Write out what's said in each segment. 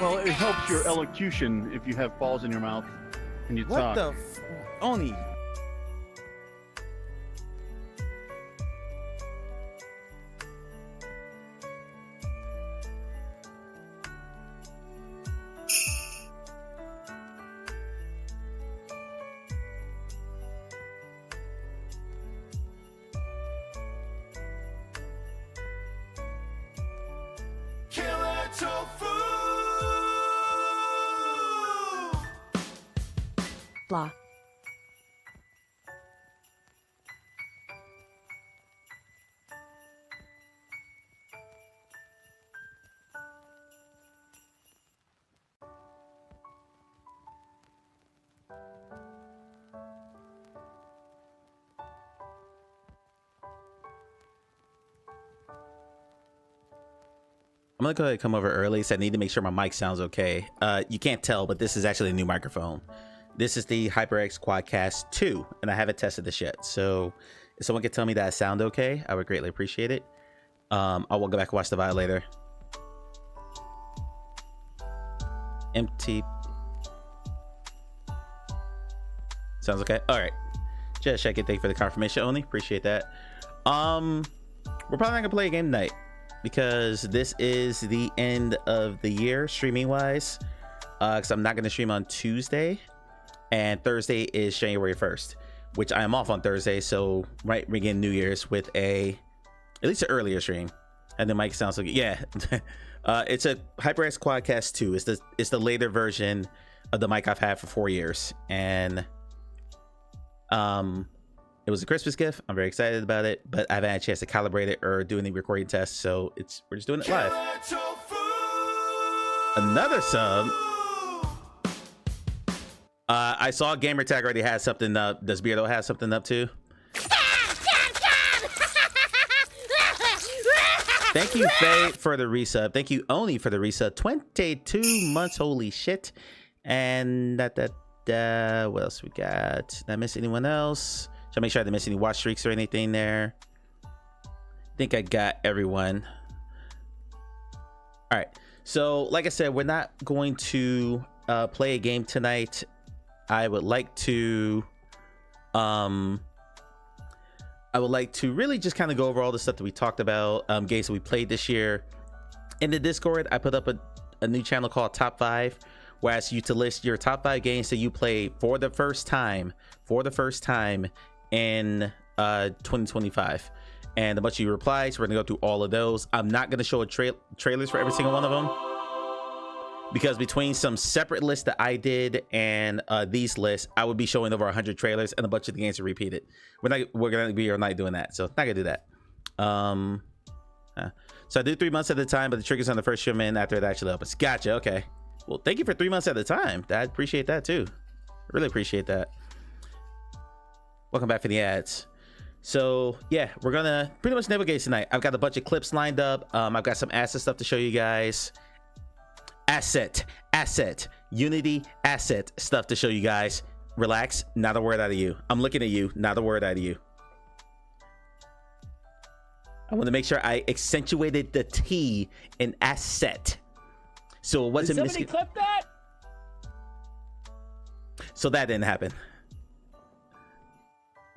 Well, it helps your elocution if you have balls in your mouth and you What talk. the Oni? Killer tofu. Blah. I'm gonna go ahead and come over early, so I need to make sure my mic sounds okay. You can't tell, but this is actually a new microphone. This is the HyperX Quadcast 2, and I haven't tested this yet. So if someone could tell me that I sound okay, I would greatly appreciate it. I will go back and watch the VOD later. Empty. Sounds okay. All right. Just check it. Thank you for the confirmation, Oni. Appreciate that. We're probably not gonna play a game tonight, because this is the end of the year streaming wise, because I'm not going to stream on Tuesday, and Thursday is January 1st, which I am off on Thursday, so right, begin New Year's with at least an earlier stream. And the mic sounds so good. Yeah. It's a HyperX Quadcast 2. It's the later version of the mic I've had for 4 years, and it was a Christmas gift. I'm very excited about it, but I haven't had a chance to calibrate it or do any recording tests, so we're just doing it live. Another sub. I saw Gamer Tag already has something up. Does Beardo have something up too? Thank you, Faye, for the resub. Thank you, Oni, for the resub. 22 months, holy shit. And what else we got? Did I miss anyone else? Should I make sure I didn't miss any watch streaks or anything there? I think I got everyone. All right. So, like I said, we're not going to play a game tonight. I would like to really just kind of go over all the stuff that we talked about, games that we played this year. In the Discord, I put up a new channel called Top 5, where I ask you to list your top 5 games that you played for the first time in 2025, and a bunch of you replies. We're gonna go through all of those. I'm not gonna show trailers for every single one of them, because between some separate lists that I did and these lists, I would be showing over 100 trailers, and a bunch of the games are repeated. We're gonna be not doing that, so not gonna do that. So I do 3 months at a time, but the trigger's on the first stream in after it actually opens. Gotcha. Okay, well, thank you for 3 months at a time. I appreciate that too. Really appreciate that. Welcome back for the ads. So yeah, we're gonna pretty much navigate tonight. I've got a bunch of clips lined up. I've got some asset stuff to show you guys. Unity asset stuff to show you guys. Relax, not a word out of you. I'm looking at you, not a word out of you. I want to make sure I accentuated the T in asset, so it wasn't. Did somebody clip that? So that didn't happen.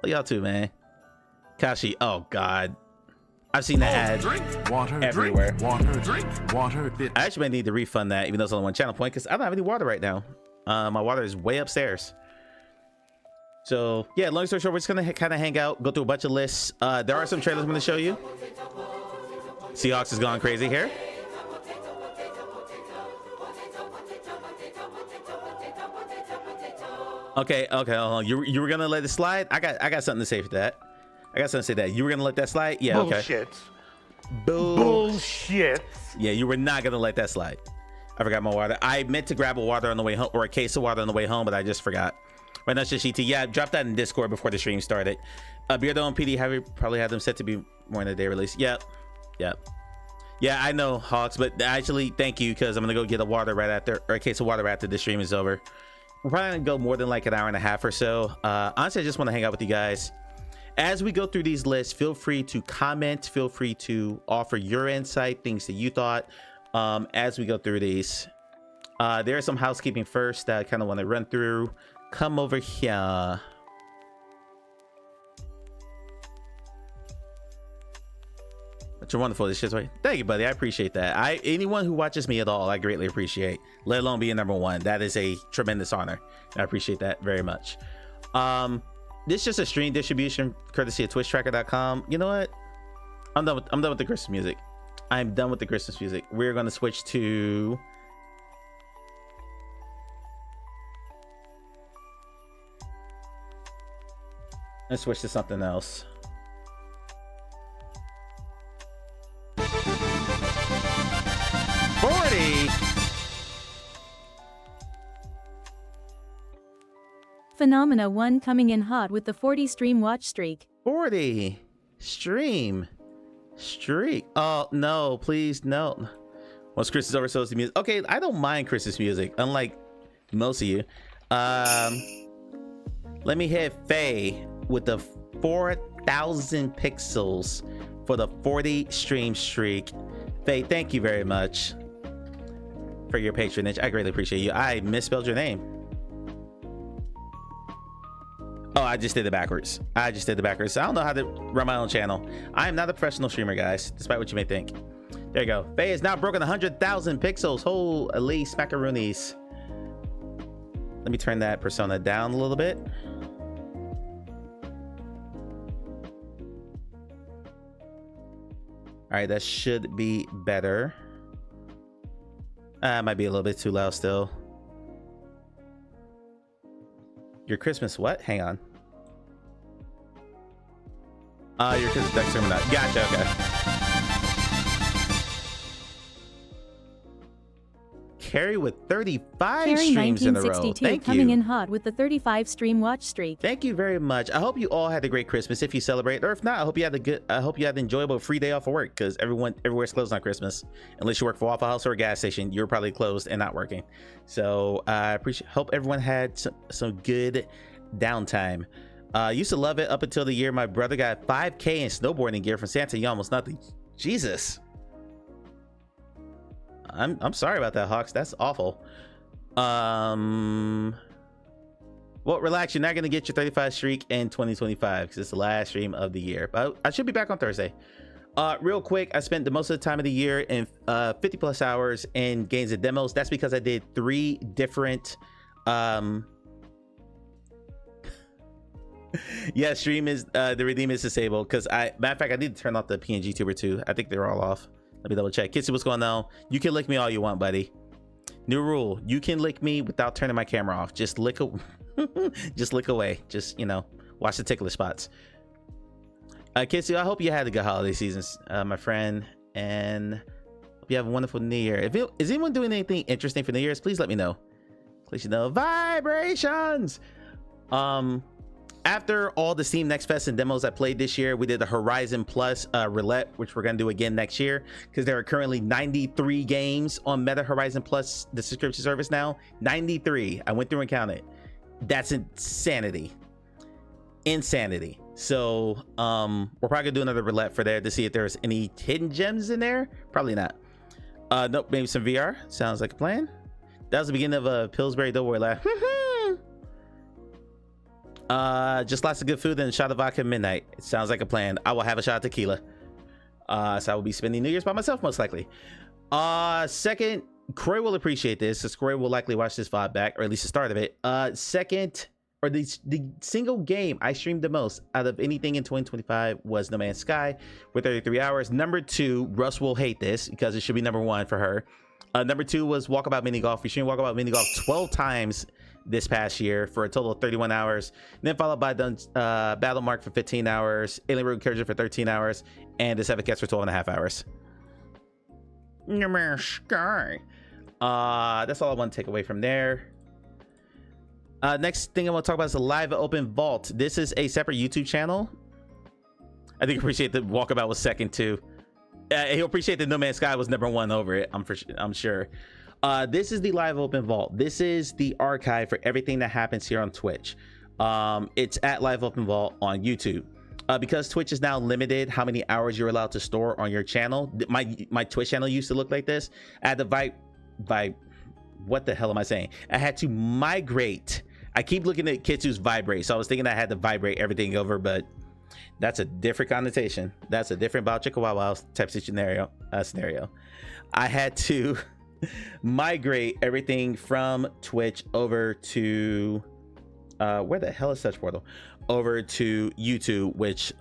Well, y'all too, man. Kashi, oh god, I've seen that ad Water, everywhere. drink, water, drink, water. I actually might need to refund that, even though it's only one channel point, because I don't have any water right now. My water is way upstairs. So yeah, long story short, we're just gonna kind of hang out, go through a bunch of lists. There are some trailers I'm gonna show you. Seahawks is going crazy here. Okay, hold on. You were gonna let it slide? I got something to say for that. I got something to say that. You were gonna let that slide? Yeah, okay. Bullshit. Yeah, you were not gonna let that slide. I forgot my water. I meant to grab a water on the way home, or a case of water on the way home, but I just forgot. Right now, it's just GT. Yeah, I dropped that in Discord before the stream started. Beardo and PD probably have them set to be more in the day release. Yep. Yeah, I know, Hawks, but actually, thank you, because I'm gonna go get a water right after, or a case of water after the stream is over. We're probably gonna go more than like an hour and a half or so. Honestly, I just want to hang out with you guys. As we go through these lists, feel free to comment, feel free to offer your insight, things that you thought, as we go through these. There is some housekeeping first that I kind of want to run through. Come over here. But you're wonderful. This shit's right. Thank you, buddy. I appreciate that. Anyone who watches me at all, I greatly appreciate. Let alone being number one. That is a tremendous honor. I appreciate that very much. This is just a stream distribution courtesy of TwitchTracker.com. You know what? I'm done with the Christmas music. I'm done with the Christmas music. We're going to switch to. Let's switch to something else. Phenomena 1 coming in hot with the 40 stream watch streak. 40 stream streak. Oh no, please no. Once Christmas over, so is the music. Okay, I don't mind Christmas music, unlike most of you. Let me hit Faye with the 4,000 pixels for the 40 stream streak. Faye, thank you very much for your patronage. I greatly appreciate you. I misspelled your name. Oh, I just did it backwards. I don't know how to run my own channel. I am not a professional streamer, guys, despite what you may think. There you go. Faye has now broken 100,000 pixels. Holy smackaroonies. Let me turn that persona down a little bit. All right, that should be better. Might be a little bit too loud still. Your Christmas what? Hang on. Your Christmas deck stream or not. Gotcha, okay. Carrie with 35 streams in a row. Thank coming you. in hot with the 35 stream watch streak. Thank you very much. I hope you all had a great Christmas if you celebrate, or if not, I hope you had an enjoyable free day off of work, because everywhere's closed on Christmas. Unless you work for Waffle House or a gas station, you're probably closed and not working. So I hope everyone had some good downtime. Used to love it up until the year my brother got 5K in snowboarding gear from Santa. You almost nothing. Jesus. I'm sorry about that, Hawks. That's awful. Well, relax. You're not gonna get your 35 streak in 2025 because it's the last stream of the year. But I should be back on Thursday. Real quick, I spent the most of the time of the year in 50 plus hours in games and demos. That's because I did 3 different. Yeah, stream is the redeem is disabled because matter of fact, I need to turn off the PNG tuber too. I think they're all off. Let me double check. Kitsy, what's going on? You can lick me all you want, buddy. New rule: you can lick me without turning my camera off. Just lick just lick away. Just, you know, watch the tickler spots. Kitsy, I hope you had a good holiday season, my friend, and hope you have a wonderful New Year. Is anyone doing anything interesting for New Year's? Please let me know. Please, you know, vibrations. After all the Steam Next Fest and demos I played this year, we did the Horizon Plus roulette, which we're going to do again next year because there are currently 93 games on Meta Horizon Plus, the subscription service now. 93. I went through and counted. That's insanity. Insanity. So we're probably going to do another roulette for there to see if there's any hidden gems in there. Probably not. Nope, maybe some VR. Sounds like a plan. That was the beginning of a Pillsbury Doughboy laugh. Just lots of good food and a shot of vodka at midnight. It sounds like a plan. I will have a shot of tequila. So I will be spending New Year's by myself, most likely. Second, Croy will appreciate this, because Croy will likely watch this VOD back, or at least the start of it. Second, or the single game I streamed the most out of anything in 2025 was No Man's Sky with 33 hours. Number 2, Russ will hate this because it should be number 1 for her. Number 2 was Walkabout Mini Golf. We streamed Walkabout Mini Golf 12 times this past year for a total of 31 hours. And then followed by Battle Mark for 15 hours, Alien Road Incursion for 13 hours, and the 7 Cats for 12.5 hours. No Man's Sky. That's all I want to take away from there. Next thing I want to talk about is the Live Open Vault. This is a separate YouTube channel. I think appreciate the Walkabout was second too. He'll appreciate that No Man's Sky was number 1 over it. I'm sure. This is the Live Open Vault. This is the archive for everything that happens here on Twitch. It's at Live Open Vault on YouTube. Because Twitch is now limited how many hours you're allowed to store on your channel. My Twitch channel used to look like this. I had to what the hell am I saying? I had to migrate. I keep looking at Kitsu's vibrate, so I was thinking I had to vibrate everything over, but that's a different connotation. That's a different Bao Chicka Wow Wow type of scenario. I had to migrate everything from Twitch over to where the hell is Touch Portal? Over to YouTube, which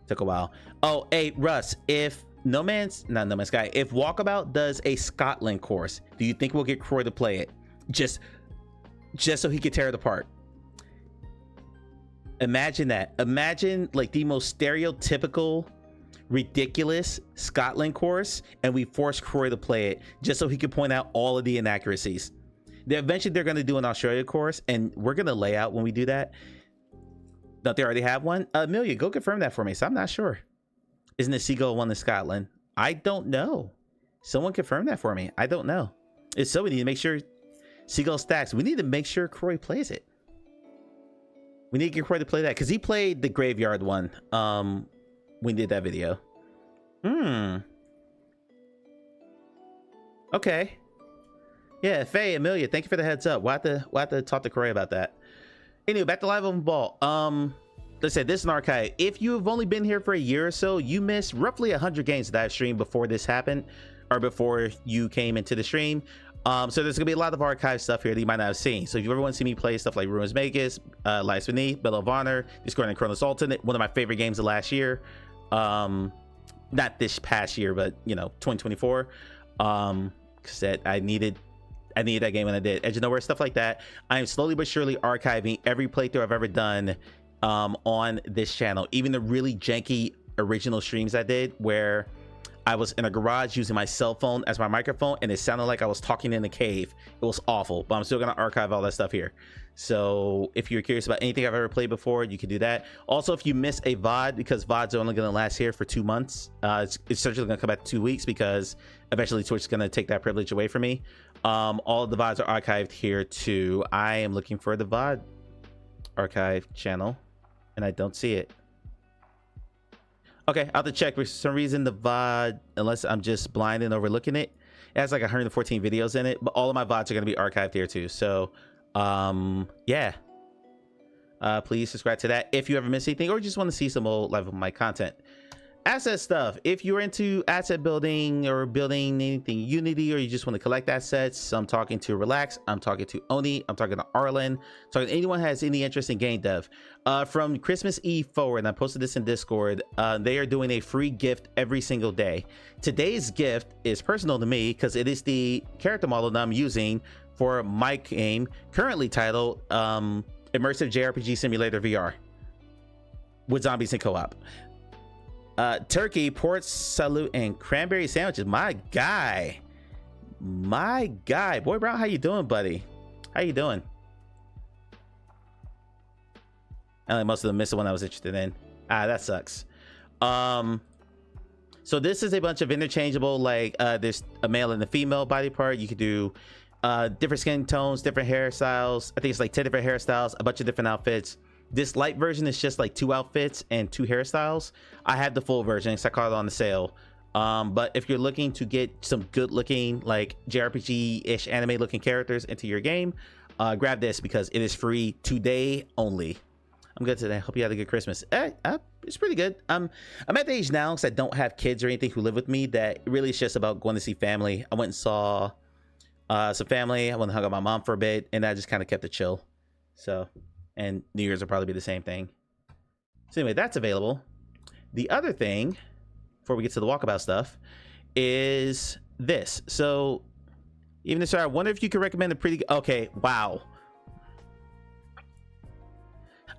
took a while. Oh, hey Russ, if No Man's Sky, if Walkabout does a Scotland course, do you think we'll get Croy to play it? Just so he could tear it apart. Imagine that. Imagine like the most stereotypical, ridiculous Scotland course, and we force Croy to play it just so he could point out all of the inaccuracies. Eventually they're going to do an Australia course, and we're going to lay out when we do that. Don't they already have one? Amelia, go confirm that for me. So I'm not sure. Isn't it Seagull one in Scotland? I don't know. Someone confirm that for me. I don't know. If so, we need to make sure Seagull stacks. We need to make sure Croy plays it. We need to get Croy to play that because he played the Graveyard one. When we did that video. Okay. Yeah, Faye, Amelia, thank you for the heads up. We'll have to talk to Croy about that. Anyway, back to Live on Ball. Let's say this is an archive. If you've only been here for a year or so, you missed roughly 100 games that I've streamed before this happened, or before you came into the stream. So there's gonna be a lot of archive stuff here that you might not have seen. So if you ever want to see me play stuff like Ruins Magus, Lies Beneath, Bell of Honor, Discord and Chronos Alternate, one of my favorite games of last year. Not this past year, but you know, 2024. Because I needed that game, and I did. Edge of Nowhere, stuff like that. I am slowly but surely archiving every playthrough I've ever done on this channel, even the really janky original streams I did where I was in a garage using my cell phone as my microphone and it sounded like I was talking in a cave. It was awful, but I'm still gonna archive all that stuff here. So if you're curious about anything I've ever played before, you can do that. Also, if you miss a VOD, because VODs are only gonna last here for 2 months, it's certainly gonna come back 2 weeks because eventually Twitch is gonna take that privilege away from me. All of the VODs are archived here too. I am looking for the VOD archive channel and I don't see it. Okay, I'll have to check. For some reason, the VOD, unless I'm just blind and overlooking it, it has like 114 videos in it, but all of my VODs are going to be archived here too. So, yeah. Please subscribe to that if you ever miss anything or just want to see some old Live of my content. Asset stuff. If you're into asset building or building anything Unity, or you just want to collect assets, I'm talking to Relax, I'm talking to Oni, I'm talking to Arlen, talking to anyone who has any interest in game dev. From Christmas Eve forward, and I posted this in Discord, they are doing a free gift every single day. Today's gift is personal to me because it is the character model that I'm using for my game, currently titled Immersive JRPG Simulator VR with zombies and co-op. Turkey, port salute, and cranberry sandwiches. My guy, Boy Brown, how you doing, buddy? How you doing? I think most of them missed the one I was interested in. That sucks. So this is a bunch of interchangeable, like there's a male and a female body part. You could do different skin tones, different hairstyles. I think it's like 10 different hairstyles, a bunch of different outfits. This light version is just like 2 outfits and 2 hairstyles. I have the full version because I caught it on the sale. But if you're looking to get some good looking, like JRPG-ish anime looking characters into your game, grab this because it is free today only. I'm good today. Hope you had a good Christmas. It's pretty good. I'm at the age now because I don't have kids or anything who live with me that really is just about going to see family. I went and saw some family. I went and hung out with my mom for a bit, and I just kind of kept it chill. So, and New Year's will probably be the same thing. So anyway, that's available. The other thing, before we get to the walkabout stuff, is this. So, even this, I wonder if you could recommend a pretty. Okay, wow.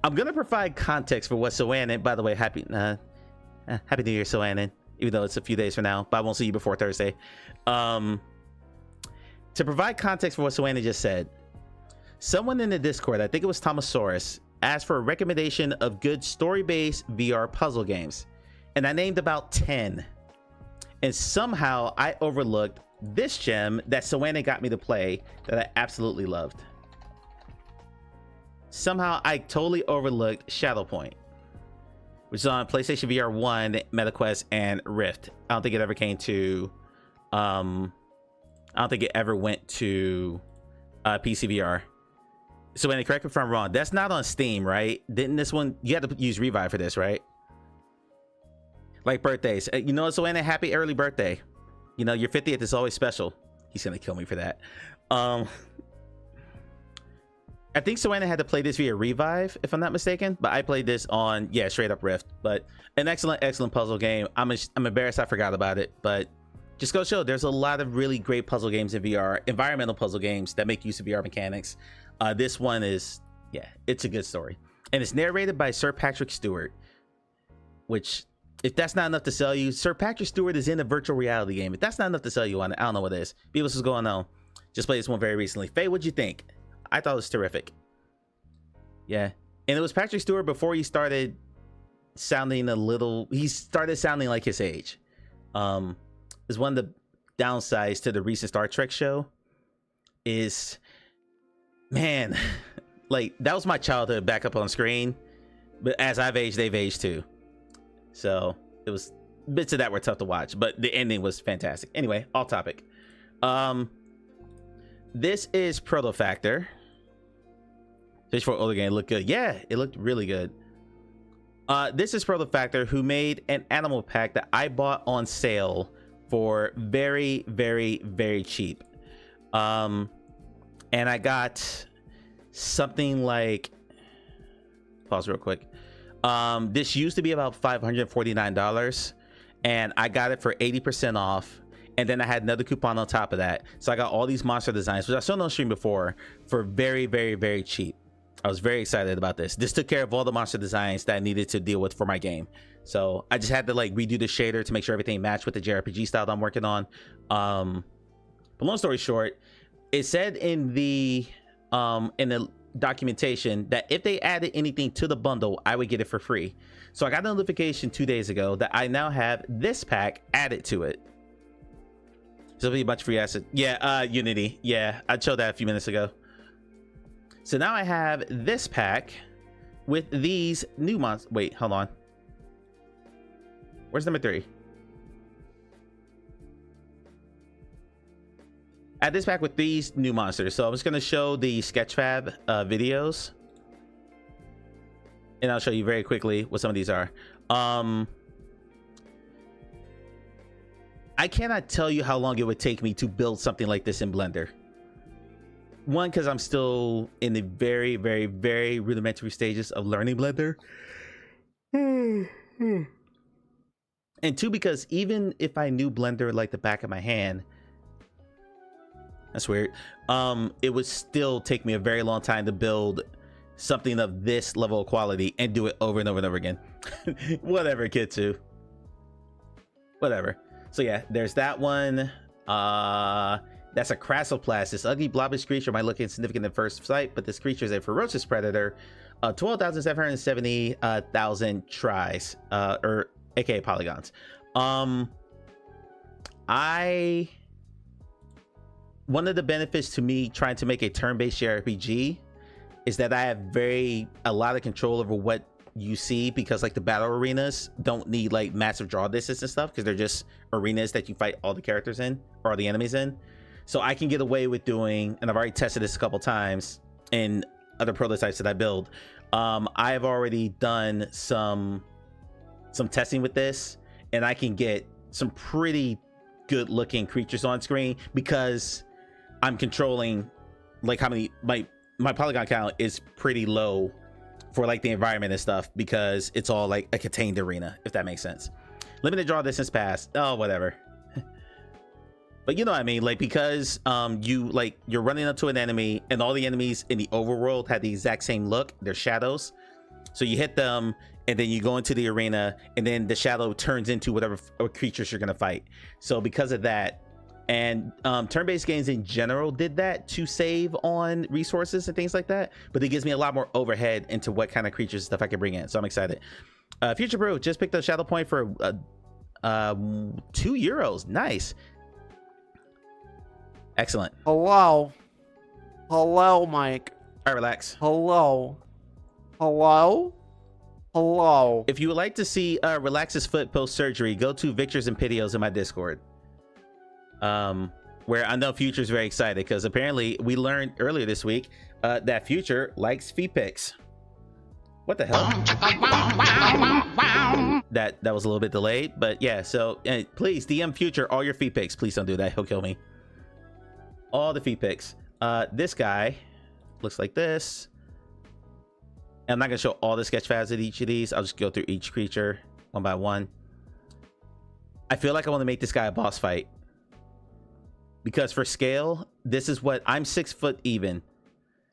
I'm gonna provide context for what Soanin. By the way, happy New Year, Soanin. Even though it's a few days from now, but I won't see you before Thursday. To provide context for what Soanin just said, someone in the Discord, I think it was Thomasaurus, asked for a recommendation of good story-based VR puzzle games, and I named about 10. And somehow I overlooked this gem that Soanin got me to play that I absolutely loved. Somehow I totally overlooked Shadow Point, which is on PlayStation VR 1, MetaQuest, and Rift. I don't think it ever came to I don't think it ever went to PCVR. So when correct me if I'm wrong, that's not on Steam, right? Didn't this one, you had to use Revive for this, right? Like birthdays, you know, so Anna, happy early birthday. You know, your 50th is always special. He's gonna kill me for that. I think Soana had to play this via Revive, if I'm not mistaken, but I played this on, yeah, straight up Rift. But an excellent puzzle game. I'm embarrassed I forgot about it, but just go show there's a lot of really great puzzle games in VR, environmental puzzle games that make use of VR mechanics. This one is, yeah, it's a good story, and it's narrated by Sir Patrick Stewart, which, if that's not enough to sell you, Sir Patrick Stewart is in a virtual reality game. If that's not enough to sell you on it, I don't know what is. People, what's going on? Just played this one very recently. Faye, what'd you think? I thought it was terrific. Yeah, and it was Patrick Stewart before he started sounding he started sounding like his age. Is one of the downsides to the recent Star Trek show is, man, like that was my childhood back up on screen, but as I've aged, they've aged too. So it was, bits of that were tough to watch, but the ending was fantastic. Anyway, off topic. This is Proto Factor. Fish for older game looked good. Yeah, it looked really good. This is Proto Factor, who made an animal pack that I bought on sale for very, very, very cheap. And I got something like, pause real quick. This used to be about $549, and I got it for 80% off. And then I had another coupon on top of that. So I got all these monster designs, which I saw on stream before, for very, very, very cheap. I was very excited about this. This took care of all the monster designs that I needed to deal with for my game. So I just had to like redo the shader to make sure everything matched with the JRPG style that I'm working on. But long story short, it said in the documentation that if they added anything to the bundle, I would get it for free. So I got a notification 2 days ago that I now have this pack added to it. So it'll be a bunch of free assets. Yeah, Unity. Yeah, I showed that a few minutes ago. So now I have this pack with these new monsters. Wait, hold on. Where's number 3? Add this pack with these new monsters. So I'm just gonna show the Sketchfab videos, and I'll show you very quickly what some of these are. I cannot tell you how long it would take me to build something like this in Blender. One, because I'm still in the very, very, very rudimentary stages of learning Blender. And 2, because even if I knew Blender like the back of my hand, that's weird, it would still take me a very long time to build something of this level of quality and do it over and over and over again. Whatever, Kitsu. Whatever. So yeah, there's that one. That's a Crassoplast. This ugly blobbish creature might look insignificant at first sight, but this creature is a ferocious predator. 12,770,000 tries, or aka polygons. One of the benefits to me trying to make a turn-based JRPG is that I have a lot of control over what you see, because like the battle arenas don't need like massive draw distance and stuff, because they're just arenas that you fight all the characters in, or all the enemies in. So I can get away with doing, and I've already tested this a couple times in other prototypes that I build. I've already done some testing with this, and I can get some pretty good looking creatures on screen, because I'm controlling like how many, my polygon count is pretty low for like the environment and stuff, because it's all like a contained arena, if that makes sense. Limited draw distance pass, oh whatever. But you know what I mean, like, because you're running up to an enemy, and all the enemies in the overworld have the exact same look. They're shadows, so you hit them and then you go into the arena, and then the shadow turns into whatever creatures you're gonna fight. So because of that, and turn-based games in general did that to save on resources and things like that, but it gives me a lot more overhead into what kind of creatures stuff I can bring in. So I'm excited. Future Brew just picked up Shadow Point for €2. Nice. Excellent. Hello, Mike. All right, relax. Hello. If you would like to see Relax's foot post surgery, go to Victor's and Pitios in my Discord. where I know Future's very excited because apparently we learned earlier this week that Future likes feet pics. What the hell? That was a little bit delayed, but yeah. So please DM Future all your feet pics. Please don't do that. He'll kill me. All the feet pics. This guy looks like this. And I'm not gonna show all the sketch pads at each of these. I'll just go through each creature one by one. I feel like I want to make this guy a boss fight because for scale, this is what I'm 6 foot even.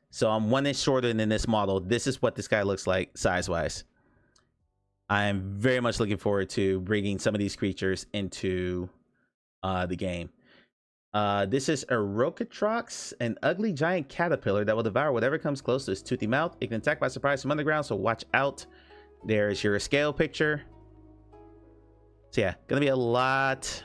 So I'm 1 inch shorter than this model. This is what this guy looks like size-wise. I'm very much looking forward to bringing some of these creatures into the game. This is a Rocatrox, an ugly giant caterpillar that will devour whatever comes close to its toothy mouth. It can attack by surprise from underground, so watch out. There's your scale picture. So yeah, gonna be a lot...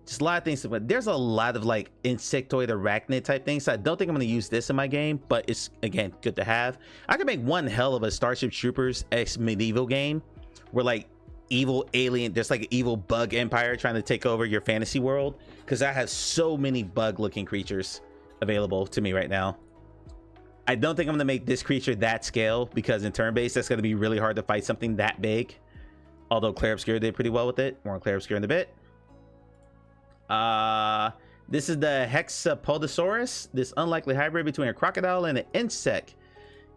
Just a lot of things, but there's a lot of like insectoid arachnid type things. So I don't think I'm going to use this in my game, but it's again good to have. I could make one hell of a Starship Troopers X medieval game where like evil alien, there's like an evil bug empire trying to take over your fantasy world, because I have so many bug looking creatures available to me right now. I don't think I'm going to make this creature that scale because in turn-based that's going to be really hard to fight something that big, although Claire Obscura did pretty well with it. More on Claire Obscura in a bit. This is the Hexapodosaurus. This unlikely hybrid between a crocodile and an insect.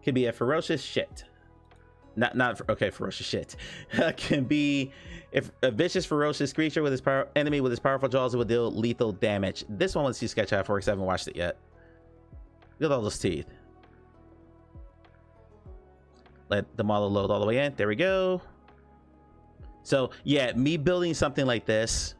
Can be a ferocious shit. Okay, ferocious shit. Can be if a vicious, ferocious creature with his enemy with his powerful jaws will deal lethal damage. This one, let's see sketch out for because I haven't watched it yet. Look at all those teeth. Let the model load all the way in. There we go. So yeah, me building something like this,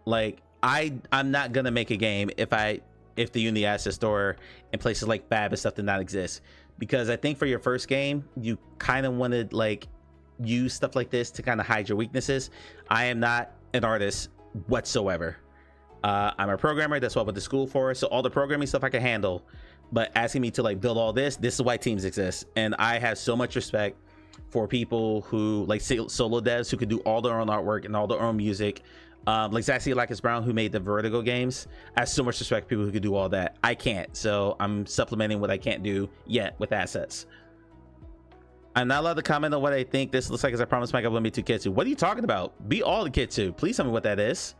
like I'm not gonna make a game if the Unity Asset Store and places like Fab and stuff did not exist, because I think for your first game you kind of want to like use stuff like this to kind of hide your weaknesses. I am not an artist whatsoever. I'm a programmer. That's what I went to school for, so all the programming stuff I can handle, but asking me to like build all this is why teams exist. And I have so much respect for people who like solo devs who could do all their own artwork and all their own music. Like Zaxxy Lacus Brown, who made the Vertigo games. I have so much respect for people who could do all that. I can't, so I'm supplementing what I can't do yet with assets. I'm not allowed to comment on what I think this looks like, as I promised Mike I wouldn't be too kitsu. What are you talking about? Be all the kitsu. Please tell me what that is.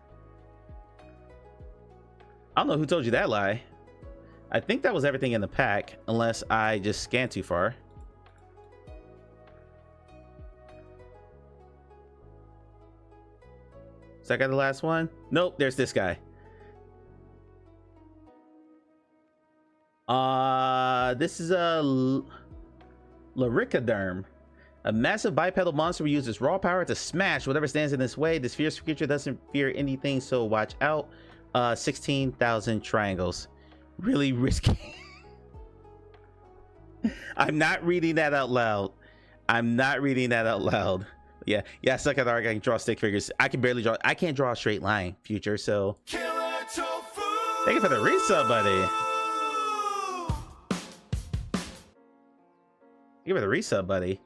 I don't know who told you that lie. I think that was everything in the pack, unless I just scanned too far. Is that guy the last one? Nope, there's this guy. This is a Laricaderm, a massive bipedal monster who uses raw power to smash whatever stands in its way. This fierce creature doesn't fear anything, so watch out. 16,000 triangles. Really risky. I'm not reading that out loud. I'm not reading that out loud. Yeah, I suck at art. I can draw stick figures. I can barely draw. I can't draw a straight line, Future. So thank you for the resub, buddy. Thank you for the resub, buddy.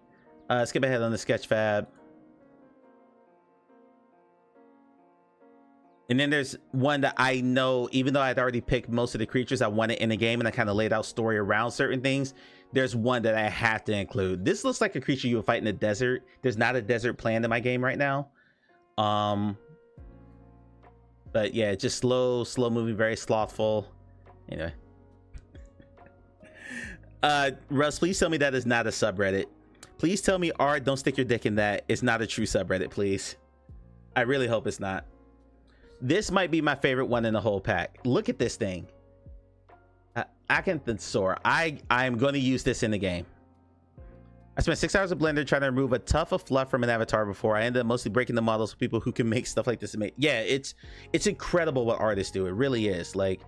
Skip ahead on the sketch fab. And then there's one that I know, even though I'd already picked most of the creatures I wanted in the game and I kind of laid out story around certain things, there's one that I have to include. This looks like a creature you would fight in the desert. There's not a desert planned in my game right now. But yeah, just slow moving, very slothful. Anyway. Russ, please tell me that is not a subreddit. Please tell me, Art, don't stick your dick in that. It's not a true subreddit, please. I really hope it's not. This might be my favorite one in the whole pack. Look at this thing. Acanthosaur. I'm going to use this in the game. I spent 6 hours of Blender trying to remove a tuft of fluff from an avatar before. I ended up mostly breaking the models for people who can make stuff like this. Yeah, it's incredible what artists do. It really is. Like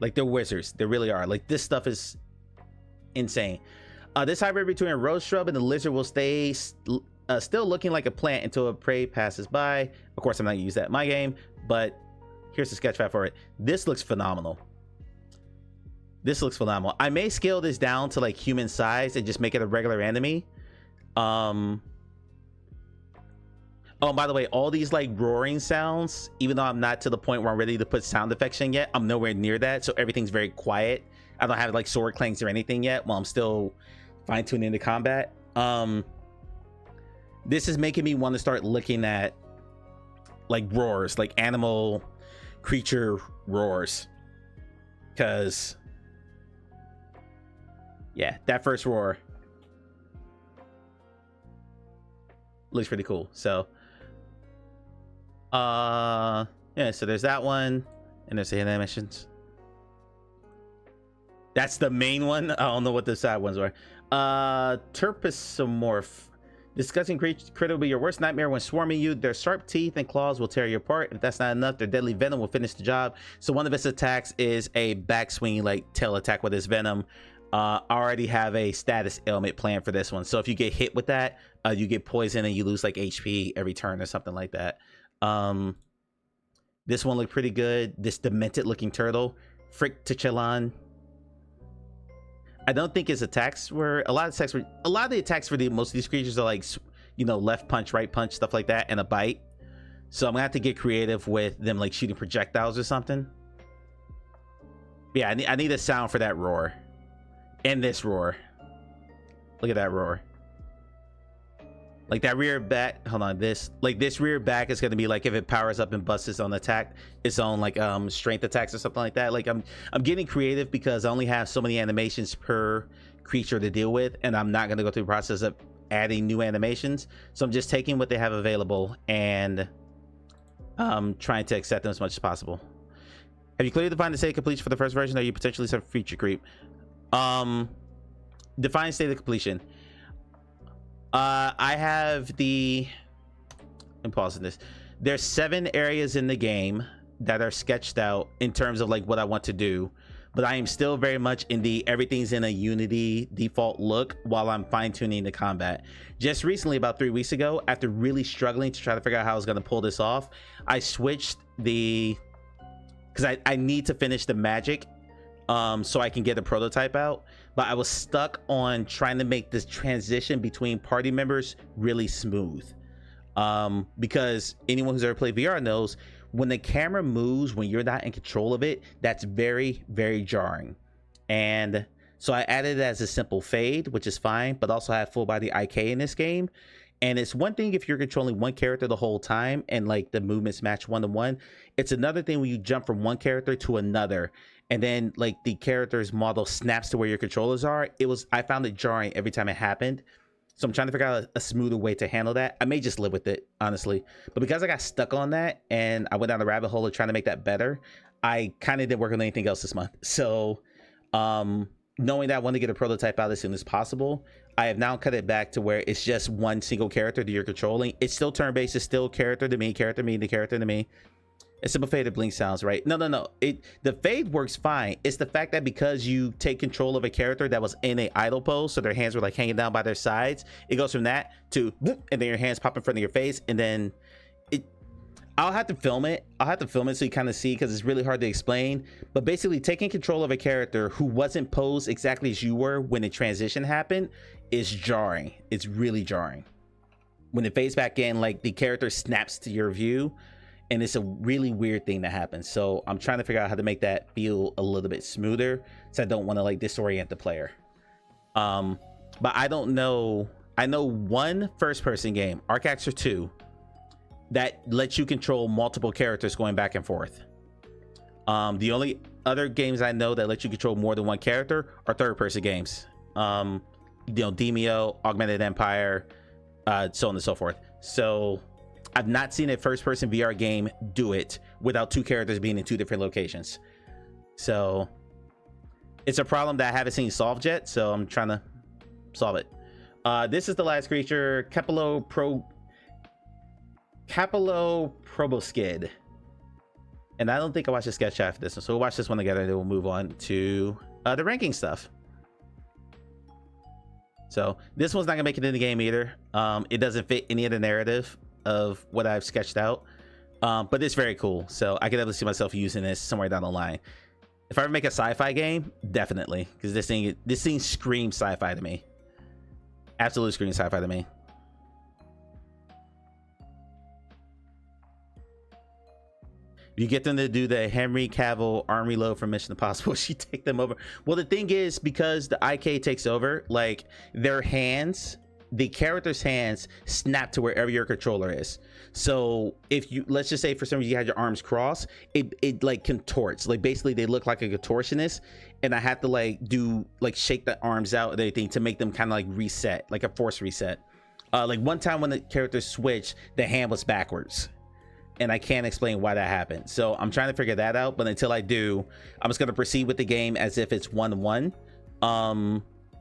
they're wizards. They really are. Like, this stuff is insane. This hybrid between a rose shrub and a lizard will stay still looking like a plant until a prey passes by. Of course, I'm not gonna use that in my game, but here's the sketchpad for it. This looks phenomenal. This looks phenomenal. I may scale this down to like human size and just make it a regular enemy. Oh, by the way, all these like roaring sounds, even though I'm not to the point where I'm ready to put sound effects in yet, I'm nowhere near that. So everything's very quiet. I don't have like sword clanks or anything yet while I'm still fine tuning the combat. This is making me want to start looking at like roars, like animal creature roars. Cause yeah, that first roar looks pretty cool. So yeah, so there's that one, and there's the animations. That's the main one. I don't know what the side ones were. Terpisomorph. Disgusting critter will be your worst nightmare when swarming you. Their sharp teeth and claws will tear you apart. If that's not enough, their deadly venom will finish the job. So one of its attacks is a backswing, like tail attack with its venom. I already have a status ailment planned for this one. So if you get hit with that, you get poisoned and you lose like HP every turn or something like that. This one looked pretty good. This demented looking turtle, Frick Tichelan. I don't think his attacks were a lot of the attacks for most of these creatures are like, you know, left punch, right punch, stuff like that, and a bite. So I'm gonna have to get creative with them like shooting projectiles or something. Yeah, I need a sound for that roar. And this roar. Look at that roar. Like that rear back, hold on, this rear back is gonna be like if it powers up and busts its own attack, its own like strength attacks or something like that. Like I'm getting creative because I only have so many animations per creature to deal with, and I'm not gonna go through the process of adding new animations. So I'm just taking what they have available and trying to accept them as much as possible. Have you clearly defined the state of completion for the first version, or are you potentially some feature creep? Define state of completion. I have I'm pausing this. There's 7 areas in the game that are sketched out in terms of like what I want to do, but I am still very much in the everything's in a Unity default look while I'm fine-tuning the combat. Just recently, about 3 weeks ago, after really struggling to try to figure out how I was going to pull this off, I switched because I need to finish the magic so I can get a prototype out, but I was stuck on trying to make this transition between party members really smooth, because anyone who's ever played VR knows when the camera moves when you're not in control of it, that's very, very jarring. And so I added it as a simple fade, which is fine, but also I have full body IK in this game. And it's one thing if you're controlling one character the whole time and like the movements match 1-to-1. It's another thing when you jump from one character to another and then like the character's model snaps to where your controllers are. I found it jarring every time it happened. So I'm trying to figure out a smoother way to handle that. I may just live with it, honestly. But because I got stuck on that and I went down the rabbit hole of trying to make that better, I kind of didn't work on anything else this month. So knowing that I want to get a prototype out as soon as possible, I have now cut it back to where it's just one single character that you're controlling. It's still turn-based. It's still character to me, character to me, the character to me. A simple fade of blink sounds, right? No. The fade works fine. It's the fact that because you take control of a character that was in a idle pose, so their hands were like hanging down by their sides, it goes from that to whoop, and then your hands pop in front of your face, and then I'll have to film it. So you kind of see, because it's really hard to explain. But basically, taking control of a character who wasn't posed exactly as you were when the transition happened is jarring. It's really jarring. When it fades back in, like the character snaps to your view, and it's a really weird thing that happens. So I'm trying to figure out how to make that feel a little bit smoother, so I don't want to like disorient the player. But I don't know. I know one first-person game, Arc Axer 2, that lets you control multiple characters going back and forth. The only other games I know that let you control more than one character are third-person games. Demeo, Augmented Empire, so on and so forth. So I've not seen a first-person VR game do it without 2 characters being in 2 different locations. So it's a problem that I haven't seen solved yet, so I'm trying to solve it. This is the last creature, Capilloproboscid. And I don't think I watched the sketch after this one, so we'll watch this one together and then we'll move on to the ranking stuff. So this one's not gonna make it in the game either. It doesn't fit any of the narrative of what I've sketched out, but it's very cool, so I could definitely see myself using this somewhere down the line. If I ever make a sci-fi game, definitely, because this thing screams sci-fi to me. Absolutely screams sci-fi to me. You get them to do the Henry Cavill arm reload from Mission Impossible. She take them over. Well, the thing is, because the IK takes over, like their hands, the character's hands snap to wherever your controller is. So if you, let's just say for some reason you had your arms crossed, it like contorts. Like basically they look like a contortionist, and I have to like do like shake the arms out and everything to make them kind of like reset, like a force reset. Like one time when the character switched, the hand was backwards, and I can't explain why that happened. So I'm trying to figure that out, but until I do, I'm just gonna proceed with the game as if it's 1-1,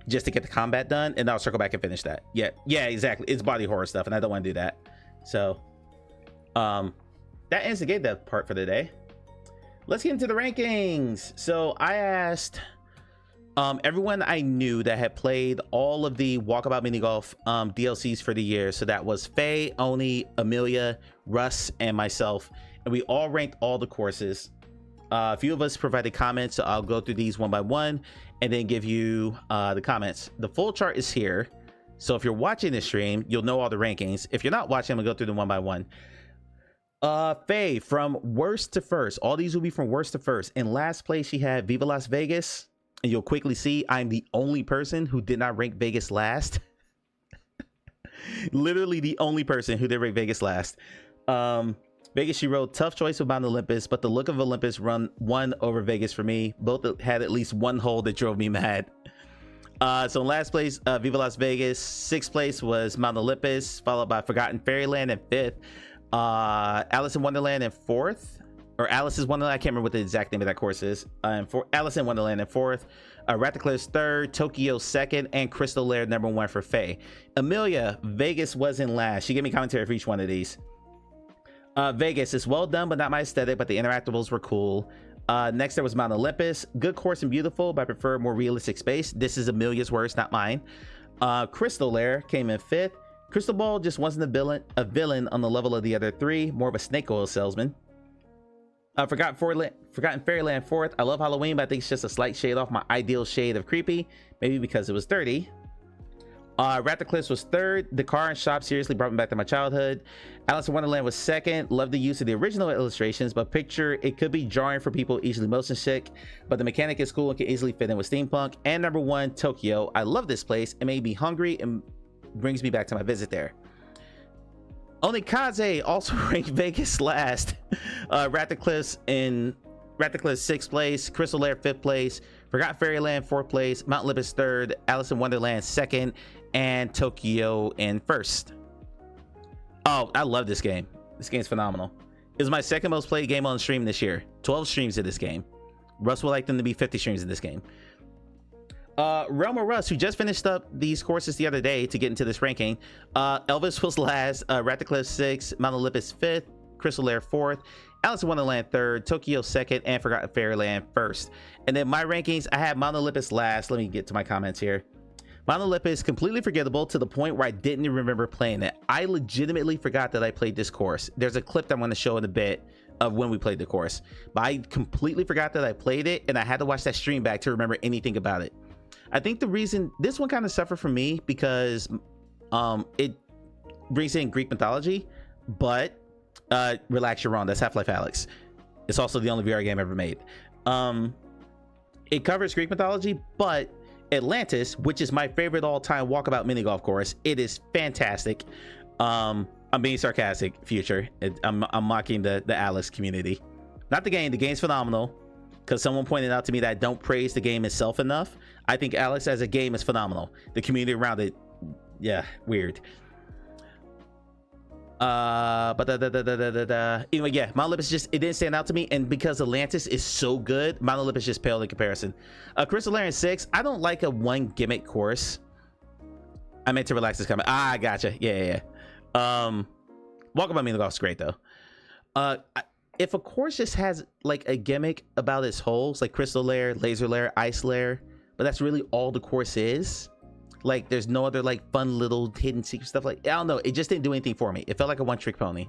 just to get the combat done, and I'll circle back and finish that. Yeah, exactly. It's body horror stuff, and I don't want to do that. So that ends the game dev part for the day. Let's get into the rankings. So I asked everyone I knew that had played all of the Walkabout Mini Golf DLCs for the year. So that was Faye, Oni, Amelia, Russ, and myself. And we all ranked all the courses. A few of us provided comments, so I'll go through these one by one and then give you the comments. The full chart is here. So if you're watching this stream, you'll know all the rankings. If you're not watching, I'm gonna go through them one by one. Faye, from worst to first. All these will be from worst to first. In last place, she had Viva Las Vegas. And you'll quickly see I'm the only person who did not rank Vegas last. Literally the only person who did rank Vegas last. Vegas, she wrote, tough choice with Mount Olympus, but the look of Olympus won over Vegas for me. Both had at least one hole that drove me mad. So in last place, Viva Las Vegas. Sixth place was Mount Olympus, followed by Forgotten Fairyland in fifth. Alice in Wonderland in fourth. Or Alice's Wonderland, I can't remember what the exact name of that course is. For Alice in Wonderland in fourth, Ratcliffe's third, Tokyo second, and Crystal Lair number one for Faye. Amelia, Vegas was in last. She gave me commentary for each one of these. Vegas is well done, but not my aesthetic, but the interactables were cool. Next there was Mount Olympus, good course and beautiful, but I prefer more realistic space. This is Amelia's words, not mine. Crystal Lair came in fifth. Crystal Ball just wasn't a villain on the level of the other three, more of a snake oil salesman. Forgotten Fairyland fourth. I love Halloween, but I think it's just a slight shade off my ideal shade of creepy, maybe because it was dirty. Ratcliffe's was third. The car and shop seriously brought me back to my childhood. Alice in Wonderland was second. Love the use of the original illustrations, but picture it could be jarring for people easily motion sick, but the mechanic is cool and can easily fit in with steampunk. And number one, Tokyo. I love this place. It made me hungry and brings me back to my visit there. Only Kaze also ranked Vegas last. Ratcliffe's sixth place, Crystal Lair fifth place, Forgotten Fairyland fourth place, Mount Olympus third, Alice in Wonderland second, and Tokyo in first. Oh, I love this game. This game's phenomenal. It was my second most played game on stream this year. 12 streams of this game. Russ would like them to be 50 streams in this game. Realm of Russ, who just finished up these courses the other day to get into this ranking. Elvis was last, Ratcliffe 6th, Mount Olympus 5th, Crystal Lair 4th, Alice in Wonderland 3rd, Tokyo 2nd, and Forgotten Fairyland 1st. And then my rankings, I have Mount Olympus last. Let me get to my comments here. Mount Olympus, completely forgettable to the point where I didn't even remember playing it. I legitimately forgot that I played this course. There's a clip that I'm going to show in a bit of when we played the course. But I completely forgot that I played it, and I had to watch that stream back to remember anything about it. I think the reason this one kind of suffered for me because it brings in Greek mythology, but relax, you're wrong. That's Half-Life Alyx. It's also the only VR game ever made. It covers Greek mythology, but Atlantis, which is my favorite all-time walkabout mini golf course, it is fantastic. I'm being sarcastic, Future. I'm mocking the Alyx community, not the game. The game's phenomenal. Because someone pointed out to me that I don't praise the game itself enough. I think Alyx as a game is phenomenal. The community around it, yeah, weird. But anyway, yeah, Mount Olympus just, it didn't stand out to me, and because Atlantis is so good, Mount Olympus just paled in comparison. Crystal Lair 6, I don't like a one gimmick course. I meant to relax this comment. I gotcha. Yeah. Walkabout Mini Golf's great though. If a course just has like a gimmick about its holes, like Crystal Lair, Laser Lair, Ice Lair, but that's really all the course is, like there's no other like fun little hidden secret stuff, like I don't know, it just didn't do anything for me. It felt like a one-trick pony.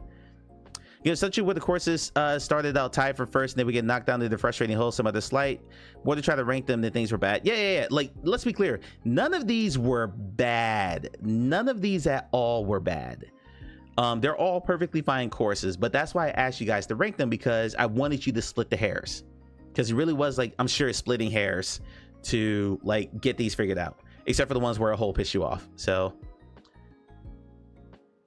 You know, essentially where the courses started out tied for first, and then we get knocked down to the frustrating hole, some other slight. More to try to rank them than things were bad. Yeah. Like, let's be clear, none of these were bad. None of these at all were bad. They're all perfectly fine courses, but that's why I asked you guys to rank them, because I wanted you to split the hairs, because it really was like, I'm sure it's splitting hairs to like get these figured out, except for the ones where a hole pissed you off. So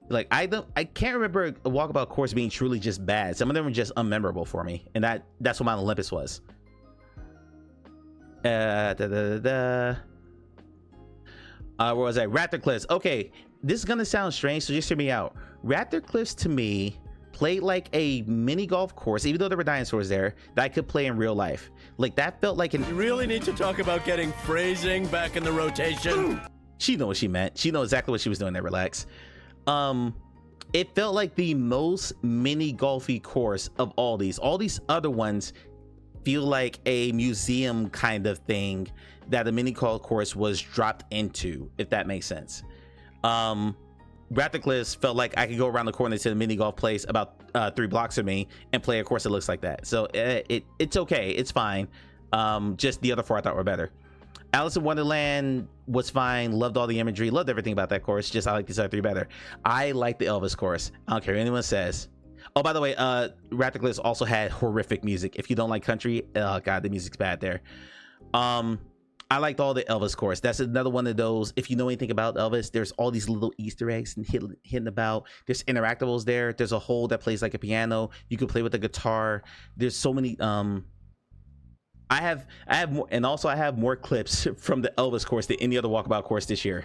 like I can't remember a walkabout course being truly just bad. Some of them were just unmemorable for me, and that's what Mount Olympus was. Where was I? Raptor Cliffs. Okay, this is gonna sound strange, so just hear me out. Raptor Cliffs to me played like a mini golf course, even though there were dinosaurs there, that I could play in real life. Like that felt like an. You really need to talk about getting phrasing back in the rotation. She knew what she meant. She knows exactly what she was doing there. Relax. It felt like the most mini golfy course of all these. All these other ones feel like a museum kind of thing that a mini golf course was dropped into, if that makes sense. Raptor Cliffs felt like I could go around the corner to the mini golf place about 3 blocks from me and play a course that looks like that. So it's okay, it's fine. Just the other 4 I thought were better. Alice in Wonderland was fine. Loved all the imagery. Loved everything about that course. Just I like these other 3 better. I like the Elvis course. I don't care what anyone says. Oh, by the way, Raptor Cliffs also had horrific music. If you don't like country, oh god, the music's bad there. I liked all the Elvis course. That's another one of those. If you know anything about Elvis, there's all these little Easter eggs and hidden about. There's interactables there. There's a hole that plays like a piano. You can play with a guitar. There's so many. I have more, and also I have more clips from the Elvis course than any other walkabout course this year.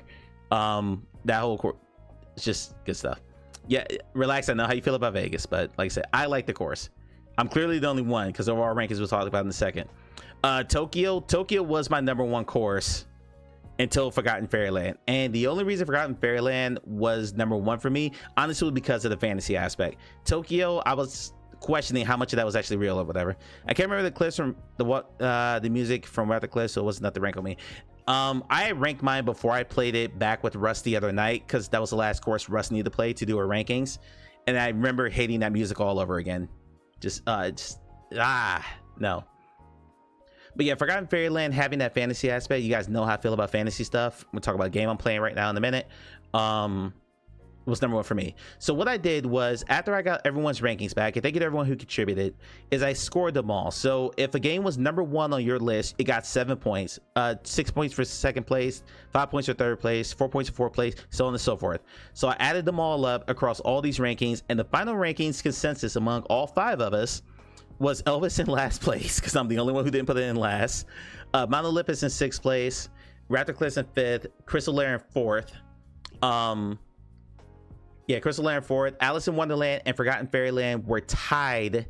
That whole course, it's just good stuff. Yeah, relax. I know how you feel about Vegas, but like I said, I like the course. I'm clearly the only one because of our rankings we'll talk about in a second. Tokyo was my #1 course until Forgotten Fairyland, and the only reason Forgotten Fairyland was #1 for me, honestly, was because of the fantasy aspect. Tokyo, I was questioning how much of that was actually real or whatever. I can't remember the clips from the music from Raptor Cliffs, so it wasn't enough to rank on me. I ranked mine before I played it back with Russ the other night, because that was the last course Russ needed to play to do our rankings, and I remember hating that music all over again. No. But yeah, Forgotten Fairyland having that fantasy aspect, you guys know how I feel about fantasy stuff. We'll talk about a game I'm playing right now in a minute. Was #1 for me. So what I did was, after I got everyone's rankings back, and thank you to everyone who contributed, is I scored them all. So if a game was #1 on your list, it got 7 points, 6 points for second place, 5 points for third place, 4 points for fourth place, so on and so forth. So I added them all up across all these rankings, and the final rankings consensus among all 5 of us was Elvis in last place, because I'm the only one who didn't put it in last. Mount Olympus in 6th place, Raptor Cliffs in 5th, Crystal Lair in 4th. Crystal Lair in 4th. Alice in Wonderland and Forgotten Fairyland were tied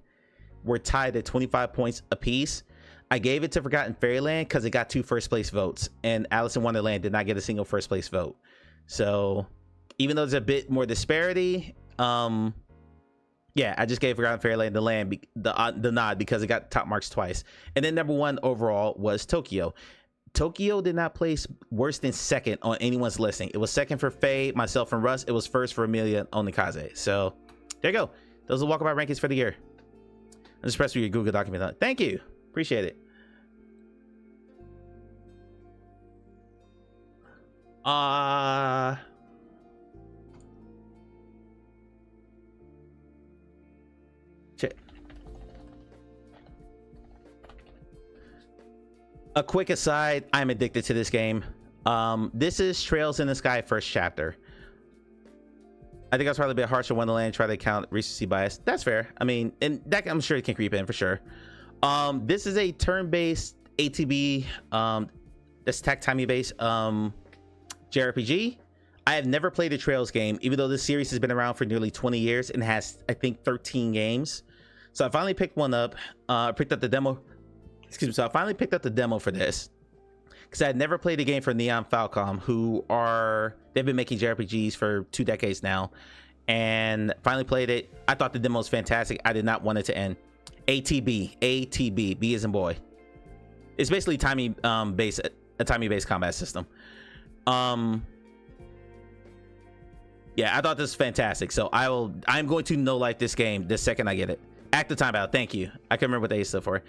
at 25 points apiece. I gave it to Forgotten Fairyland because it got 2 first place votes, and Alice in Wonderland did not get a single first place vote. So even though there's a bit more disparity, I just gave Forgotten Fairyland the nod because it got top marks twice. And then #1 overall was Tokyo. Tokyo did not place worse than 2nd on anyone's listing. It was 2nd for Faye, myself, and Russ. It was 1st for Amelia Onikaze. So there you go. Those are walkabout rankings for the year. I'm just press for your Google document. Thank you. Appreciate it. A quick aside, I'm addicted to this game. This is Trails in the Sky first chapter. I think I was probably a bit harsh on Wonderland, try to count recency bias. That's fair. I mean, and that I'm sure it can creep in for sure. This is a turn-based ATB, that's timey based JRPG. I have never played a Trails game, even though this series has been around for nearly 20 years and has, I think, 13 games. So I finally picked one up, picked up the demo. Excuse me. So I finally picked up the demo for this because I had never played a game for Neon Falcom, they've been making JRPGs for 2 decades now, and finally played it. I thought the demo was fantastic. I did not want it to end. ATB, B as in boy. It's basically a timey based combat system. I thought this was fantastic. So I'm going to no life this game the second I get it. Active timeout. Thank you. I can't remember what they stood for.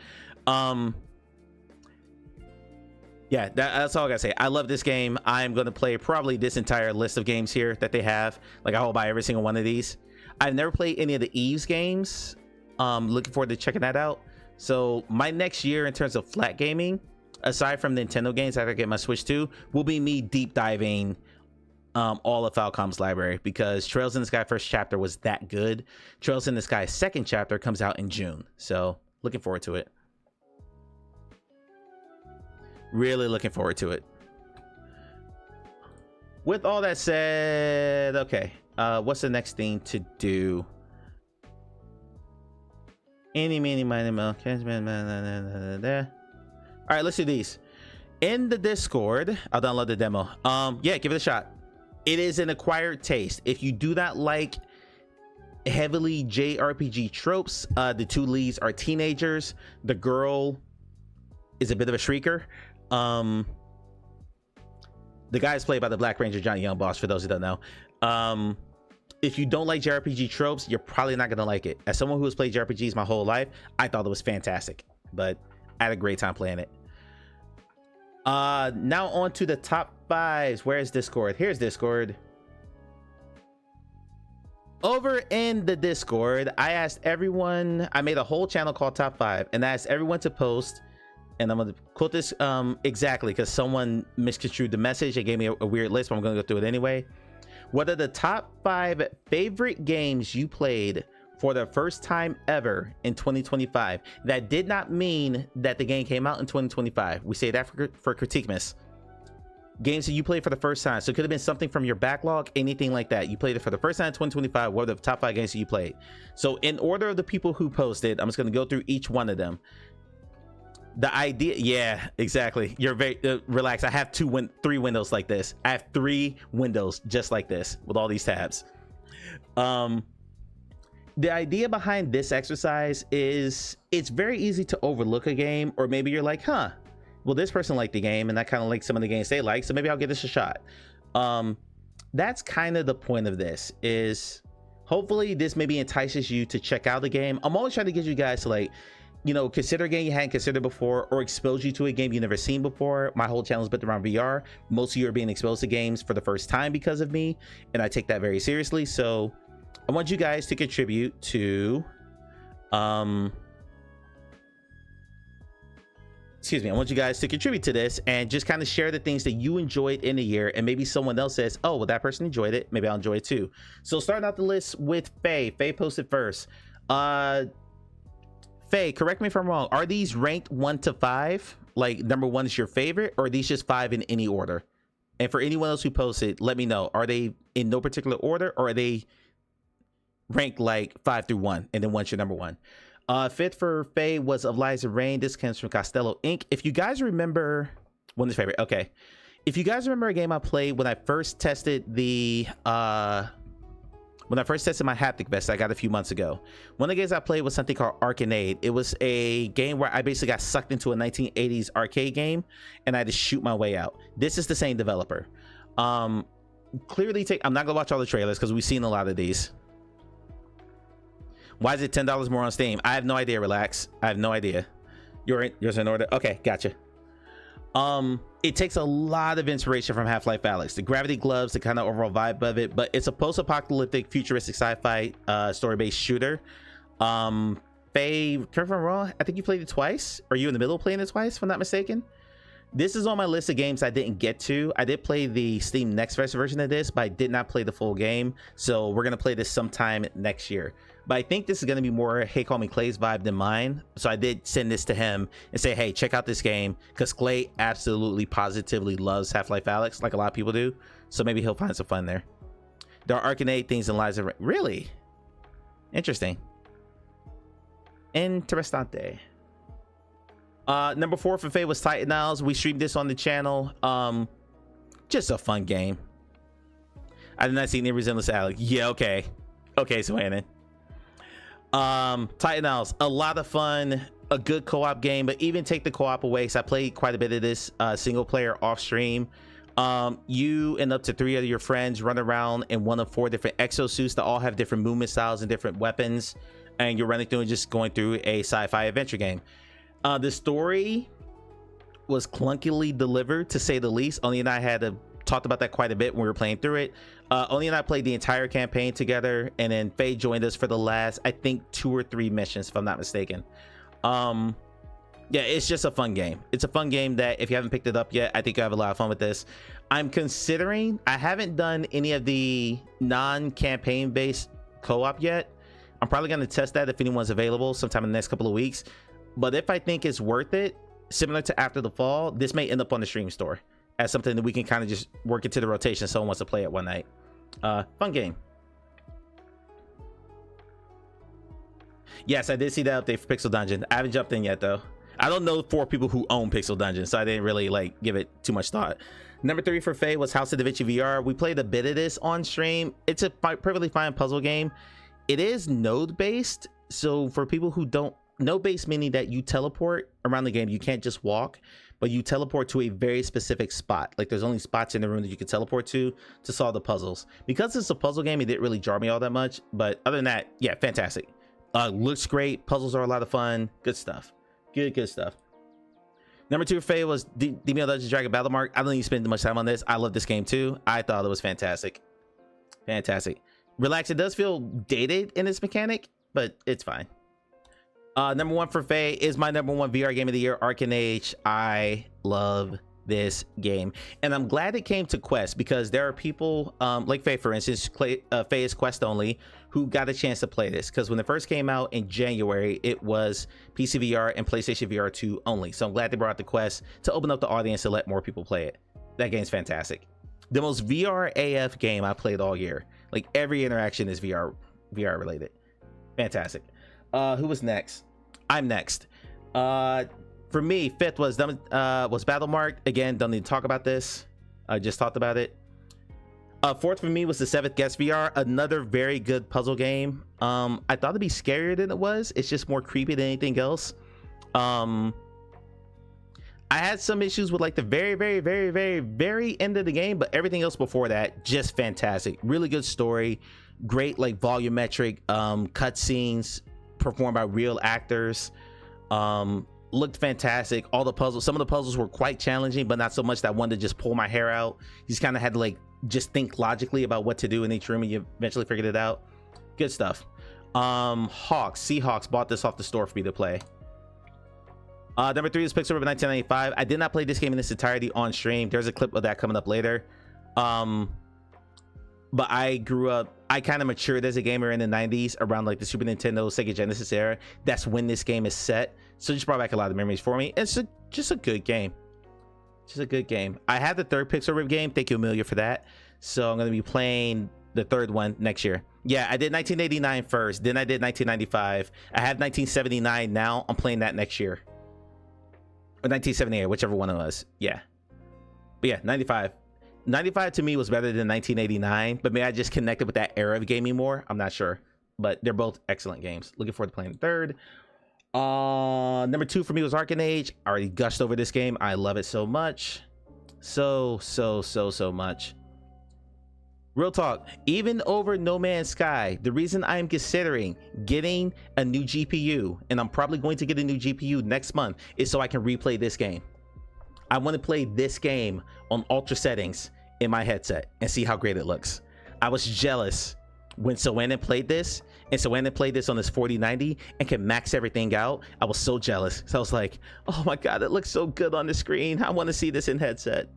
Yeah, that's all I gotta say. I love this game. I'm gonna play probably this entire list of games here that they have. Like, I will buy every single one of these. I've never played any of the Eves games. Looking forward to checking that out. So my next year in terms of flat gaming, aside from Nintendo games that I get my Switch to, will be me deep diving all of Falcom's library, because Trails in the Sky first chapter was that good. Trails in the Sky second chapter comes out in June. So looking forward to it. Really looking forward to it. With all that said, okay, what's the next thing to do? Any, meeny, miny, mo. All right, let's do these. In the Discord, I'll download the demo. Yeah, give it a shot. It is an acquired taste. If you do not like heavily JRPG tropes, the two leads are teenagers. The girl is a bit of a shrieker. The guy is played by the Black Ranger Johnny Young Boss, for those who don't know. If you don't like JRPG tropes, you're probably not gonna like it. As someone who has played JRPGs my whole life, I thought it was fantastic, but I had a great time playing it. Now on to the top 5s. Where's Discord? Here's Discord. Over in the Discord, I asked everyone, I made a whole channel called Top 5, and I asked everyone to post, and I'm going to quote this exactly because someone misconstrued the message and gave me a weird list, but I'm going to go through it anyway. What are the top 5 favorite games you played for the first time ever in 2025? That did not mean that the game came out in 2025. We say that for Critiquemas. Games that you played for the first time. So it could have been something from your backlog, anything like that. You played it for the first time in 2025. What are the top 5 games that you played? So in order of the people who posted, I'm just going to go through each one of them. The idea, yeah, exactly. You're very relaxed. I have 3 windows like this. I have 3 windows just like this with all these tabs. The idea behind this exercise is it's very easy to overlook a game, or maybe you're like, huh, well, this person liked the game and I kind of like some of the games they like, so maybe I'll give this a shot. That's kind of the point of this, is hopefully this maybe entices you to check out the game. I'm always trying to get you guys to, like, you know, consider a game you hadn't considered before, or expose you to a game you've never seen before. My whole channel is built around VR. Most of you are being exposed to games for the first time because of me, and I take that very seriously. So I want you guys to contribute to excuse me, I want you guys to contribute to this and just kind of share the things that you enjoyed in a year, and maybe someone else says, oh, well, that person enjoyed it, maybe I'll enjoy it too. So starting out the list with Faye. Faye posted first. Faye, correct me if I'm wrong, are these ranked 1 to 5? Like, number 1 is your favorite, or are these just 5 in any order? And for anyone else who posted, let me know, are they in no particular order, or are they ranked like 5 through 1 and then 1's your number 1? Fifth for Faye was Of Lies and Rain. This comes from Costello Inc. If you guys remember, one is favorite, okay, if you guys remember a game I played when I first tested the my haptic vest I got a few months ago, one of the games I played was something called Arcanade. It was a game where I basically got sucked into a 1980s arcade game and I had to shoot my way out. This is the same developer. Clearly I'm not gonna watch all the trailers because we've seen a lot of these. Why is it $10 more on Steam? I have no idea. Relax. I have no idea. Yours in order. Okay, gotcha. It takes a lot of inspiration from Half-Life Alyx. The gravity gloves, the kind of overall vibe of it, but it's a post-apocalyptic, futuristic sci-fi story-based shooter. Faye, correct me if I'm wrong, I think you played it twice. Are you in the middle of playing it twice, if I'm not mistaken? This is on my list of games I didn't get to. I did play the Steam Next Fest version of this, but I did not play the full game. So we're going to play this sometime next year. But I think this is going to be more Hey Call Me Clay's vibe than mine. So I did send this to him and say, hey, check out this game, because Clay absolutely positively loves Half-Life Alyx, like a lot of people do. So maybe he'll find some fun there. There are Arcanade things in Lies of Rain. Really? Interesting. Interessante. Number 4 for Faye was Titan Owls. We streamed this on the channel. Just a fun game. I did not see any resemblance to Alex. Yeah, okay. Okay, so Annan. Titan Owls, a lot of fun, a good co-op game, but even take the co-op away, because I played quite a bit of this single player off stream. You and up to 3 of your friends run around in one of 4 different exosuits that all have different movement styles and different weapons, and you're running through and just going through a sci-fi adventure game. The story was clunkily delivered, to say the least. Oni and I had talked about that quite a bit when we were playing through it. Oni and I played the entire campaign together, and then Faye joined us for the last, I think, 2 or 3 missions, if I'm not mistaken. Yeah, it's just a fun game. It's a fun game that if you haven't picked it up yet, I think you'll have a lot of fun with this. I'm considering, I haven't done any of the non-campaign based co-op yet. I'm probably going to test that if anyone's available sometime in the next couple of weeks. But if I think it's worth it, similar to After the Fall, this may end up on the stream store as something that we can kind of just work into the rotation if someone wants to play it one night. Fun game. Yes, I did see that update for Pixel Dungeon. I haven't jumped in yet though. I don't know 4 people who own Pixel Dungeon, so I didn't really like give it too much thought. Number 3 for Faye was House of Da Vinci VR. We played a bit of this on stream. It's a perfectly fine puzzle game. It is node based, so for people who don't, node based meaning that you teleport around the game. You can't just walk, but you teleport to a very specific spot. Like there's only spots in the room that you can teleport to solve the puzzles. Because it's a puzzle game, it didn't really jar me all that much, but other than that, yeah, fantastic. Looks great. Puzzles are a lot of fun. Good stuff. Good stuff. Number 2 for Faye was Demon Dungeons Dragon Battle Mark. I don't need to spend much time on this. I love this game too. I thought it was fantastic. Relax, it does feel dated in its mechanic, but it's fine. Number 1 for Faye is my number 1 VR game of the year, Arcane Age. I love this game, and I'm glad it came to Quest, because there are people like Faye, for instance, Faye is Quest only, who got a chance to play this, because when it first came out in January, it was PC VR and PlayStation VR 2 only. So I'm glad they brought out the Quest to open up the audience and let more people play it. That game's fantastic. The most VR AF game I played all year. Like every interaction is VR related. Fantastic. Who was next? I'm next. For me, 5th was Battle Mark. Again, don't need to talk about this. I just talked about it. 4th for me was the 7th Guest VR, another very good puzzle game. I thought it'd be scarier than it was. It's just more creepy than anything else. I had some issues with like the very end of the game, but everything else before that, just fantastic. Really good story, great like volumetric cutscenes performed by real actors. Looked fantastic. All the puzzles, some of the puzzles were quite challenging, but not so much that I wanted to just pull my hair out. You just kind of had to like just think logically about what to do in each room, and you eventually figured it out. Good stuff. Seahawks bought this off the store for me to play. Number 3 is Pixel River 1995. I did not play this game in its entirety on stream. There's a clip of that coming up later. But I grew up, I kind of matured as a gamer in the 90s around like the Super Nintendo, Sega Genesis era. That's when this game is set. So it just brought back a lot of memories for me. It's just a good game. Just a good game. I have the 3rd Pixel Rift game. Thank you, Amelia, for that. So I'm going to be playing the 3rd one next year. Yeah, I did 1989 first. Then I did 1995. I have 1979 now. I'm playing that next year. Or 1978, whichever one it was. Yeah. But yeah, 95. 95 to me was better than 1989. But maybe I just connected with that era of gaming more. I'm not sure. But they're both excellent games. Looking forward to playing the 3rd. Number 2 for me was Arcane Age. I already gushed over this game. I love it so much. So much. Real talk, even over No Man's Sky, the reason I am considering getting a new GPU, and I'm probably going to get a new GPU next month, is so I can replay this game. I want to play this game on ultra settings in my headset and see how great it looks. I was jealous when Soanen played this, and Soanen played this on his 4090 and can max everything out. I was so jealous. So I was like, oh my God, it looks so good on the screen. I want to see this in headset.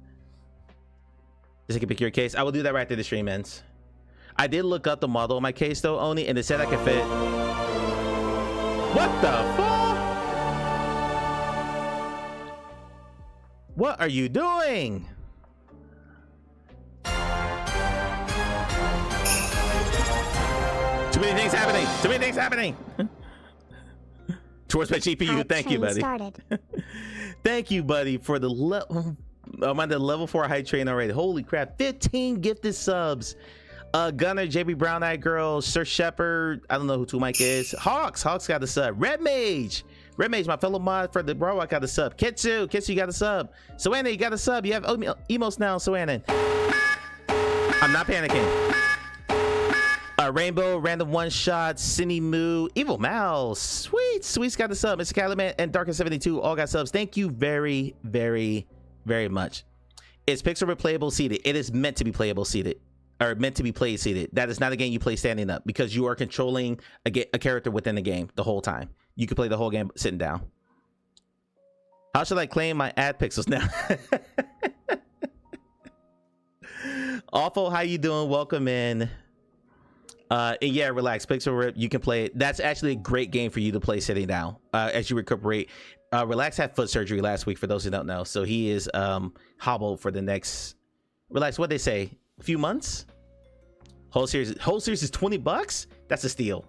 Just can pick your case. I will do that right after the stream ends. I did look up the model of my case though, Oni, and it said I could fit. What the fuck? What are you doing? Too many things happening. Too many things happening. Towards my GPU. Thank you, buddy. Thank you, buddy, for the level. I'm on the level 4 high train already. Holy crap. 15 gifted subs. Gunner, JB Brown Eyed Girl, Sir Shepherd. I don't know who 2Mike is. Hawks got a sub. Red Mage, my fellow mod for the Bro, got a sub. Kitsu, you got a sub. Soanna, you got a sub. You have emos now, Soanna. I'm not panicking. Rainbow, Random One Shot, Cindy Moo, Evil Mouse, Sweet's got the sub, Mr. Caliman, and Darker72 all got subs. Thank you very, very, very much. It's Pixel replayable seated. It is meant to be playable seated, or meant to be played seated. That is not a game you play standing up, because you are controlling a character within the game the whole time. You can play the whole game sitting down. How should I claim my ad pixels now? Awful, how you doing? Welcome in. And yeah, relax. Pixel Rip, you can play it. That's actually a great game for you to play sitting down as you recuperate. Relax had foot surgery last week, for those who don't know, so he is hobbled for the next. Relax, what they say? A few months. Whole series is $20. That's a steal.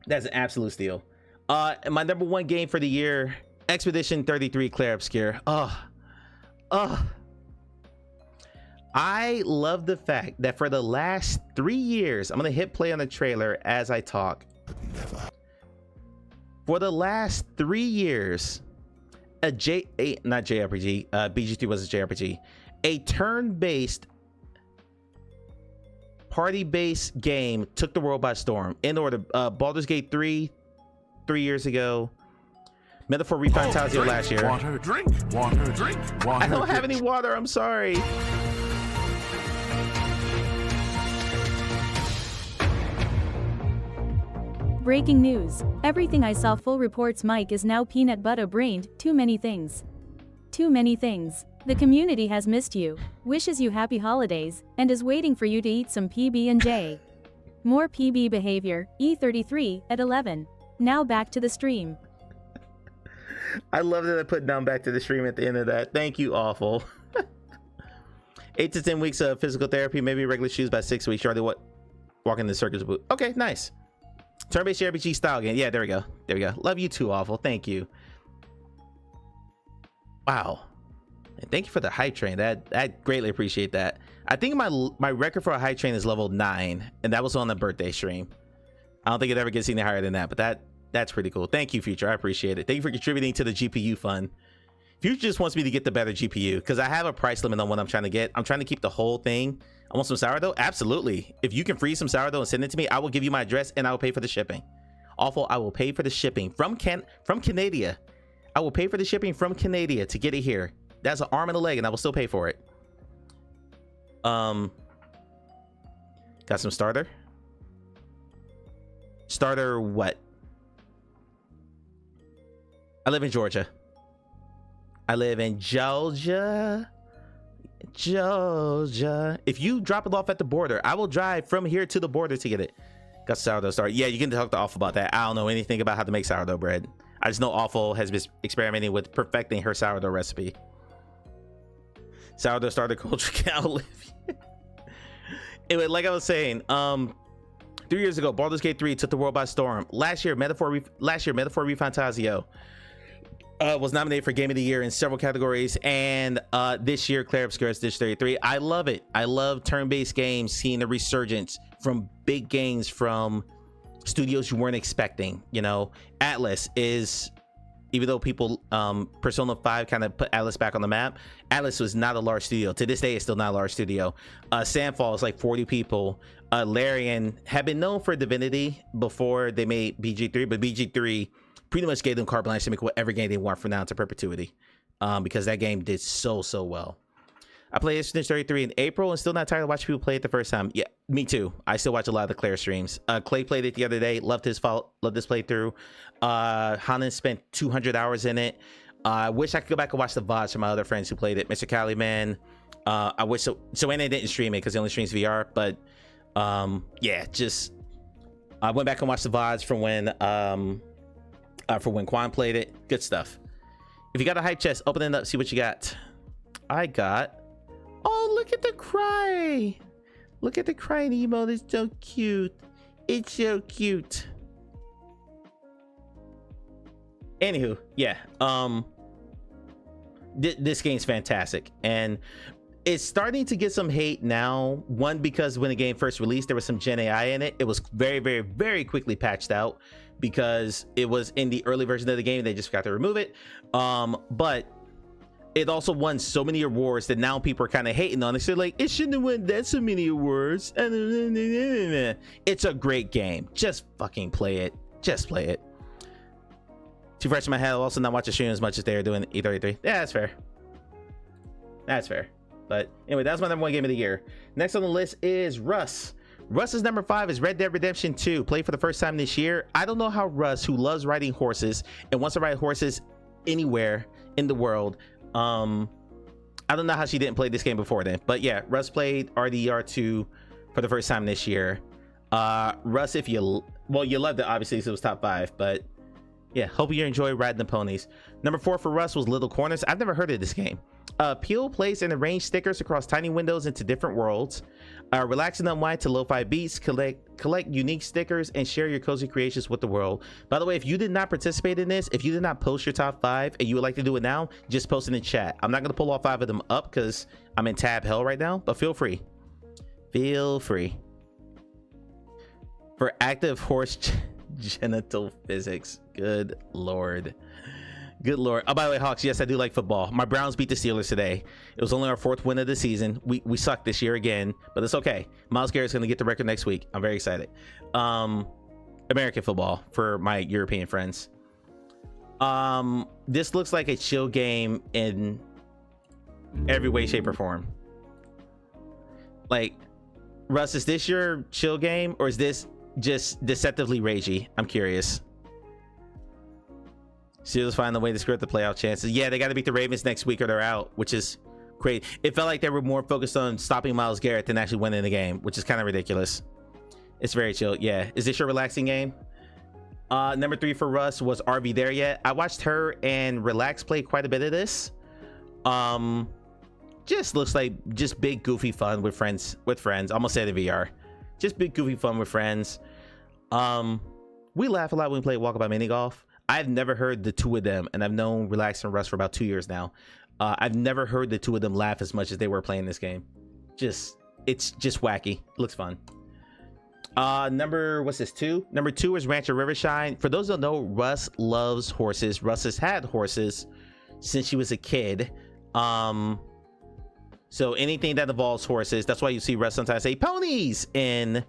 That's an absolute steal. My number one game for the year, Expedition 33 Clair Obscure. I love the fact that for the last 3 years, I'm gonna hit play on the trailer as I talk. For the last 3 years, BG3 was a JRPG, a turn-based, party-based game took the world by storm. In order, Baldur's Gate 3 years ago, Metaphor ReFantazio last year. Water, drink, water, drink, water. I don't have any water, I'm sorry. Breaking news. Everything I saw full reports Mike is now peanut butter brained. Too many things. Too many things. The community has missed you, wishes you happy holidays, and is waiting for you to eat some PB&J. More PB behavior, E33 at 11. Now back to the stream. I love that I put down back to the stream at the end of that. Thank you, Awful. 8 to 10 weeks of physical therapy, maybe regular shoes by 6 weeks. Charlie, what? Walking the circus boot. Okay, nice. Turn-based RPG style game. Yeah, there we go. There we go. Love you too, Awful. Thank you. Wow. And thank you for the hype train. I greatly appreciate that. I think my record for a hype train is level 9, and that was on the birthday stream. I don't think it ever gets any higher than that, but that's pretty cool. Thank you, Future. I appreciate it. Thank you for contributing to the GPU fund. Future just wants me to get the better GPU because I have a price limit on what I'm trying to get. I'm trying to keep the whole thing. I want some sourdough. Absolutely. If you can freeze some sourdough and send it to me, I will give you my address and I will pay for the shipping. Awful. I will pay for the shipping from Canada. I will pay for the shipping from Canada to get it here. That's an arm and a leg, and I will still pay for it. Got some starter. Starter what? I live in Georgia. I live in Georgia. If you drop it off at the border, I will drive from here to the border to get it. Got sourdough starter. Yeah, you can talk to Awful about that. I don't know anything about how to make sourdough bread. I just know Awful has been experimenting with perfecting her sourdough recipe. Sourdough starter culture can outlive you. Anyway, like I was saying, 3 years ago, Baldur's Gate 3 took the world by storm. Last year, Metaphor ReFantazio was nominated for Game of the Year in several categories, and this year, Clair Obscure Dish 33. I love it. I love turn-based games, seeing the resurgence from big games from studios you weren't expecting. You know, Atlas is, even though people, Persona 5 kind of put Atlas back on the map, Atlas was not a large studio. To this day, it's still not a large studio. Sandfall is like 40 people. Larian had been known for Divinity before they made BG3, but BG3 pretty much gave them carte blanche to make whatever game they want from now to perpetuity, because that game did so well. I played Expedition 33 in April and still not tired of watching people play it the first time. Yeah, me too. I still watch a lot of the Claire streams. Clay played it the other day. Loved this playthrough. Hanan spent 200 hours in it. I wish I could go back and watch the VODs from my other friends who played it. Mr. Caliman. I wish Joanna didn't stream it because he only streams VR. But yeah, just I went back and watched the VODs from when Quan played it. Good stuff. If you got a hype chest, open it up, see what you got. I got, oh, look at the cry. Look at the crying emote. It's so cute. It's so cute. Anywho, yeah. This game's fantastic, and it's starting to get some hate now. One, because when the game first released, there was some Gen AI in it. It was very quickly patched out because it was in the early version of the game. They just forgot to remove it. But it also won so many awards that now people are kind of hating on it. So like, it shouldn't have won that so many awards. It's a great game. Just fucking play it. Just play it. Too fresh in my head. I'll also not watch the stream as much as they're doing E33. Yeah, that's fair. That's fair. But anyway, that's my #1 game of the year. Next on the list is Russ. Russ's number 5 is Red Dead Redemption 2. Played for the first time this year. I don't know how Russ, who loves riding horses and wants to ride horses anywhere in the world, I don't know how she didn't play this game before then. But yeah, Russ played RDR 2 for the first time this year. Russ, if you loved it, obviously, so it was top 5. But yeah, hope you enjoy riding the ponies. Number 4 for Russ was Little Corners. I've never heard of this game. Peel, place, and arrange stickers across tiny windows into different worlds. Relax and unwind to lo-fi beats. Collect unique stickers and share your cozy creations with the world. By the way, if you did not participate in this, if you did not post your top 5 and you would like to do it now, just post it in chat. I'm not going to pull all 5 of them up because I'm in tab hell right now, but feel free. Feel free. For active horse genital physics. Good lord. Good lord. Oh, by the way, Hawks, yes, I do like football. My Browns beat the Steelers today. It was only our 4th win of the season. We sucked this year again, but it's okay. Myles Garrett's going to get the record next week. I'm very excited. American football for my European friends. This looks like a chill game in every way, shape, or form. Like, Russ, is this your chill game, or is this just deceptively ragey? I'm curious. Steelers find the way to screw up the playoff chances. Yeah, they got to beat the Ravens next week or they're out, which is great. It felt like they were more focused on stopping Myles Garrett than actually winning the game, which is kind of ridiculous. It's very chill. Yeah. Is this your relaxing game? Number 3 for Russ was RV There Yet? I watched her and Relax play quite a bit of this. Just looks like just big goofy fun with friends. Almost said the VR. Just big goofy fun with friends. We laugh a lot when we play Walkabout Mini Golf. I've never heard the two of them, and I've known Relax and Russ for about 2 years now. I've never heard the two of them laugh as much as they were playing this game. It's just wacky. It looks fun. What's this, 2? Number 2 is Rancher Rivershine. For those who don't know, Russ loves horses. Russ has had horses since she was a kid. So anything that involves horses, that's why you see Russ sometimes say ponies in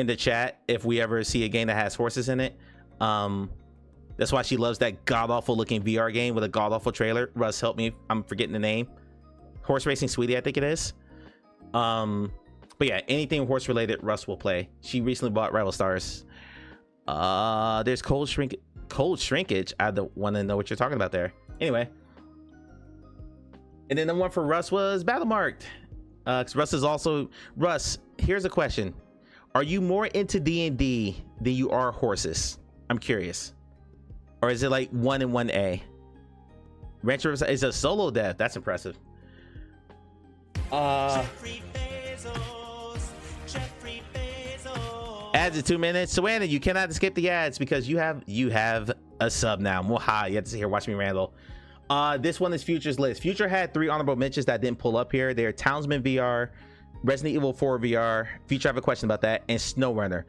the chat if we ever see a game that has horses in it. That's why she loves that god-awful looking VR game with a god-awful trailer. Russ, help me, I'm forgetting the name. Horse Racing Sweetie, I think it is. But yeah, anything horse related, Russ will play. She recently bought Rival Stars. There's cold shrinkage. I don't want to know what you're talking about there. Anyway, and then the one for Russ was Battlemarked. Russ, here's a question. Are you more into D&D than you are horses? I'm curious. Or is it like 1 and 1A? Rancher is a solo dev. That's impressive. Ads in 2 minutes. Savannah, you cannot escape the ads because you have a sub now. Moha, you have to sit here watch me Randall. This one is Future's list. Future had 3 honorable mentions that didn't pull up here. They're Townsman VR, Resident Evil 4 VR. Future, I have a question about that. And SnowRunner.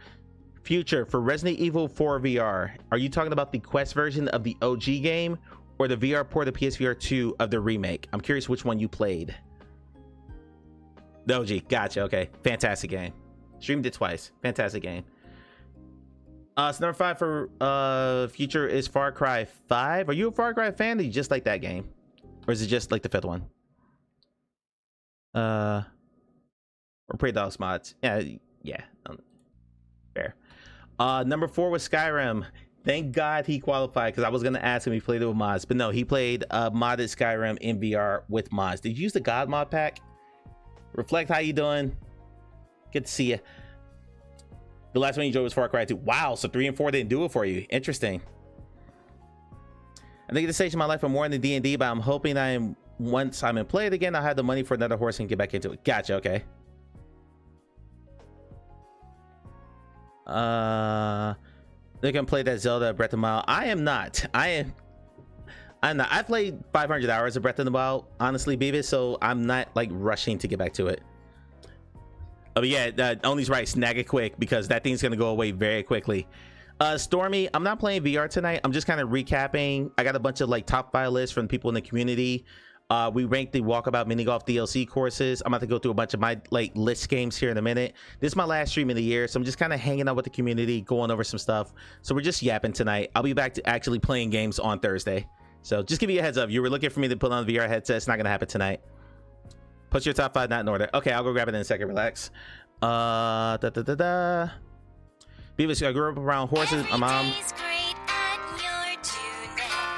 Future, for Resident Evil 4 VR, are you talking about the Quest version of the OG game or the VR port of PSVR 2 of the remake? I'm curious which one you played. The OG. Gotcha. Okay. Fantastic game. Streamed it twice. Fantastic game. So number 5 for Future is Far Cry 5. Are you a Far Cry fan? Or do you just like that game? Or is it just like the 5th one? Or Prey Dogs mods. Yeah. Fair. Number 4 was Skyrim. Thank God he qualified, because I was gonna ask him if he played it with mods, but no, he played modded Skyrim in VR with mods. Did you use the God mod pack? Reflect, how you doing? Good to see you. The last one you enjoyed was Far Cry 2. Wow, so 3 and 4 didn't do it for you. Interesting. I think at this stage of my life I'm more into D&D, but I'm hoping once I'm in play it again, I'll have the money for another horse and get back into it. Gotcha. Okay. They're gonna play that Zelda Breath of the Wild. I am not. I'm not. I played 500 hours of Breath of the Wild, honestly, Beavis, so I'm not like rushing to get back to it. Oh yeah, Oni's right. Snag it quick because that thing's gonna go away very quickly. Stormy, I'm not playing VR tonight. I'm just kind of recapping. I got a bunch of like top 5 lists from people in the community. We ranked the Walkabout Mini Golf DLC courses. I'm about to go through a bunch of my like list games here in a minute. This is my last stream of the year, so I'm just kind of hanging out with the community, going over some stuff. So we're just yapping tonight. I'll be back to actually playing games on Thursday. So just give you a heads up. You were looking for me to put on the VR headset. It's not gonna happen tonight. Put your top 5 not in order. Okay, I'll go grab it in a second. Relax. Beavis, I grew up around horses. My mom.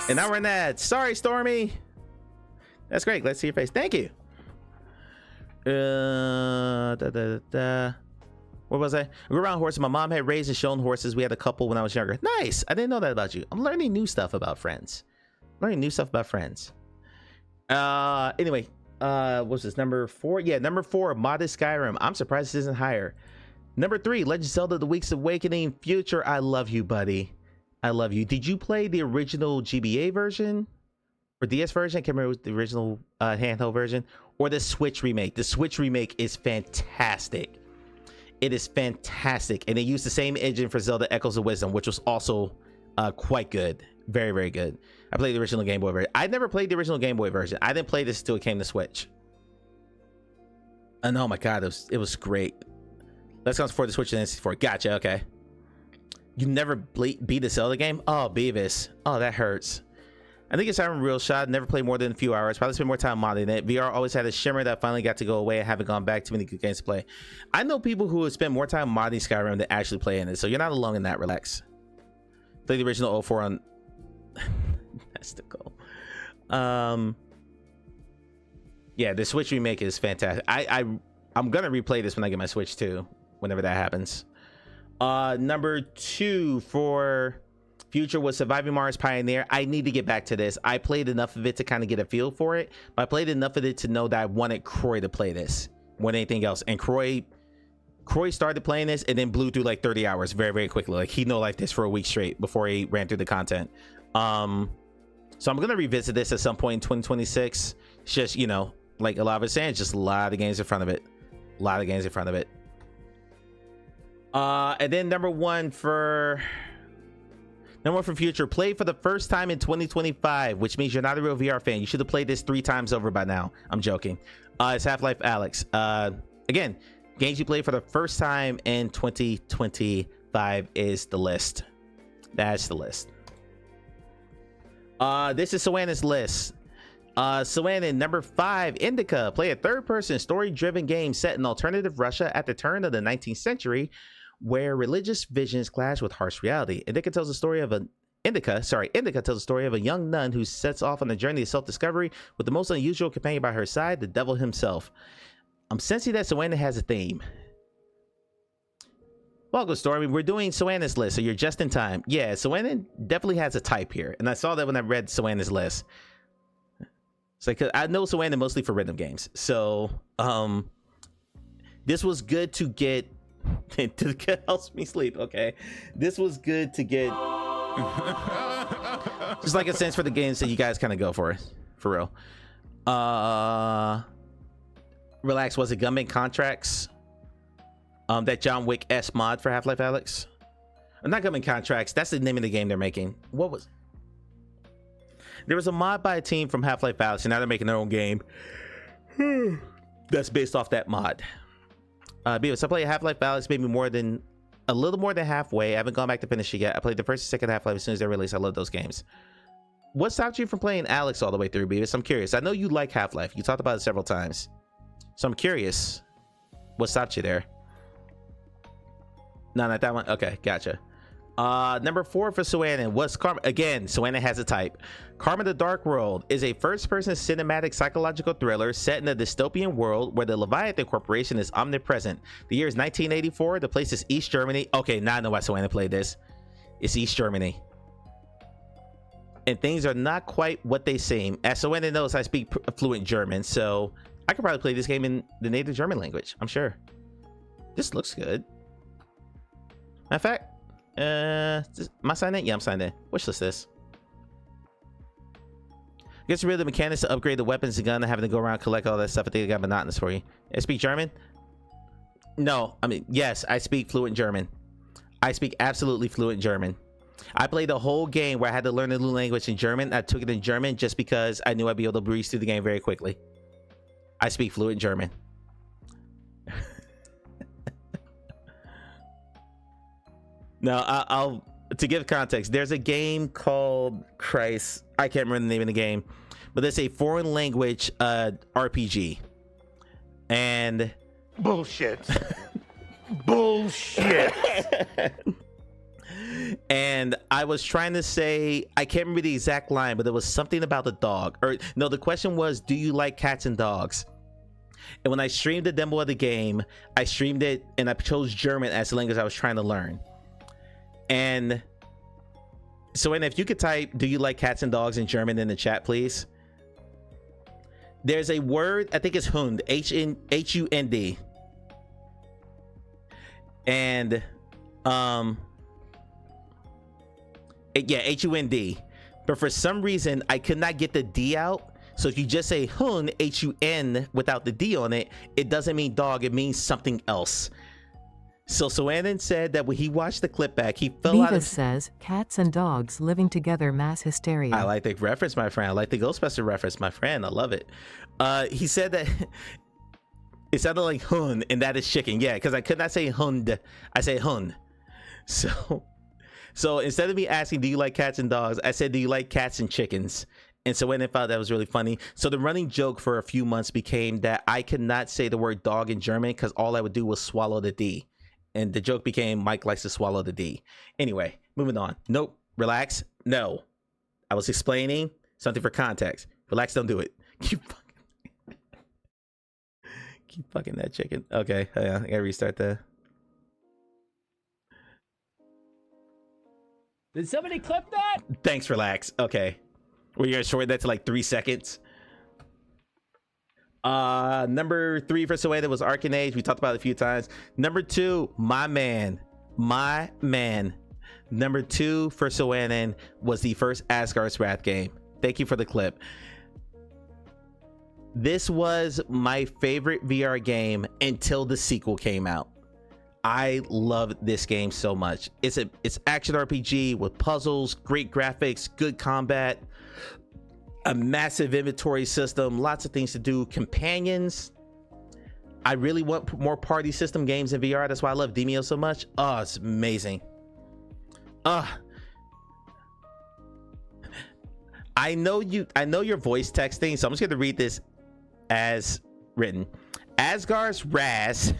And now we're in that. Sorry, Stormy. That's great. Let's see your face. Thank you. What was I? I grew around horses. My mom had raised and shown horses. We had a couple when I was younger. Nice. I didn't know that about you. I'm learning new stuff about friends. Anyway, what's this? Number 4? Yeah, number 4, modded Skyrim. I'm surprised this isn't higher. Number 3, Legend of Zelda: The Week's Awakening. Future, I love you, buddy. I love you. Did you play the original GBA version? Or DS version? I can't remember the original handheld version. Or the Switch remake. The Switch remake is fantastic. It is fantastic. And they used the same engine for Zelda Echoes of Wisdom, which was also quite good. Very, very good. I played the original Game Boy version. I never played the original Game Boy version. I didn't play this until it came to Switch. And oh my god, it was great. Let's go for the Switch and N64. Gotcha, okay. You never beat a Zelda game? Oh, Beavis. Oh, that hurts. I think it's having a real shot. Never played more than a few hours. Probably spend more time modding it. VR always had a shimmer that finally got to go away. I haven't gone back. Too many good games to play. I know people who have spent more time modding Skyrim than actually playing it, so you're not alone in that. Relax. Play the original 04 on... That's the goal. Yeah, the Switch remake is fantastic. I'm gonna replay this when I get my Switch too, whenever that happens. Number 2 for Future was Surviving Mars Pioneer. I need to get back to this. I played enough of it to kind of get a feel for it, but I played enough of it to know that I wanted Croy to play this more than anything else. And Croy started playing this and then blew through like 30 hours very, very quickly. Like he no-lifed this for a week straight before he ran through the content. So I'm gonna revisit this at some point in 2026. It's just, you know, like a lot of it's saying, it's just a lot of games in front of it. And then number one for Future, played for the first time in 2025, which means you're not a real VR fan. You should have played this 3 times over by now. I'm joking. It's Half-Life Alyx. Again, games you played for the first time in 2025 is the list. That's the list. This is Soana's list. Soana, number 5, Indica. Play a third-person story-driven game set in alternative Russia at the turn of the 19th century, where religious visions clash with harsh reality. Indica tells the story of a young nun who sets off on a journey of self-discovery with the most unusual companion by her side, the devil himself. I'm sensing that Soana has a theme. Welcome, Stormy. We're doing Soana's list, so you're just in time. Yeah, Soana definitely has a type here, and I saw that when I read Soana's list. It's like, I know Soana mostly for rhythm games, so this was good to get. Helps me sleep. Okay, this was good to get. Just like a sense for the games that you guys kind of go for real. Relax. Was it Government Contracts? That John Wick S mod for Half-Life Alyx? Not Government Contracts. That's the name of the game they're making. What was? There was a mod by a team from Half-Life Alyx, and now they're making their own game that's based off that mod. So I played Half-Life Alyx maybe a little more than halfway. I haven't gone back to finish it yet. I played the first and second Half-Life as soon as they released. I love those games. What stopped you from playing Alyx all the way through, Beavis? I'm curious. I know you like Half-Life. You talked about it several times. So I'm curious. What stopped you there? No, not that one. Okay, gotcha. Number 4 for Soana was Karma. Again, Soana has a type. Karma the Dark World is a first-person cinematic psychological thriller set in a dystopian world where the Leviathan Corporation is omnipresent. The year is 1984. The place is East Germany. Okay, now I know why Soana played this. It's East Germany. And things are not quite what they seem. As Soana knows, I speak fluent German, so I could probably play this game in the native German language. I'm sure. This looks good. Matter of fact, am I signed in? Yeah, I'm signed in. Wish list this. Gets rid of the mechanics to upgrade the weapons and gun and having to go around and collect all that stuff. I think it got monotonous for you. I speak German? No, I mean, yes, I speak fluent German. I speak absolutely fluent German. I played the whole game where I had to learn a new language in German. I took it in German just because I knew I'd be able to breeze through the game very quickly. I speak fluent German. Now, I'll to give context, there's a game called Christ. I can't remember the name of the game, but it's a foreign language RPG. And Bullshit. Bullshit. And I was trying to say, I can't remember the exact line, but it was something about the dog. Or no, the question was, do you like cats and dogs? And when I streamed the demo of the game, I streamed it and I chose German as the language I was trying to learn. And so, and if you could type, do you like cats and dogs in German in the chat, please? There's a word, I think it's Hund, H-U-N-D. And, yeah, H-U-N-D. But for some reason, I could not get the D out. So if you just say Hund, H-U-N, without the D on it, it doesn't mean dog, it means something else. So Soanen said that when he watched the clip back, he fell out of... says, cats and dogs living together, mass hysteria. I like the reference, my friend. I like the Ghostbuster reference, my friend. I love it. He said that it sounded like Hun, and that is chicken. Yeah, because I could not say Hund. I say Hun. So instead of me asking, do you like cats and dogs? I said, do you like cats and chickens? And so when I thought that was really funny. So the running joke for a few months became that I could not say the word dog in German because all I would do was swallow the D. And the joke became Mike likes to swallow the D. Anyway, moving on. Nope. Relax. No. I was explaining something for context. Relax. Don't do it. Keep fucking that chicken. Okay. I gotta restart that. Did somebody clip that? Thanks. Relax. Okay. We're gonna shorten that to like 3 seconds. Number 3 for Soeda was Arcanage. We talked about it a few times. Number 2, my man. Number 2 for Soanen was the first Asgard's Wrath game. Thank you for the clip. This was my favorite VR game until the sequel came out. I love this game so much. It's action RPG with puzzles, great graphics, good combat, a massive inventory system, lots of things to do, companions. I really want more party system games in VR. That's why I love Demio so much. Oh, it's amazing. I know you're voice texting, so I'm just gonna read this as written. Asgard's Raz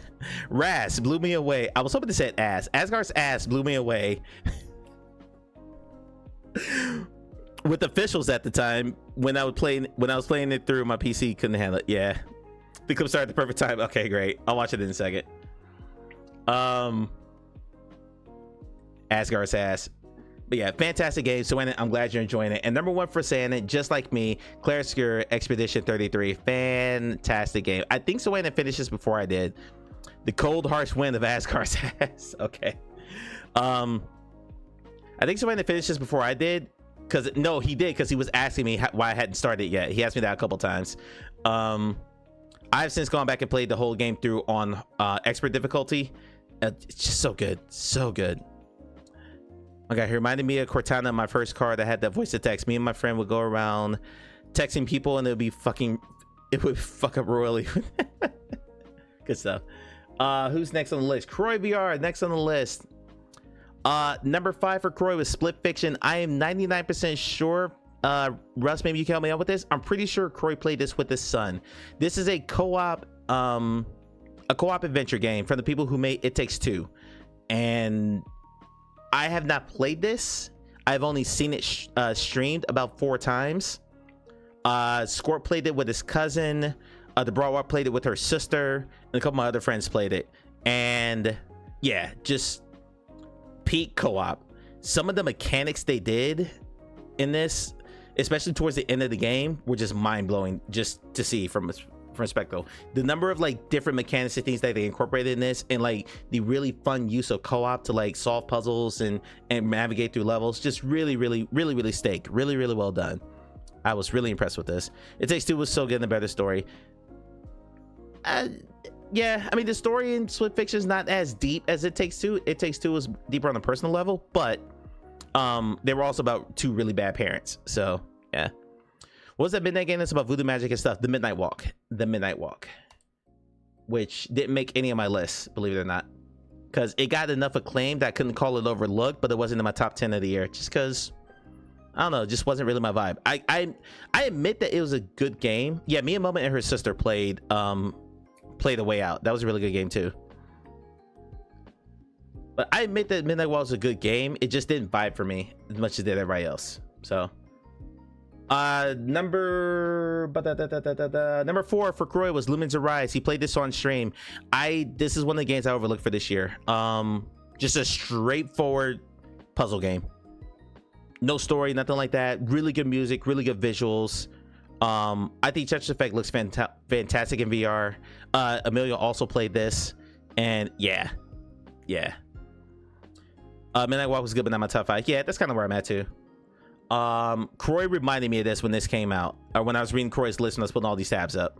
blew me away. I was hoping to say ass. Asgard's ass blew me away. With officials at the time, when I was playing it through, my PC couldn't handle it. Yeah, the clip started at the perfect time. Okay, great. I'll watch it in a second. Asgard's ass. But yeah, fantastic game. So I'm glad you're enjoying it. And number 1 for saying it, just like me, Clairscure Expedition 33. Fantastic game. I think Soanen finishes before I did. The cold, harsh wind of Asgard's ass. Okay. I think Soanen finishes before I did. No, he did, because he was asking me why I hadn't started yet. He asked me that a couple times. I've since gone back and played the whole game through on expert difficulty. It's just so good. So good. Okay, he reminded me of Cortana, my first car that had that voice to text. Me and my friend would go around texting people, and it would fuck up royally. Good stuff. Who's next on the list? Croy VR, next on the list. Number 5 for Croy was Split Fiction. I am 99% sure. Russ, maybe you can help me out with this. I'm pretty sure Croy played this with his son. This is a co-op adventure game from the people who made It Takes Two. And I have not played this. I've only seen it streamed about 4 times. Squirt played it with his cousin. The Broadwalk played it with her sister, and a couple of my other friends played it. And yeah, just peak co-op. Some of the mechanics they did in this, especially towards the end of the game, were just mind-blowing just to see from perspective. The number of like different mechanics and things that they incorporated in this, and like the really fun use of co-op to like solve puzzles and navigate through levels, just really staked. Really well done. I was really impressed with this. It Takes Two was so good and a better story. Yeah, I mean, the story in Split Fiction is not as deep as It Takes Two. It Takes Two was deeper on a personal level, but they were also about two really bad parents. So yeah. What was that midnight game that's about voodoo magic and stuff? The Midnight Walk. The Midnight Walk, which didn't make any of my lists, believe it or not, because it got enough acclaim that I couldn't call it overlooked, but it wasn't in my top 10 of the year, just because I don't know, it just wasn't really my vibe. I admit that it was a good game. Yeah, me and Mama and her sister played A Way Out. That was a really good game too. But I admit that Midnight Walk was a good game. It just didn't vibe for me as much as it did everybody else. So number 4 for Croy was Lumens Arise. He played this on stream. This is one of the games I overlooked for this year. Just a straightforward puzzle game. No story, nothing like that. Really good music, really good visuals. I think Tetris Effect looks fantastic in VR. Amelia also played this, and yeah. Midnight Walk was good, but not my top 5. Yeah, that's kind of where I'm at too. Croy reminded me of this when this came out, or when I was reading Croy's list and I was putting all these tabs up.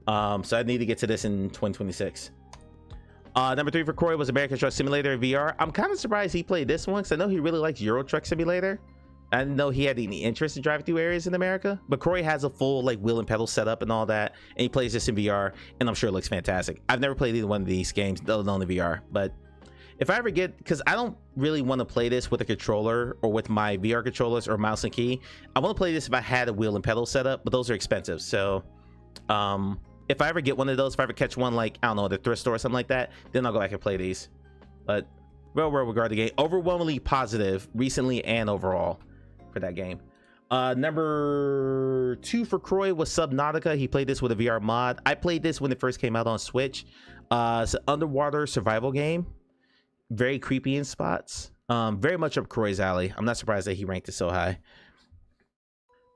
So I need to get to this in 2026. Number 3 for Croy was American Truck Simulator VR. I'm kind of surprised he played this one, because I know he really likes Euro Truck Simulator. I didn't know he had any interest in driving through areas in America, but Croy has a full like wheel and pedal setup and all that, and he plays this in VR, and I'm sure it looks fantastic. I've never played either one of these games on the VR, but if I ever get, because I don't really want to play this with a controller or with my VR controllers or mouse and key. I want to play this if I had a wheel and pedal setup, but those are expensive. So if I ever get one of those, if I ever catch one like, I don't know, at a thrift store or something like that, then I'll go back and play these. But well regard the game, overwhelmingly positive recently and overall for that game. Number 2 for Croy was Subnautica. He played this with a VR mod. I played this when it first came out on Switch. It's an underwater survival game, very creepy in spots, very much up Croy's alley. I'm not surprised that he ranked it so high.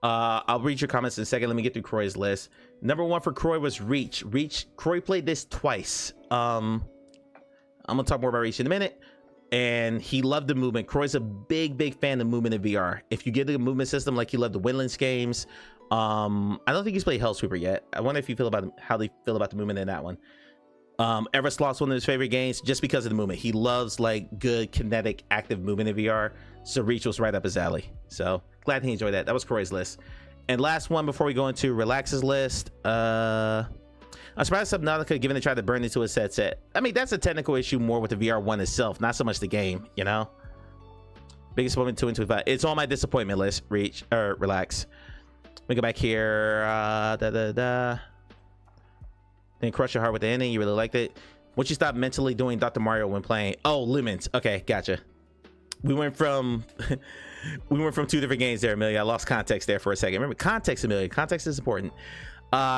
I'll read your comments in a second. Let me get through Croy's list. Number 1 for Croy was Reach. Croy played this twice. I'm gonna talk more about Reach in a minute. And he loved the movement. Croy's a big fan of movement in VR. If you get the movement system like he loved the Windlands games, I don't think he's played Hellsweeper yet. I wonder if you feel about how they feel about the movement in that one. Everslot's one of his favorite games just because of the movement. He loves like good kinetic active movement in VR, so Reach was right up his alley. So glad he enjoyed that. That was Croy's list. And last one before we go into Relax's list, I'm surprised Subnautica given a try to burn into his headset. I mean, that's a technical issue more with the VR1 itself, not so much the game, you know. Biggest disappointment 2 and 25. It's on my disappointment list. Reach or Relax. Let me go back here. Then Crush Your Heart with the ending. You really liked it. Once you stop mentally doing Dr. Mario when playing. Oh, Lumens. Okay, gotcha. We went from two different games there, Amelia. I lost context there for a second. Remember context, Amelia. Context is important.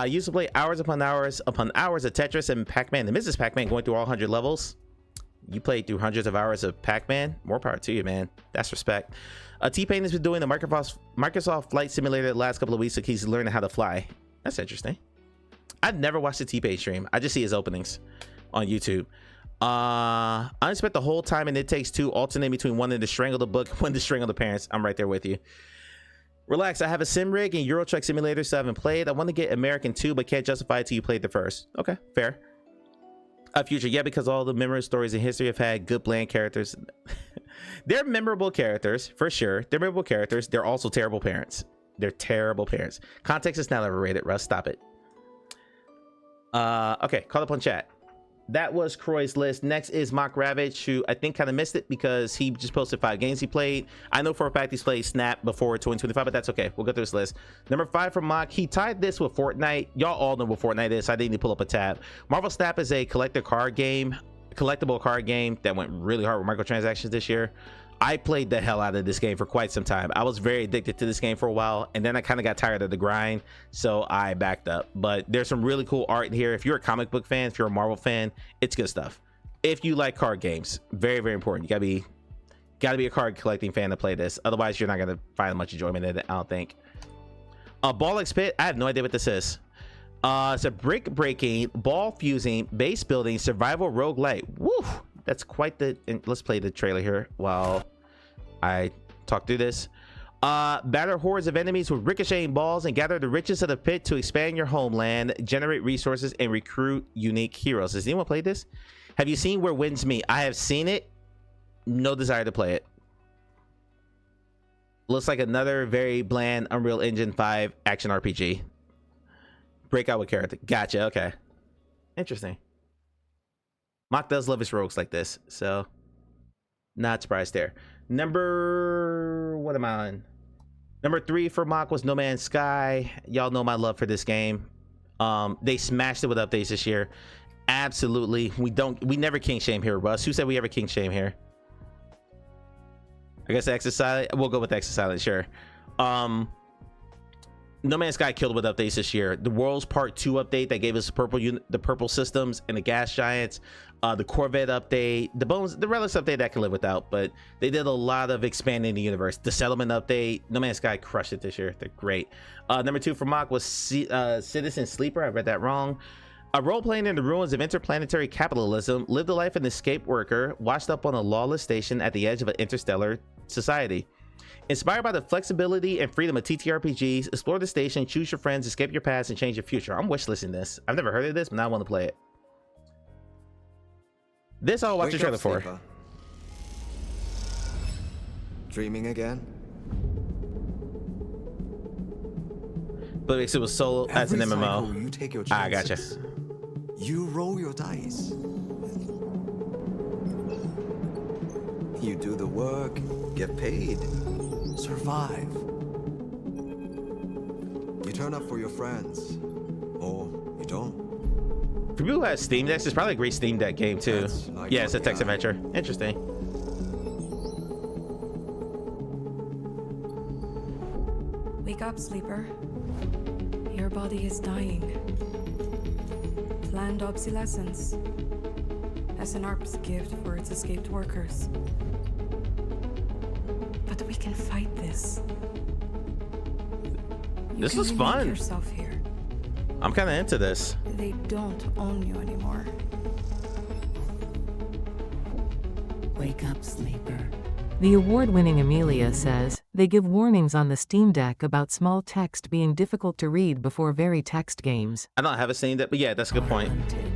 Used to play hours upon hours of Tetris and Pac-Man and Mrs. Pac-Man, going through all 100 levels. You played through hundreds of hours of Pac-Man. More power to you, man. That's respect. T-Pain has been doing the Microsoft Flight Simulator the last couple of weeks, so he's learning how to fly. That's interesting. I've never watched the T-Pain stream. I just see his openings on YouTube. I spent the whole time in It Takes Two alternating between wanting to strangle the book and wanting to strangle the parents. I'm right there with you. Relax. I have a sim rig and Euro Truck Simulator, so I haven't played. I want to get American 2, but can't justify it till you played the first. Okay, fair. Future, yeah, because all the memorable stories in history have had good bland characters. They're memorable characters, for sure. They're memorable characters. They're also terrible parents. They're terrible parents. Context is not overrated, Russ. Stop it. Okay, caught up on chat. That was Croy's list. Next is Mock Ravage, who I think kind of missed it because he just posted 5 games he played. I know for a fact he's played Snap before 2025, but that's okay. We'll go through this list. Number 5 for Mock. He tied this with Fortnite. Y'all all know what Fortnite is. So I didn't need to pull up a tab. Marvel Snap is a collectible card game that went really hard with microtransactions this year. I played the hell out of this game for quite some time. I was very addicted to this game for a while, and then I kind of got tired of the grind, so I backed up. But there's some really cool art in here. If you're a comic book fan, if you're a Marvel fan, it's good stuff. If you like card games, very, very important. You gotta be a card collecting fan to play this. Otherwise, you're not gonna find much enjoyment in it, I don't think. Ball X Pit, I have no idea what this is. It's a brick breaking, ball fusing, base building, survival roguelite. Woo! That's quite the. Let's play the trailer here while I talk through this. Batter hordes of enemies with ricocheting balls and gather the riches of the pit to expand your homeland, generate resources, and recruit unique heroes. Has anyone played this? Have you seen Where Winds Meet? I have seen it. No desire to play it. Looks like another very bland Unreal Engine 5 action RPG. Breakout with character. Gotcha. Okay. Interesting. Mock does love his rogues like this, so not surprised there. What am I on? Number 3 for Mock was No Man's Sky. Y'all know my love for this game. They smashed it with updates this year. Absolutely. We never king shame here, Russ. Who said we ever king shame here? I guess X is silent. We'll go with X is silent, sure. No Man's Sky killed with updates this year. The World's Part 2 update that gave us the purple systems and the gas giants, the Corvette update, the Relics update that I can live without, but they did a lot of expanding the universe. The Settlement update, No Man's Sky crushed it this year. They're great. Number 2 for Mock was Citizen Sleeper. I read that wrong. A role-playing in the ruins of interplanetary capitalism, lived a life an escaped worker, washed up on a lawless station at the edge of an interstellar society. Inspired by the flexibility and freedom of TTRPGs, explore the station, choose your friends, escape your past, and change your future. I'm wishlisting this. I've never heard of this, but now I want to play it. This I'll watch the trailer for. Sleeper. Dreaming again? But it was solo as an MMO. Cycle, you take your I chances. gotcha. You roll your dice. You do the work, get paid, survive. You turn up for your friends, or you don't. For people who have Steam Decks, it's probably a great Steam Deck game too. That's like Yeah, it's a text yeah. adventure. Interesting. Wake up, sleeper. Your body is dying. Planned obsolescence. SNRP's gift for its escaped workers. But we can fight this. You This can was remake fun. yourself here. I'm kind of into this. They don't own you anymore. Wake up, sleeper. The award-winning Amelia says, they give warnings on the Steam Deck about small text being difficult to read before very text games. I don't have a Steam Deck, but yeah, that's a good point. Hunted.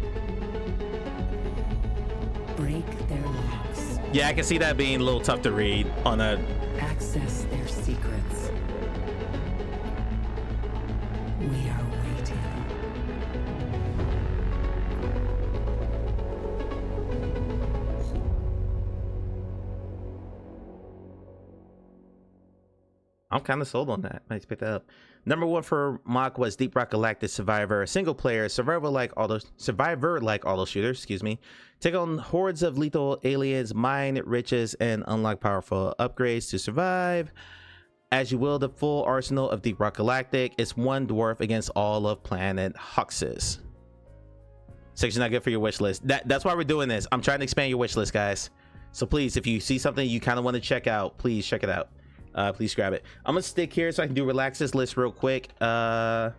Break their locks. Yeah, I can see that being a little tough to read on a. Access their secrets. We are waiting. I'm kind of sold on that. Might pick that up. Number 1 for Mock was Deep Rock Galactic Survivor, a single player survivor like auto shooters. Excuse me. Take on hordes of lethal aliens, mine riches, and unlock powerful upgrades to survive. As you will, the full arsenal of Deep Rock Galactic. It's one dwarf against all of planet Hoxes. Section not good for your wish list. That's why we're doing this. I'm trying to expand your wish list, guys. So please, if you see something you kind of want to check out, please check it out. Please grab it. I'm gonna stick here so I can do Relax's list real quick. Number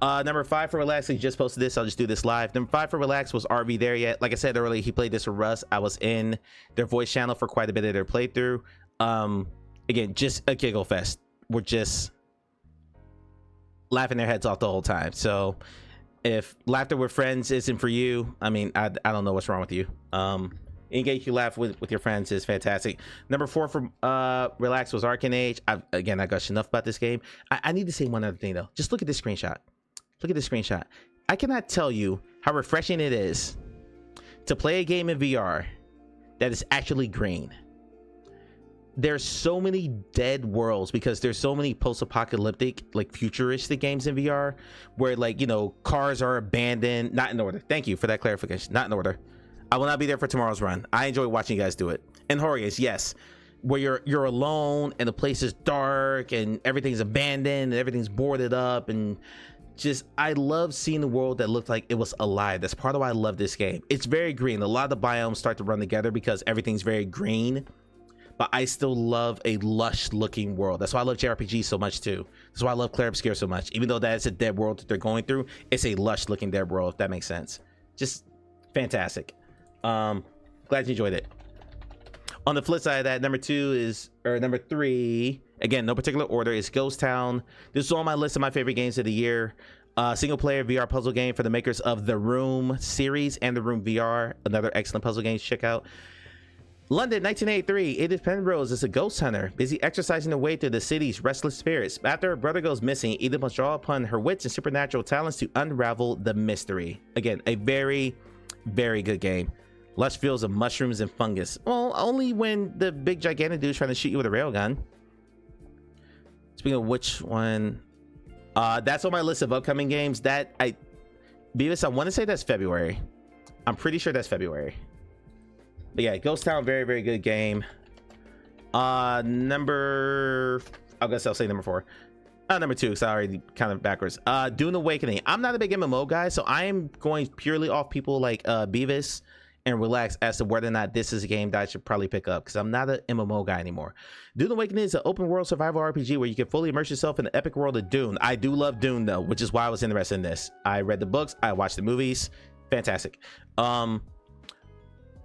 5 for Relax, he just posted this. I'll just do this live. Number 5 for Relax was RV There Yet. Like I said earlier, he played this with Russ. I was in their voice channel for quite a bit of their playthrough. Again, just a giggle fest. We're just laughing their heads off the whole time. So if laughter with friends isn't for you, I mean, I don't know what's wrong with you. Engage you laugh with your friends is fantastic. Number 4 for Relax was Arcane Age. I gush enough about this game. I need to say one other thing though. Just look at this screenshot. Look at this screenshot. I cannot tell you how refreshing it is to play a game in VR that is actually green. There's so many dead worlds because there's so many post-apocalyptic, like futuristic games in VR where, like, you know, cars are abandoned. Not in order. Thank you for that clarification. Not in order. I will not be there for tomorrow's run. I enjoy watching you guys do it. And horror games, yes, where you're alone and the place is dark and everything's abandoned and everything's boarded up, and just, I love seeing the world that looked like it was alive. That's part of why I love this game. It's very green. A lot of the biomes start to run together because everything's very green, but I still love a lush looking world. That's why I love JRPGs so much too. That's why I love Clair Obscur so much. Even though that's a dead world that they're going through, it's a lush looking dead world, if that makes sense. Just fantastic. Glad you enjoyed it. On the flip side of that, number 3, again, no particular order, is Ghost Town. This is on my list of my favorite games of the year. Single player VR puzzle game for the makers of The Room series and The Room VR. Another excellent puzzle game to check out. London, 1983. Edith Penrose is a ghost hunter, busy exercising her way through the city's restless spirits. After her brother goes missing, Edith must draw upon her wits and supernatural talents to unravel the mystery. Again, a very, very good game. Lush fields of mushrooms and fungus. Well, only when the big gigantic dude's trying to shoot you with a railgun. Speaking of which one, that's on my list of upcoming games. Beavis, I want to say that's February. I'm pretty sure that's February. But yeah, Ghost Town, very, very good game. I guess I'll say number 4. Number 2, sorry, kind of backwards. Dune Awakening. I'm not a big MMO guy, so I am going purely off people like Beavis and Relax as to whether or not this is a game that I should probably pick up, because I'm not an MMO guy anymore. Dune Awakening is an open world survival RPG where you can fully immerse yourself in the epic world of Dune. I do love Dune though, which is why I was interested in this. I read the books, I watched the movies, fantastic.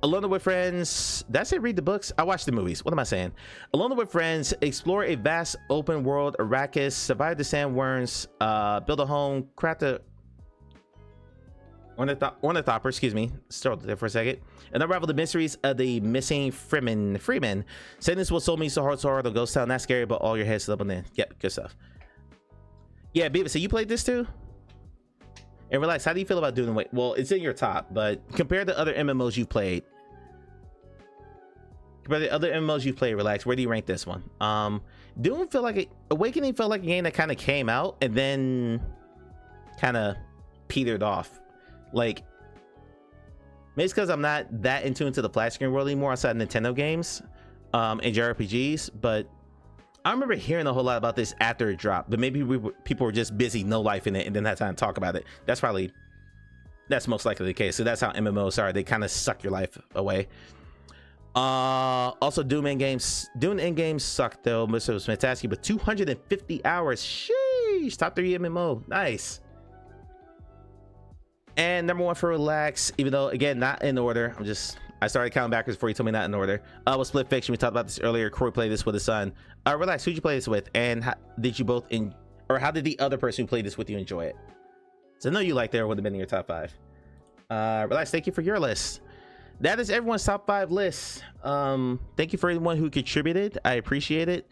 Alone with Friends, that's it. Read the books. I watched the movies. What am I saying? Alone with Friends, explore a vast open world, Arrakis, survive the sandworms, build a home, craft a ornithopter, excuse me, start there for a second, and unravel the mysteries of the missing Freeman. Sadness will soul me so hard, the ghost town. Not scary, but all your heads up on there. Yep, good stuff. Yeah, Beavis, so you played this too? And Relax, how do you feel about doing it? Well, it's in your top, but compared to other MMOs you've played, Relax, where do you rank this one? Awakening felt like a game that kind of came out and then kind of petered off. Like, maybe it's because I'm not that in tune to the flat screen world anymore outside of Nintendo games and JRPGs, but I remember hearing a whole lot about this after it dropped, but maybe people were just busy, no life in it, and didn't have time to talk about it. That's most likely the case. So that's how MMOs are. They kind of suck your life away. Also, Doom in-games sucked though. It was fantastic, but 250 hours. Sheesh. Top 3 MMO. Nice. And number 1 for Relax, even though again not in order. I started counting backwards before you told me not in order. Was Split Fiction. We talked about this earlier. Corey played this with his son. Relax, who'd you play this with, and how did the other person who played this with you enjoy it? So I know you liked it, or would have been in your top 5. Relax, thank you for your list. That is everyone's top 5 list. Thank you for everyone who contributed. I appreciate it.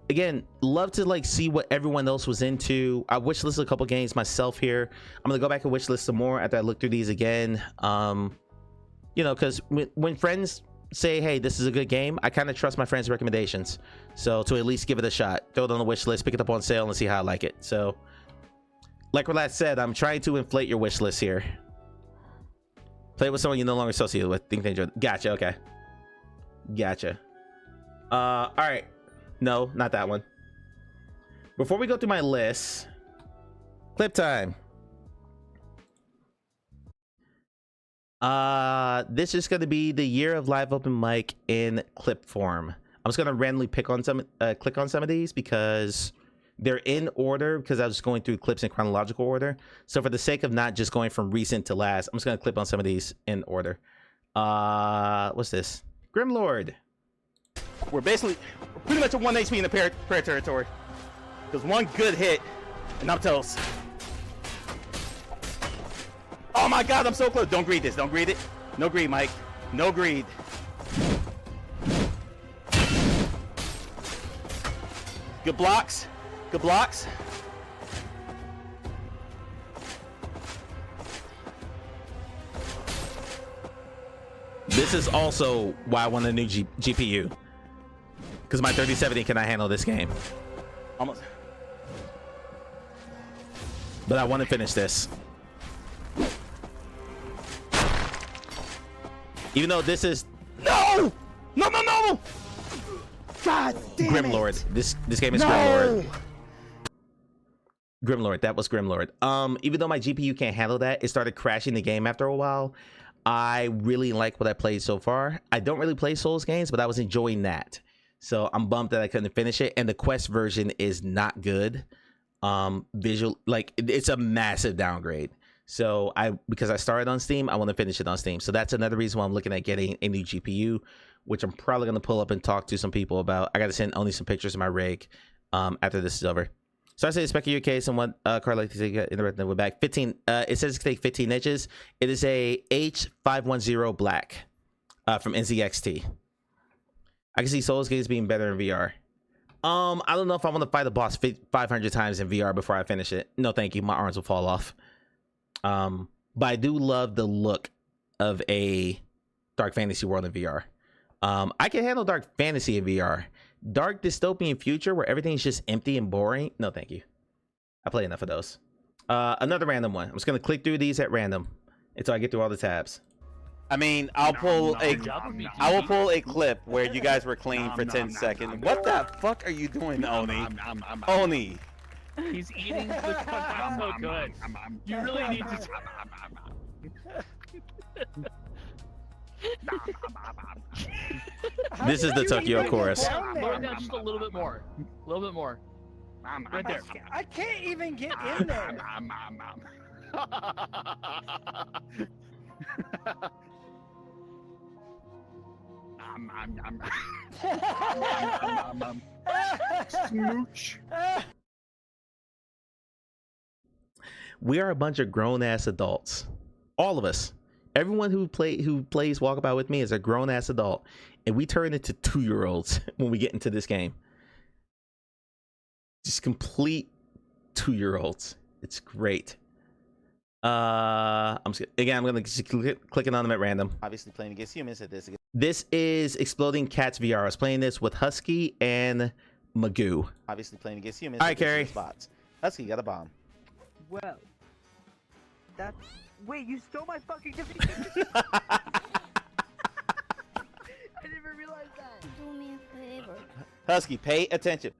Again, love to see what everyone else was into. I wishlisted a couple games myself here. I'm gonna go back and wishlist some more after I look through these again. Because when friends say, hey, this is a good game, I kind of trust my friends' recommendations. So to at least give it a shot, throw it on the wish list, pick it up on sale, and see how I like it. So like Relax said, I'm trying to inflate your wish list here. Play it with someone you no longer associate with. Think they enjoy it. Gotcha. Okay. Gotcha. All right. No, not that one. Before we go through my list, clip time. This is going to be the year of live open mic in clip form. I'm just going to randomly click on some of these because they're in order, because I was going through clips in chronological order. So for the sake of not just going from recent to last, I'm just going to clip on some of these in order. What's this? Grimlord. We're pretty much at 1 HP in the prayer territory. There's one good hit, and I'm toast. Oh my god, I'm so close. Don't greed this. Don't greed it. No greed, Mike. No greed. Good blocks. Good blocks. This is also why I want a new GPU. Because my 3070 cannot handle this game. Almost. But I want to finish this. Even though this is... No! No, no, no! God damn Grimlord. it. This game is No! Grimlord. Grimlord. That was Grimlord. Even though my GPU can't handle that, it started crashing the game after a while. I really like what I played so far. I don't really play Souls games, but I was enjoying that. So I'm bummed that I couldn't finish it. And the Quest version is not good. It's a massive downgrade. So because I started on Steam, I want to finish it on Steam. So that's another reason why I'm looking at getting a new GPU, which I'm probably gonna pull up and talk to some people about. I gotta send only some pictures of my rig after this is over. So I say the spec of your case and what card like to take in the red back. 15. It says it can take 15 inches. It is a H510 black from NZXT. I can see Souls Gates being better in VR. I don't know if I want to fight the boss 500 times in VR before I finish it. No, thank you. My arms will fall off. But I do love the look of a dark fantasy world in VR. I can handle dark fantasy in VR. Dark dystopian future where everything's just empty and boring. No, thank you. I play enough of those. Another random one. I'm just gonna click through these at random until I get through all the tabs. I mean, I will pull a clip where you guys were clean for 10 seconds. What the fuck are you doing, Oni? Oni. He's eating the content so good. You really need to. This is the Tokyo chorus. Lower down just a little bit more. A little bit more. Right there. I can't even get in there. Smooch. We are a bunch of grown-ass adults. All of us. Everyone who plays Walkabout with me is a grown-ass adult. And we turn into 2-year-olds when we get into this game. Just complete 2-year-olds. It's great. I'm gonna just clicking on them at random. Obviously playing against humans at this again. This is Exploding Cats VR. I was playing this with Husky and Magoo. Obviously playing against humans. All right, Carrie. Spots. Husky got a bomb. Well, that. Wait, you stole my fucking defeat. I didn't even realize that. Do me a favor. Husky, pay attention.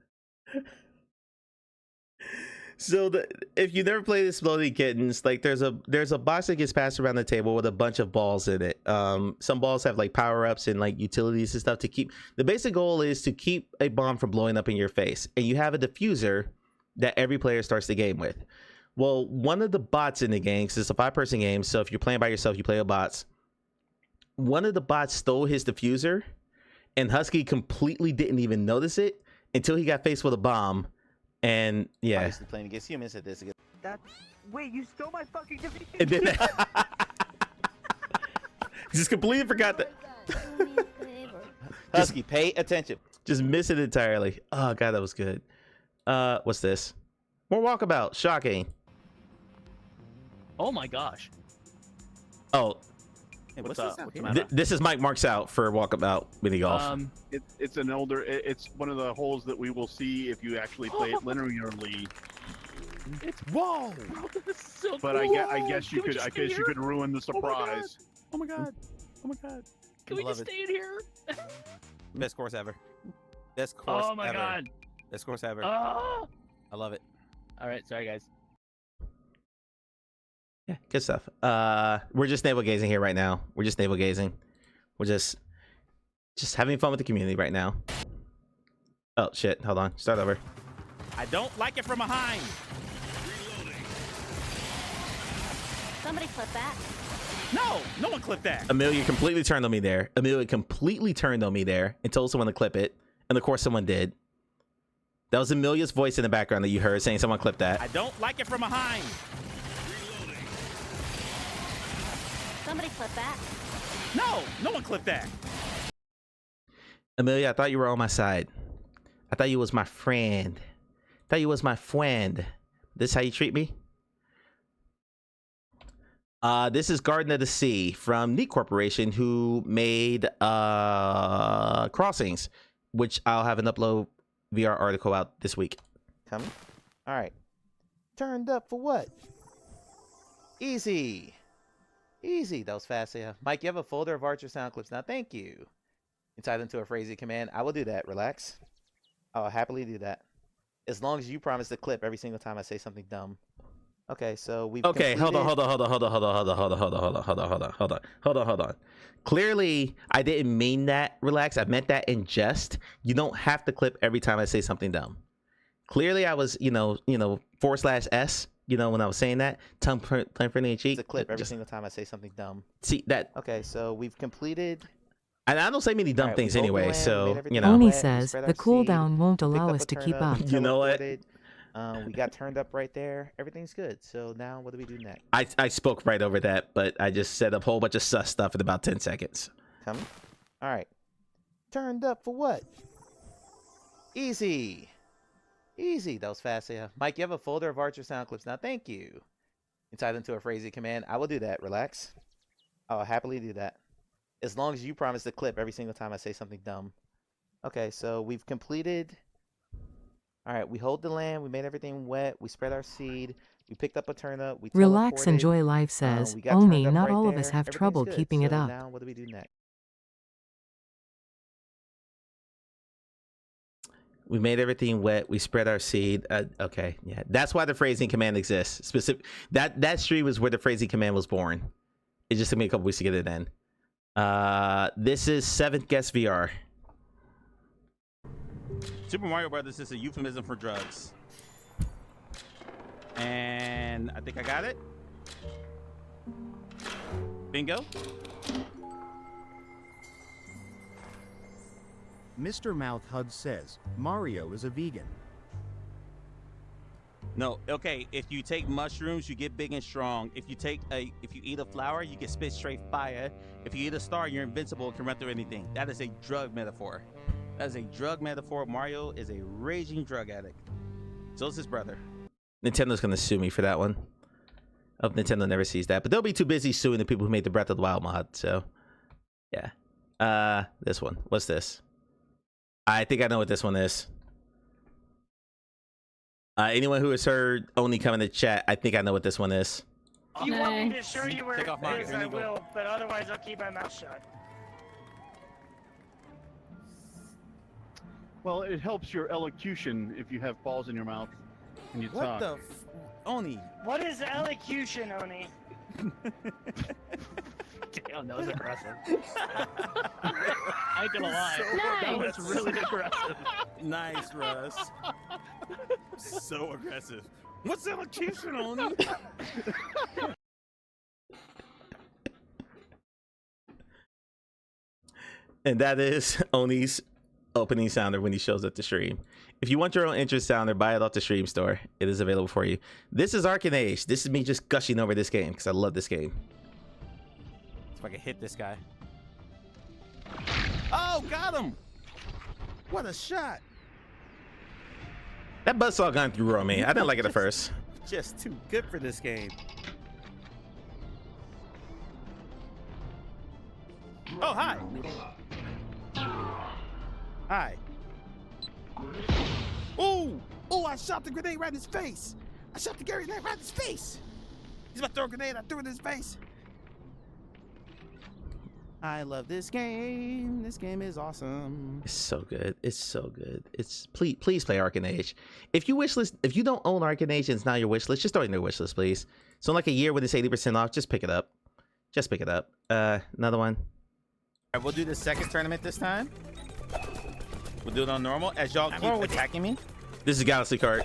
So if you never played Exploding Kittens, like there's a box that gets passed around the table with a bunch of balls in it. Some balls have like power-ups and like utilities and stuff to keep. The basic goal is to keep a bomb from blowing up in your face, and you have a diffuser that every player starts the game with. Well, one of the bots in the game, because it's a 5-person game, so if you're playing by yourself, you play with bots. One of the bots stole his diffuser, and Husky completely didn't even notice it until he got faced with a bomb. And yeah, obviously playing against humans at this again. That. Wait, you stole my fucking defeat. And then just completely forgot that. Do me a favor. Husky, pay attention. Just miss it entirely. Oh god, that was good. What's this? More Walkabout. Shocking. Oh my gosh. Oh, hey, what's up? This is Mike Marks out for Walkabout mini golf. It's an older. It's one of the holes that we will see if you actually play it linearly. It's whoa. So but cool. I guess you could ruin the surprise. Oh my god. Oh my god. Can we just stay in here? Best course ever. Best course ever. Oh my god. Best course ever. Oh. I love it. All right, sorry guys. Yeah, good stuff. We're just navel gazing here right now. We're just navel gazing. We're just having fun with the community right now. Oh shit! Hold on. Start over. I don't like it from behind. Somebody clip that. No one clipped that. Amelia completely turned on me there. Amelia completely turned on me there and told someone to clip it, and of course someone did. That was Amelia's voice in the background that you heard saying someone clipped that. I don't like it from behind. Somebody clip that. No one clipped that. Amelia, I thought you were on my side. I thought you was my friend. I thought you was my friend. This how you treat me? This is Garden of the Sea from Neat Corporation, who made Crossings, which I'll have an upload VR article out this week. Coming. All right. Turned up for what? Easy. That was fast. Yeah. Mike, you have a folder of Archer sound clips now. Thank you. You tie them to a phrasing command. I will do that. Relax. I'll happily do that. As long as you promise to clip every single time I say something dumb. Okay, so we've okay, hold on. Clearly, I didn't mean that. Relax. I meant that in jest. You don't have to clip every time I say something dumb. Clearly, I was, /S, when I was saying that. Tongue playing for the cheek. It's a clip every single time I say something dumb. See that? Okay, so we've completed And I don't say many dumb Alright, we things hold the anyway, land, we made so everything you know. Oni wet, we says spread the our cooldown seed, won't we picked allow up us a to keep turnip, up. You know what? teleported, we got turned up right there. Everything's good. So now what do we do next? I spoke right over that, but I just said a whole bunch of sus stuff in about 10 seconds. Coming. All right. Turned up for what? Easy. Easy. That was fast, yeah. Mike, you have a folder of Archer sound clips now. Thank you. You tie them to a phrasing command. I will do that. Relax. I'll happily do that. As long as you promise to clip every single time I say something dumb. Okay, so we've completed. All right, we hold the land. We made everything wet. We spread our seed. We picked up a turnip. We Relax, teleported, enjoy life says, we got Oni, turned up not right all of there. us have Everything's trouble good. keeping it So up. now what do we do next? We made everything wet. We spread our seed. Okay, yeah, that's why the phrasing command exists. Specific that stream was where the phrasing command was born. It just took me a couple weeks to get it in. This is 7th Guest VR. Super Mario Brothers is a euphemism for drugs. And I think I got it. Bingo. Mr. Mouth Hud says Mario is a vegan. No, okay. If you take mushrooms, you get big and strong. If you eat a flower, you get spit straight fire. If you eat a star, you're invincible and can run through anything. That is a drug metaphor. That is a drug metaphor. Mario is a raging drug addict. So is his brother. Nintendo's gonna sue me for that one. I hope Nintendo never sees that, but they'll be too busy suing the people who made the Breath of the Wild mod. So, yeah. This one. What's this? I think I know what this one is. Anyone who has heard Oni come in the chat, I think I know what this one is. If you want me to show you where it is, I will, but otherwise I'll keep my mouth shut. Well, it helps your elocution if you have balls in your mouth and you What talk. the Oni? What is elocution, Oni? Damn, that was aggressive. I ain't gonna lie. That was really aggressive. Nice, Russ. So aggressive. What's elocution, Oni? And that is Oni's opening sounder when he shows up to stream. If you want your own intro sounder, buy it off the stream store. It is available for you. This is Arcane Age. This is me just gushing over this game because I love this game. If I can hit this guy. Oh, got him! What a shot! That buzzsaw gun threw on me. I didn't like it at first. Just too good for this game. Oh, hi! Hi. Oh, I shot the grenade right in his face. I shot the grenade right in his face. He's about to throw a grenade. I threw it in his face. I love this game. This game is awesome. It's so good. It's so good. It's please play Arcane Age. If you don't own Arcane Age and it's not your wish list, just throw it in your wish list, please. So in like a year when it's 80% off, just pick it up. Just pick it up. Another one. All right, we'll do the second tournament this time. We'll do it on normal as y'all keep attacking me. This is a Galaxy card.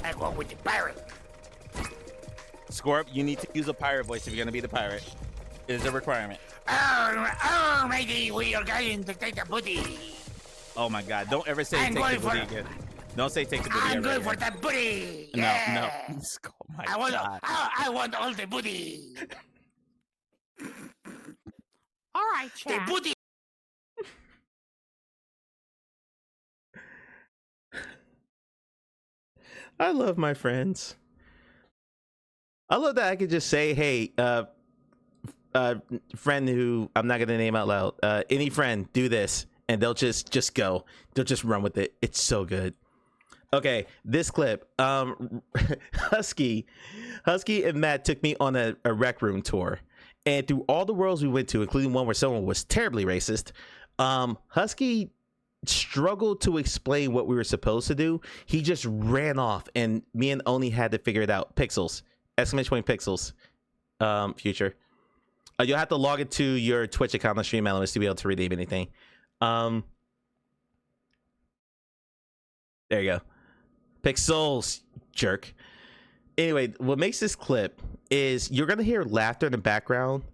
I go with the pirate. Scorp, you need to use a pirate voice if you're gonna be the pirate. It is a requirement. Oh, matey, we are going to take the booty. Oh my God! Don't ever say I'm take the going booty for- again. Don't say take the booty I'm ever going for again. the booty. No, Yeah. no. Oh my I want, God. I want all the booty. All right, chat. The booty. I love my friends. I love that I could just say, hey, friend who I'm not gonna name out loud, any friend, do this, and they'll just go. They'll just run with it. It's so good. Okay, this clip. Husky and Matt took me on a rec room tour, and through all the worlds we went to, including one where someone was terribly racist, Husky struggled to explain what we were supposed to do. He just ran off, and me and Oni had to figure it out. Pixels, exclamation point pixels, future. You'll have to log into your Twitch account on Stream Elements to be able to redeem anything. There you go. Pixels, jerk. Anyway, what makes this clip is you're gonna hear laughter in the background.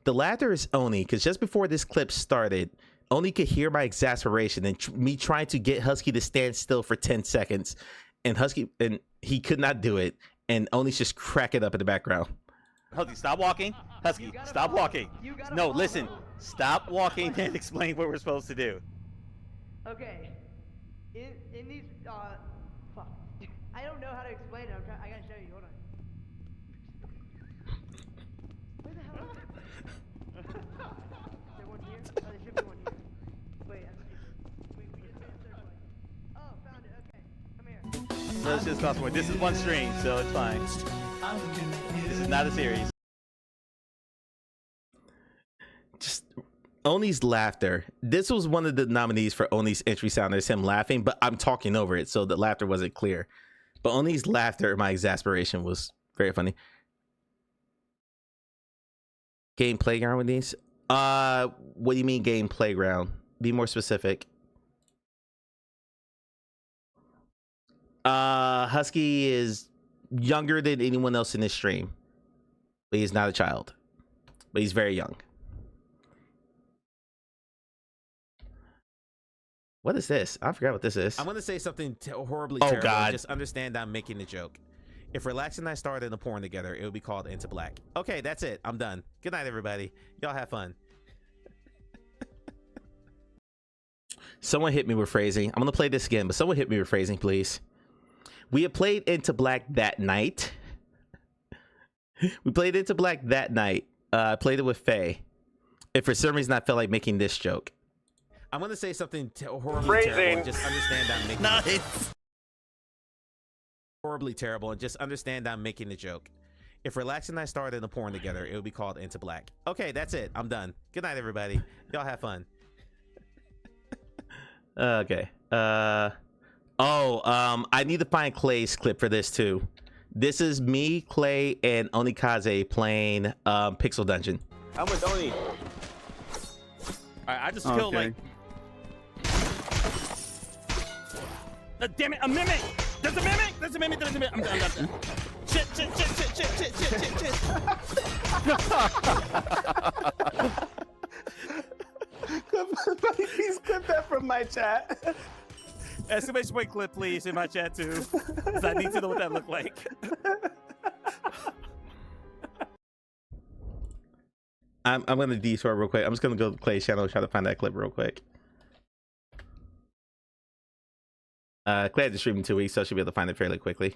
The laughter is Oni, because just before this clip started, Oni could hear my exasperation and me trying to get Husky to stand still for 10 seconds, and he could not do it, and Oni's just cracking up in the background. Husky, stop walking. Husky, stop walking. No, listen. Stop walking and explain what we're supposed to do. Okay. In these fuck. I don't know how to explain it. I gotta show you. Hold on. Where the hell is it? Is there one here? Oh, there should be one here. Wait, we just made a circle. Oh, found it. Okay. Come here. No, it's just possible. This is one stream, so it's fine. This is not a series. Just Oni's laughter. This was one of the nominees for Oni's entry sound. There's him laughing, but I'm talking over it, so the laughter wasn't clear. But Oni's laughter, my exasperation was very funny. Game playground with these? What do you mean game playground? Be more specific. Husky is younger than anyone else in this stream, but he's not a child, but he's very young. What is this? I forgot what this is. I'm gonna say something horribly terrible. God. Just understand I'm making the joke. If Relax and I started a porn together, it would be called Into Black. Okay, that's it. I'm done. Good night, everybody. Y'all have fun. Someone hit me with phrasing. I'm gonna play this again, but someone hit me with phrasing, please. We had played Into Black that night. We played Into Black that night. I played it with Faye. If for some reason I felt like making this joke, I'm gonna say something horribly terrible. And just understand I'm making nice. Horribly terrible, and just understand I'm making the joke. If Relax and I started a porn together, it would be called Into Black. Okay, that's it. I'm done. Good night, everybody. Y'all have fun. Okay. I need to find Clay's clip for this too. This is me, Clay, and Onikaze playing Pixel Dungeon. I'm with Oni. I just killed like. Damn it! A mimic! There's a mimic! There's a mimic! There's a mimic! I'm done. Shit! Please clip that from my chat. Exclamation point clip, please, in my chat too. Because I need to know what that looked like. I'm gonna detour real quick. I'm just gonna go to Clay's channel and try to find that clip real quick. Clay had to stream in 2 weeks, so she'll be able to find it fairly quickly.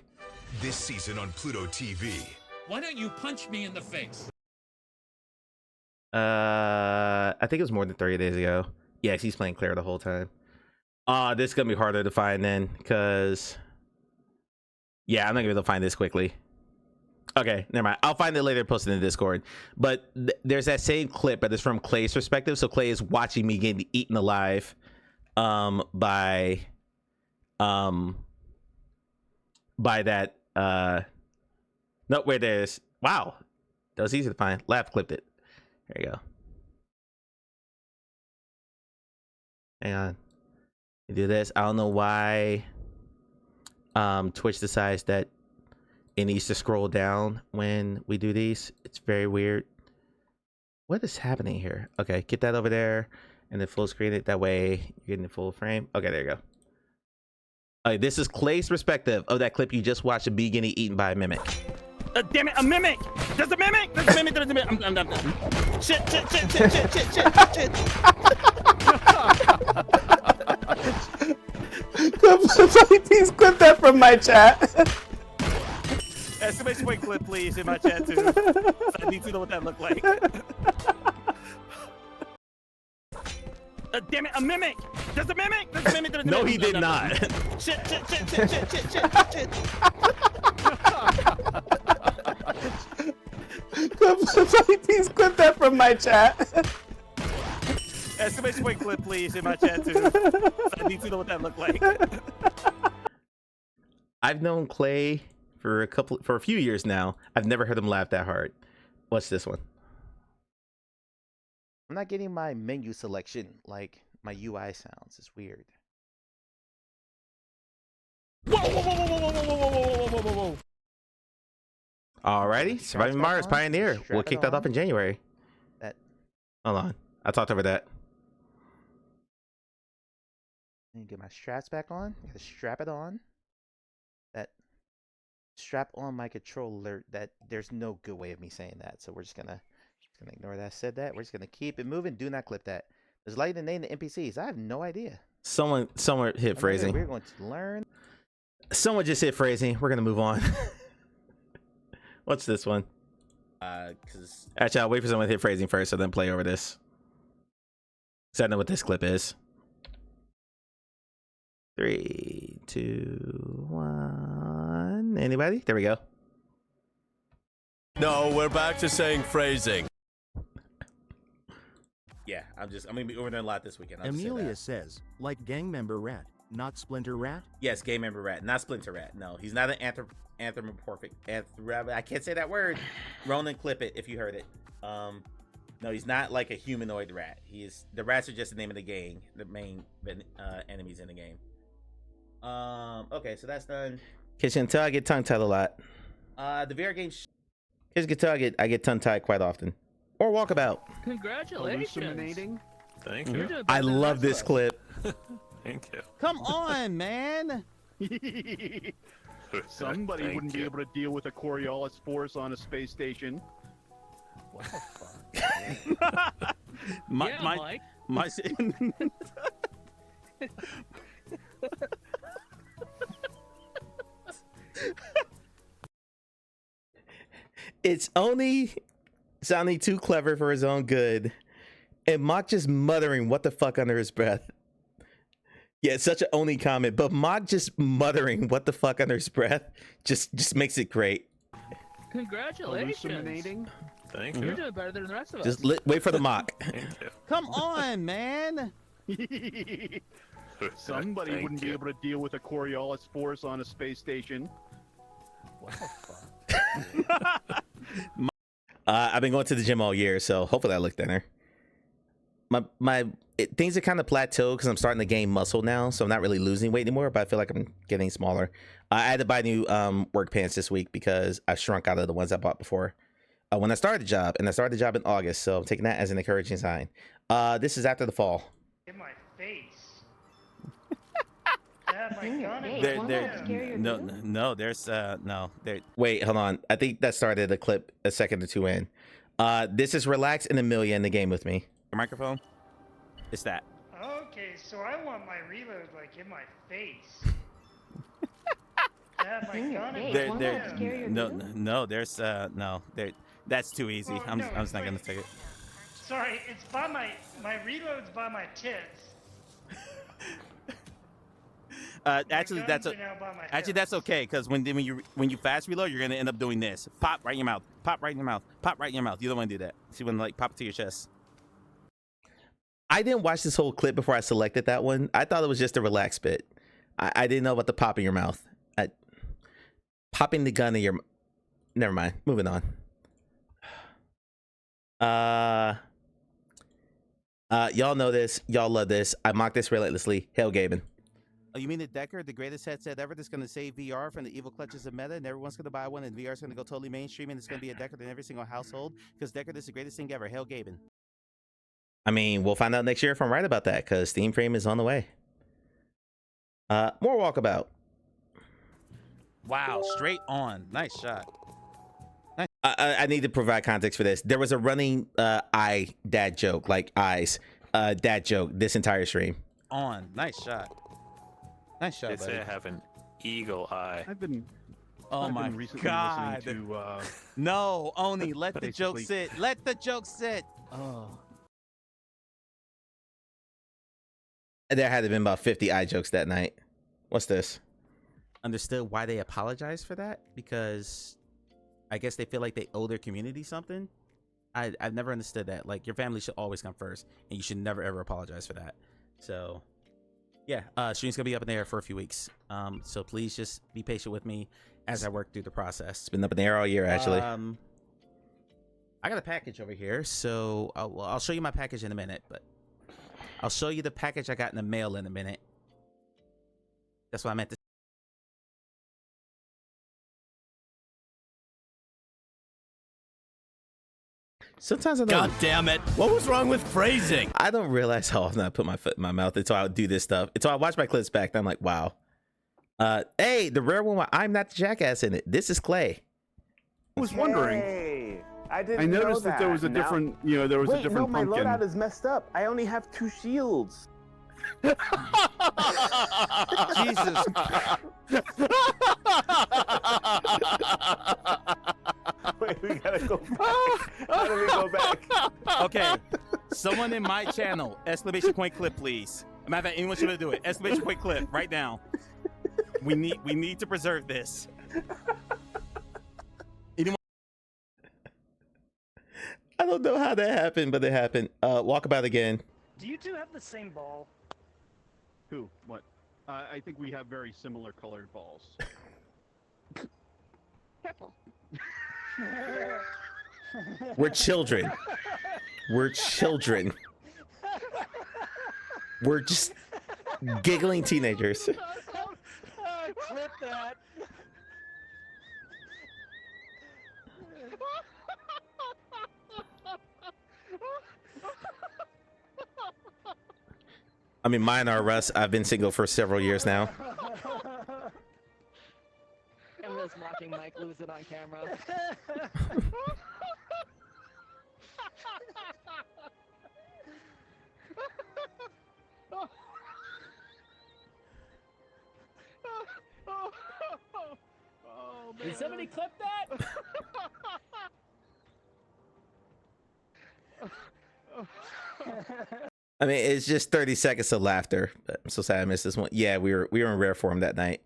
This season on Pluto TV. Why don't you punch me in the face? I think it was more than 30 days ago. Yeah, he's playing Claire the whole time. This is gonna be harder to find then, because yeah, I'm not gonna be able to find this quickly. Okay, never mind. I'll find it later, post it in the Discord. But there's that same clip, but it's from Clay's perspective. So Clay is watching me getting eaten alive by that no, where there's wow, that was easy to find. Laugh clipped it. There you go. Hang on. You do this. I don't know why Twitch decides that it needs to scroll down when we do these. It's very weird. What is happening here? Okay, get that over there and then full screen it. That way you're getting the full frame. Okay, there you go. Okay, this is Clay's perspective of that clip you just watched of me getting eaten by a mimic. Damn it, a mimic! There's a mimic! There's a mimic! There's a mimic! I'm done. Shit! Please clip that from my chat. Exclamation point clip, please, in my chat too. I need to know what that looked like. Damn it, a mimic! There's a mimic! There's a mimic! There's a no, mimic! he did not. Shit! Please clip that from my chat. Exclamation point clip, please, in my chat too. I need to know what that looked like. I've known Clay for a few years now. I've never heard him laugh that hard. What's this one? I'm not getting my menu selection like my UI sounds. It's weird. Whoa! Alrighty, Surviving Mars Pioneer. We'll kick that off in January. That Hold on. I talked over that. Let me get my straps back on. Gotta strap it on. That strap on my controller. That there's no good way of me saying that. So we're just gonna ignore that I said that. We're just gonna keep it moving. Do not clip that. There's light and name the NPCs. I have no idea. Someone hit phrasing. We're going to learn. Someone just hit phrasing. We're gonna move on. What's this one? Cause actually I'll wait for someone to hit phrasing first, so then play over this. So I know what this clip is. 3, 2, 1. Anybody? There we go. No, we're back to saying phrasing. Yeah, I'm gonna be over there a lot this weekend. I'll just say Amelia that. says, like gang member Rat, not Splinter Rat. Yes, game member Rat, not Splinter Rat. No, he's not an anthropomorphic. I can't say that word. Ronan, clip it if you heard it. No, he's not like a humanoid rat. The rats are just the name of the gang, the main enemies in the game. Okay, so that's done. Kids can tell I get tongue tied a lot. The VR game. Kids can tell I get tongue tied quite often. Or walkabout. Congratulations. Thank You're you. doing I better than love the this rest clip. Thank you. Come on, man. Somebody Thank wouldn't be you. able to deal with a Coriolis force on a space station. What the fuck? Mike. my It's only sounding too clever for his own good, and Mock just muttering what the fuck under his breath. Yeah, it's such an only comment, but Mock just muttering what the fuck under his breath just makes it great. Congratulations. Thank You're you. doing better than the rest of us. Just wait for the Mock. Thank you. Come on, man. Somebody Thank wouldn't be you. able to deal with a Coriolis force on a space station. What the fuck? I've been going to the gym all year, so hopefully I look thinner. Things are kind of plateaued because I'm starting to gain muscle now, so I'm not really losing weight anymore, but I feel like I'm getting smaller. I had to buy new work pants this week because I shrunk out of the ones I bought before when I started the job, and I started the job in August, so I'm taking that as an encouraging sign. This is after the fall. In my face. Dad, my gun is Wait, hold on. I think that started a clip a second or two in. This is Relax and Amelia in the game with me. Your microphone? It's that. Okay, so I want my reload like in my face. Dad, my gun is That's too easy. Oh, I'm no, just not wait. gonna take it. Sorry, it's by my reload's by my tits. Actually, guns that's are now by my actually that's okay because when you fast reload, you're gonna end up doing this. Pop right in your mouth. Pop right in your mouth. Pop right in your mouth. You don't want to do that. See when like pop it to your chest. I didn't watch this whole clip before I selected that one. I thought it was just a relaxed bit. I didn't know about the pop in your mouth. Popping the gun in your. Never mind. Moving on. Y'all know this. Y'all love this. I mock this relentlessly. Hail Gaben. Oh, you mean the Decker, the greatest headset ever that's going to save VR from the evil clutches of meta, and everyone's going to buy one, and VR is going to go totally mainstream, and it's going to be a Decker in every single household? Because Decker, this is the greatest thing ever. Hail Gaben. I mean, we'll find out next year if I'm right about that, because Steam Frame is on the way. More walkabout. Wow, straight on. Nice shot. Nice. I need to provide context for this. There was a running dad joke, like eyes, dad joke this entire stream. On. Nice shot. Nice shot, They buddy. say I have an eagle eye. I've been recently God. listening to No, Oni, let the joke basically- sit. Let the joke sit. Oh. There had to been about 50 eye jokes that night. What's this? Understood why they apologize for that? Because I guess they feel like they owe their community something. I've never understood that. Like, your family should always come first, and you should never ever apologize for that. So yeah, stream's gonna be up in the air for a few weeks. So please just be patient with me as I work through the process. It's been up in the air all year, actually. I got a package over here, so I'll show you my package in a minute, but I'll show you the package I got in the mail in a minute. That's what I meant to. Sometimes I don't. God damn it. What was wrong with phrasing? I don't realize how often I put my foot in my mouth until I do this stuff. Until I watch my clips back, and I'm like, wow. Hey, the rare one. I'm not the jackass in it. This is Clay. I was wondering. Hey, I I noticed that there was a different, there was a different my pumpkin. loadout is messed up. I only have 2 shields. Jesus. Wait, we gotta go back. How do we go back? Okay, someone in my channel, exclamation point clip, please. Matter of fact, anyone should do it. Exclamation point clip right now. We need to preserve this. Anyone? I don't know how that happened, but it happened. Walkabout again. Do you two have the same ball? Who? What? I think we have very similar colored balls. Purple. We're children. We're children. We're just giggling teenagers. Clip that. I mean, mine are Russ. I've been single for several years now. I'm just watching Mike lose it on camera. Did somebody clip that? I mean, it's just 30 seconds of laughter. But I'm so sad I missed this one. Yeah, we were in rare form that night.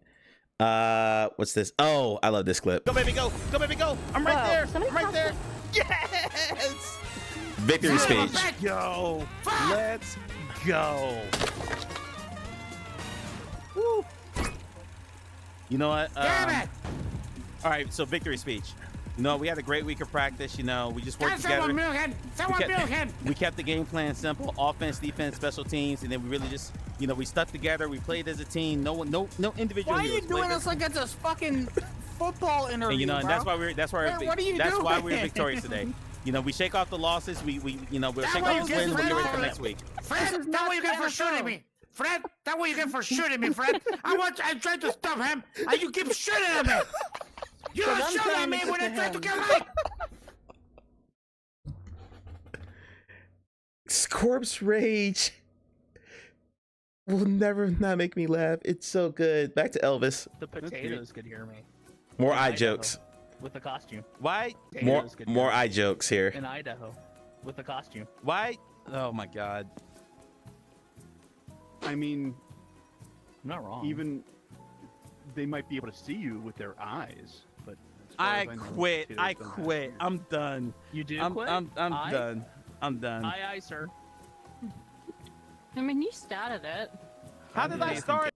What's this? Oh, I love this clip. Go baby, go! Go baby, go! I'm right Whoa, there! somebody I'm right talk there! Yes! Victory speech. Let's go! Let's go! Woo. You know what? Damn it! All right, so victory speech. You know, we had a great week of practice. You know, we just worked together. We kept the game plan simple: offense, defense, special teams, and then we really just, we stuck together. We played as a team. No individual. Why are you heroes. doing this like it's a fucking football interview, And bro? and that's why we're victorious today. We shake off the losses. We'll shake off the wins. We'll get ready for next week. Fred, that's what you get for shooting me. Fred, that's what you get for shooting me, Fred. I tried to stop him, and you keep shooting at me. You don't shoot at me when I try to kill Mike. Corpse Rage will never not make me laugh. It's so good. Back to Elvis. The potatoes could hear me. More In eye Idaho, jokes. With the costume. Why? Potatoes could hear More me. eye jokes here. In Idaho. With the costume. Why? Oh my God. I mean, I'm not wrong. even they might be able to see you with their eyes, but as far I as know, quit. potatoes I don't have quit. to. I'm done. You do I'm quit? done. I'm done. Aye, sir. I mean, you started it. How did I start?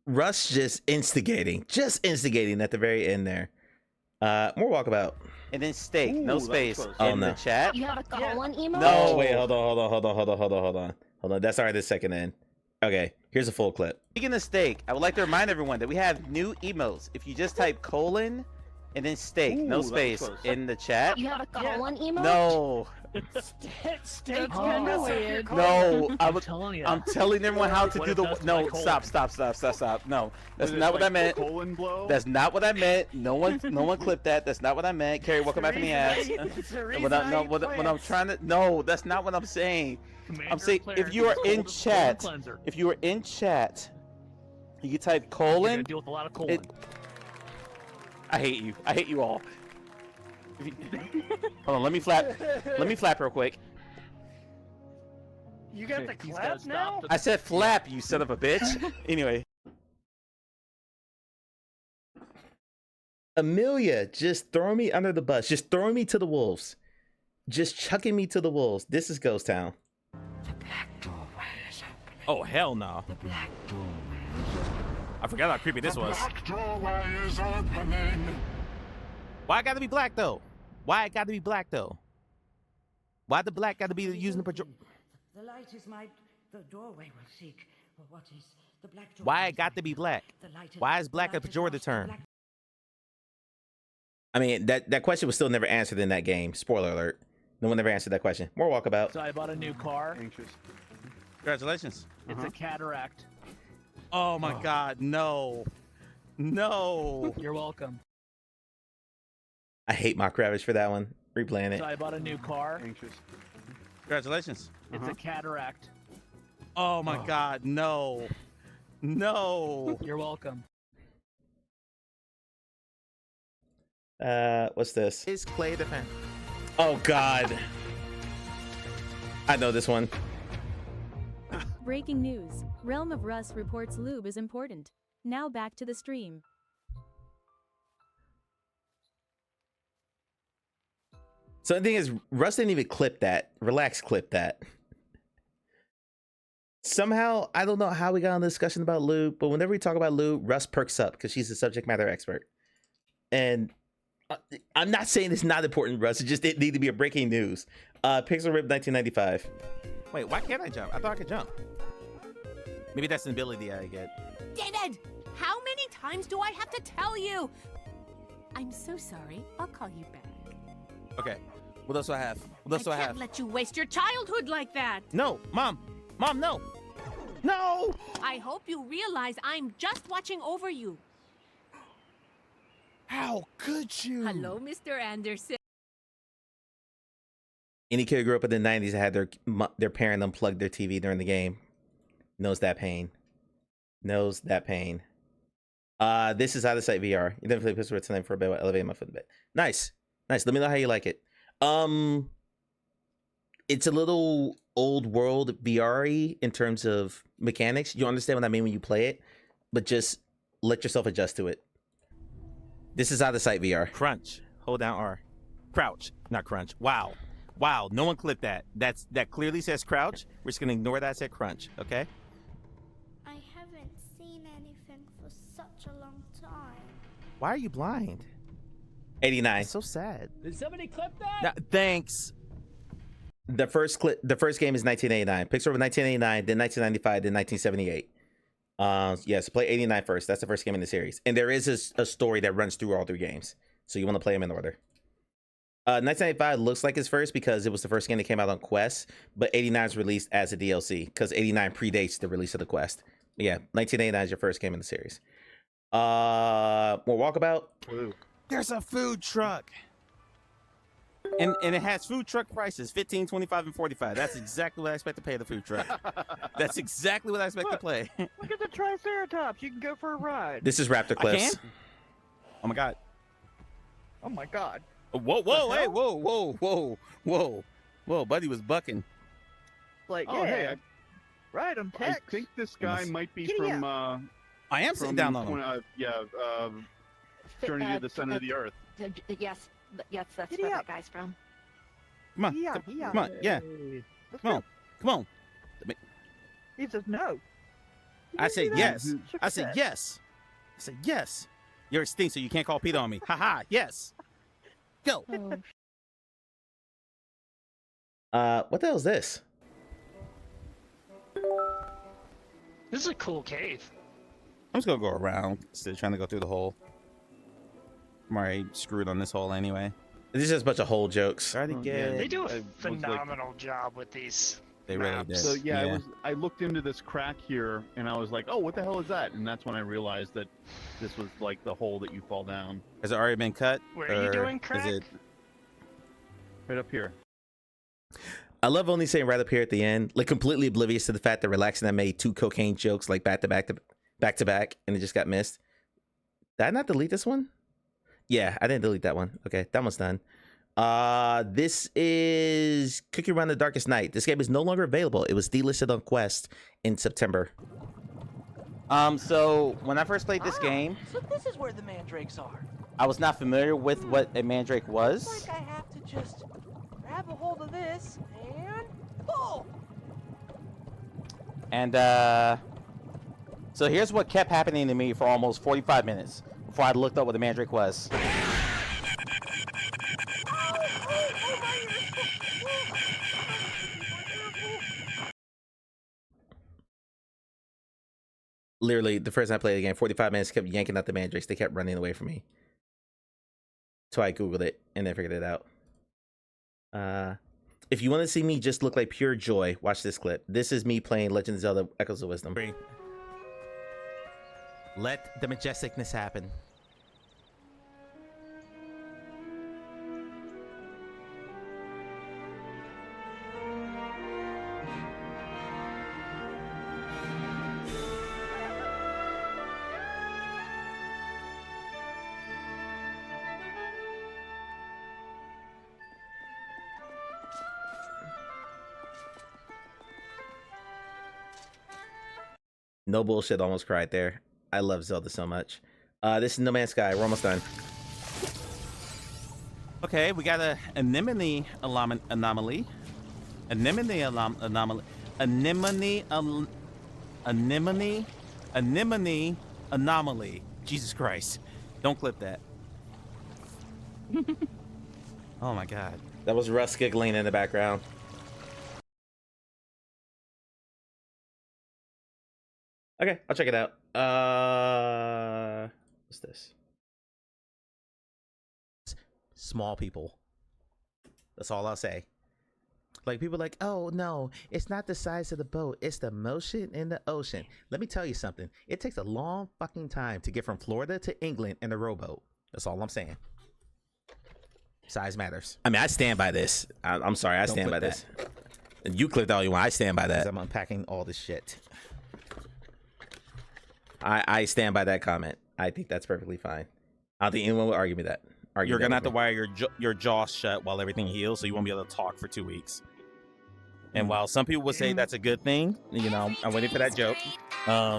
Russ just instigating at the very end there. More Walkabout. And then steak, Ooh, no that was space close. in Oh, no. the chat. You have a colon emo? No. Oh, wait, hold on. That's already the second end. Okay, here's a full clip. Speaking of steak, I would like to remind everyone that we have new emails. If you just type colon and then steak, Ooh, no that was space close. in the chat. You have a colon emo? No, Steak. kinda weird. no, I'm telling you. I'm telling everyone how to What do if the. that's No, my colon? stop. No, that's Was it not what I like meant. Colon blow. That's not what I meant. No one clipped that. That's not what I meant. Carrie, welcome back from the ass. What I'm trying to. No, that's not what I'm saying. I'm saying if you are in chat, you type You're colon. gonna deal with a lot of colon. I hate you. I hate you all. Hold on, let me flap real quick. You got the He's clap gotta stop now? I said flap, you son of a bitch. Anyway. Amelia just throwing me under the bus, just throwing me to the wolves, just chucking me to the wolves. This is Ghost Town. Oh hell no! I forgot how creepy this was. Why I gotta be black though? Why the black gotta be using the pajor? The light is the doorway will seek. What is the black door? Why it got to be black? Why is black a pejorative term? I mean, that question was still never answered in that game. Spoiler alert. No one ever answered that question. More walkabout. So I bought a new car. Anxious. Congratulations. It's a cataract. Oh my God, no. No. You're welcome. I hate Mock Ravage for that one. Replaying it. So I bought a new car. Anxious. Congratulations. It's a cataract. Oh my God, no. No. You're welcome. What's this? Is Clay the fan? Oh God. I know this one. Breaking news. Realm of Russ reports lube is important. Now back to the stream. So the thing is, Russ didn't even clip that. Relax clip that. Somehow, I don't know how we got on the discussion about lube, but whenever we talk about lube, Russ perks up because she's a subject matter expert. And I'm not saying it's not important, Russ. It just didn't need to be a breaking news. Pixel Rip 1995. Wait, why can't I jump? I thought I could jump. Maybe that's an ability I get. David, how many times do I have to tell you? I'm so sorry. I'll call you back. Okay. What else do I have? What else do I I have? can't let you waste your childhood like that. No, Mom. Mom, no. No. I hope you realize I'm just watching over you. How could you? Hello, Mr. Anderson. Any kid who grew up in the 90s that had their parent unplug their TV during the game knows that pain. Knows that pain. This is Out of Sight VR. You definitely play Pistol tonight for a bit while elevating my foot in bed. Nice. Nice. Let me know how you like it. It's a little old world VR-y in terms of mechanics. You understand what I mean when you play it, but just let yourself adjust to it. This is Out of Sight VR. Crunch. Hold down R. Crouch, not crunch. Wow. Wow, no one clipped that. That clearly says crouch. We're just gonna ignore that said crunch, okay? I haven't seen anything for such a long time. Why are you blind? 89. It's so sad. Did somebody clip that? Thanks. The first game is 1989. Pixel of 1989, then 1995, then 1978. Yes, play 89 first. That's the first game in the series. And there is a story that runs through all three games. So you want to play them in order. 1995 looks like it's first because it was the first game that came out on Quest, but 89 is released as a DLC because 89 predates the release of the Quest. Yeah, 1989 is your first game in the series. More walkabout. Woo. There's a food truck. And it has food truck prices, 15, 25, and 45. That's exactly what I expect to pay the food truck. That's exactly what I expect to play. Look at the Triceratops. You can go for a ride. This is Raptor Cliffs. I can? Oh my God. Oh my God. Whoa, whoa, hey, whoa, whoa, whoa, whoa. Whoa, buddy was bucking. Like, Oh, yeah. hey, Right, I'm I text. think this guy might be Giddy from. up. I am sitting down on him. Journey to the Center of the Earth. Yes, that's Giddy where up. that guy's from. Come on, Yeah, come on, yeah. Let's Come go. on, come on. He says no. I say that. yes. Shook I his said head. yes. I said yes. You're extinct, so you can't call Peter on me. Haha, yes. Go. What the hell is this? This is a cool cave. I'm just gonna go around instead of trying to go through the hole. I'm already screwed on this hole anyway. This is just a bunch of hole jokes. Try to get. They do a It looks like- phenomenal job with these. They really maps. did. So yeah, I looked into this crack here, and I was like, "Oh, what the hell is that?" And that's when I realized that this was like the hole that you fall down. Has it already been cut? Where are you or doing crack? Is it? Right up here. I love only saying right up here at the end, like completely oblivious to the fact that Relaxing I made 2 cocaine jokes like back to back, and it just got missed. Did I not delete this one? Yeah, I didn't delete that one. Okay, that one's done. This is Cookie Run the Darkest Night. This game is no longer available. It was delisted on Quest in September. So when I first played this game, So this is where the mandrakes are. I was not familiar with what a mandrake was. Like I have to just grab a hold of this and pull. And so here's what kept happening to me for almost 45 minutes before I looked up what the mandrake was. Literally, the first time I played the game, 45 minutes kept yanking out the mandrakes. They kept running away from me. So I Googled it and then figured it out. If you want to see me just look like pure joy, watch this clip. This is me playing Legend of Zelda Echoes of Wisdom. Let the majesticness happen. No bullshit, almost cried there. I love Zelda so much. This is No Man's Sky. We're almost done. Okay, we got a anemone anomaly. Anemone anomaly. Anemone anomaly. Jesus Christ. Don't clip that. Oh my God. That was Russ giggling in the background. Okay, I'll check it out. What's this? Small people. That's all I'll say. Like, people are like, oh no, it's not the size of the boat, it's the motion in the ocean. Let me tell you something. It takes a long fucking time to get from Florida to England in a rowboat. That's all I'm saying. Size matters. I mean, I stand by this. I'm sorry, I stand by this. And you clipped all you want. I stand by that. I'm unpacking all this shit. I stand by that comment. I think that's perfectly fine. I don't think anyone would argue with that. You're gonna have to wire your jaw shut while everything heals, so you won't be able to talk for 2 weeks. And while some people would say that's a good thing, you know, I'm waiting for that joke. I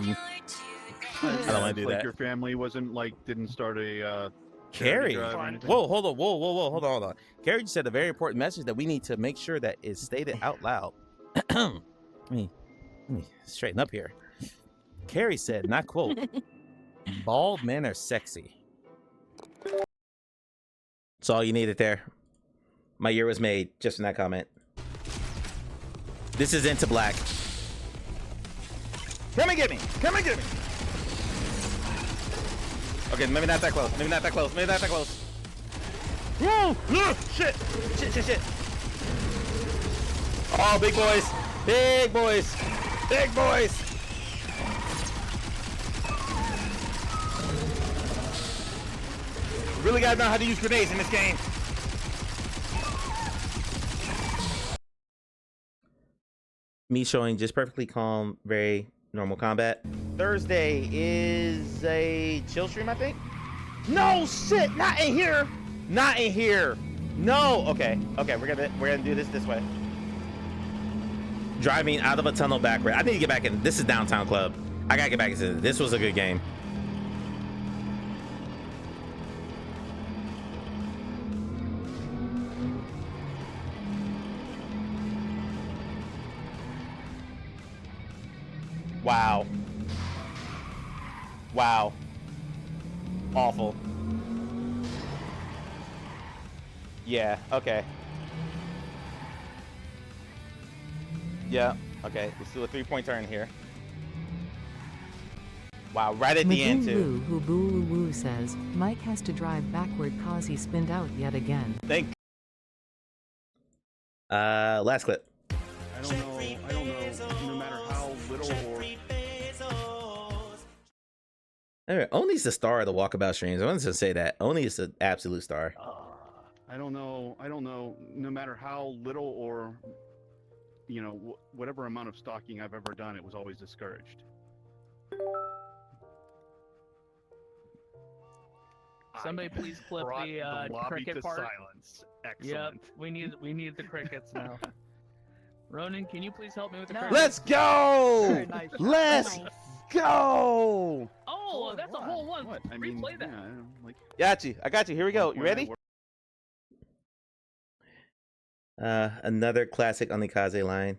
don't want to do like that. Your family wasn't like didn't start a Carrie, whoa, hold on. Carrie just said a very important message that we need to make sure that is stated out loud. let me straighten up here. Carrie said, and I quote, "Bald men are sexy." That's all you needed there. My year was made just from that comment. This is Into Black. Come and get me! Come and get me! Okay, maybe not that close. Maybe not that close. Maybe not that close. Whoa! Shit! Shit! Oh, big boys! Big boys! Big boys! Really gotta know how to use grenades in this game. Me showing just perfectly calm, very normal combat. Thursday is a chill stream, I think. No shit! Not in here! Not in here! No! Okay, we're gonna do this way. Driving out of a tunnel backward. I need to get back in. This is Downtown Club. I gotta get back into this. This was a good game. Wow. Awful. Yeah, okay. Yeah, okay. Let's do a 3-point turn here. Wow, right at the end too. Who boo woo says Mike has to drive backward cause he spinned out yet again. Thank. Last clip. I don't know. No matter how little or. Anyway, Oni's the star of the walkabout streams. I wanted to say that. Oni is the absolute star. I don't know. No matter how little or, you know, whatever amount of stalking I've ever done, it was always discouraged. Somebody please clip the lobby cricket to part. silence. Excellent. Yep, we need the crickets now. Ronan, can you please help me with the crickets? Let's go! Let's go! Oh, that's a whole one. What? I mean, replay that. Yeah, I got you. Here we go. You ready? Another classic Onikaze line.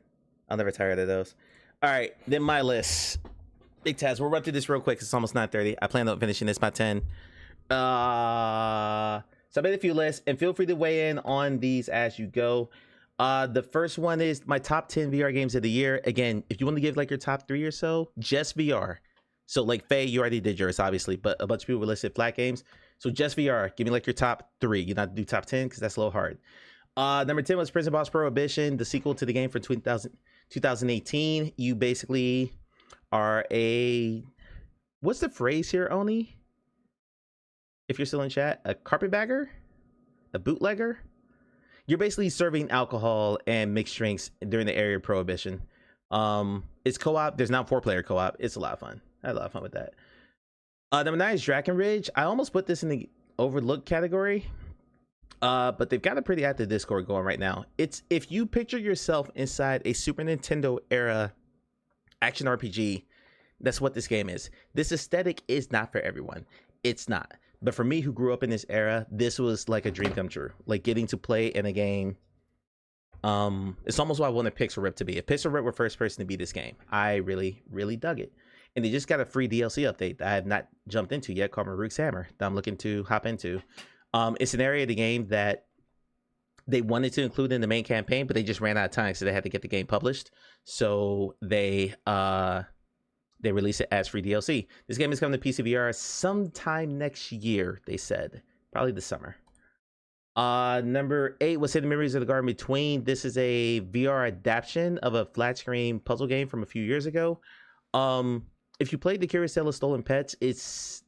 I'll never tire of those. All right, then my list. Big Taz, we'll run through this real quick. It's almost 9:30. I plan on finishing this by 10. So I made a few lists, and feel free to weigh in on these as you go. The first one is my top 10 VR games of the year. Again, if you want to give like your top 3 or so, just VR. So like Faye, you already did yours, obviously, but a bunch of people listed flat games. So just VR, give me like your top 3. You not do top 10 because that's a little hard. Number 10 was Prison Boss Prohibition, the sequel to the game from 2018. You basically are a, what's the phrase here, Oni? If you're still in chat, a carpetbagger? A bootlegger? You're basically serving alcohol and mixed drinks during the area of Prohibition. It's co-op. There's now 4-player co-op. It's a lot of fun. I had a lot of fun with that. Number 9 is Draken Ridge. I almost put this in the overlooked category. But they've got a pretty active Discord going right now. It's, if you picture yourself inside a Super Nintendo era action RPG, that's what this game is. This aesthetic is not for everyone. It's not. But for me, who grew up in this era, this was like a dream come true. Like getting to play in a game. It's almost what I wanted Pixel Rip to be. If Pixel Rip were first person to be this game, I really, really dug it. And they just got a free DLC update that I have not jumped into yet called Maruk's Hammer that I'm looking to hop into. It's an area of the game that they wanted to include in the main campaign, but they just ran out of time, so they had to get the game published. So they released it as free DLC. This game is coming to PC VR sometime next year, they said. Probably this summer. Number 8 was Hidden Memories of the Garden Between. This is a VR adaptation of a flat screen puzzle game from a few years ago. If you played The Curious Tale of Stolen Pets, it's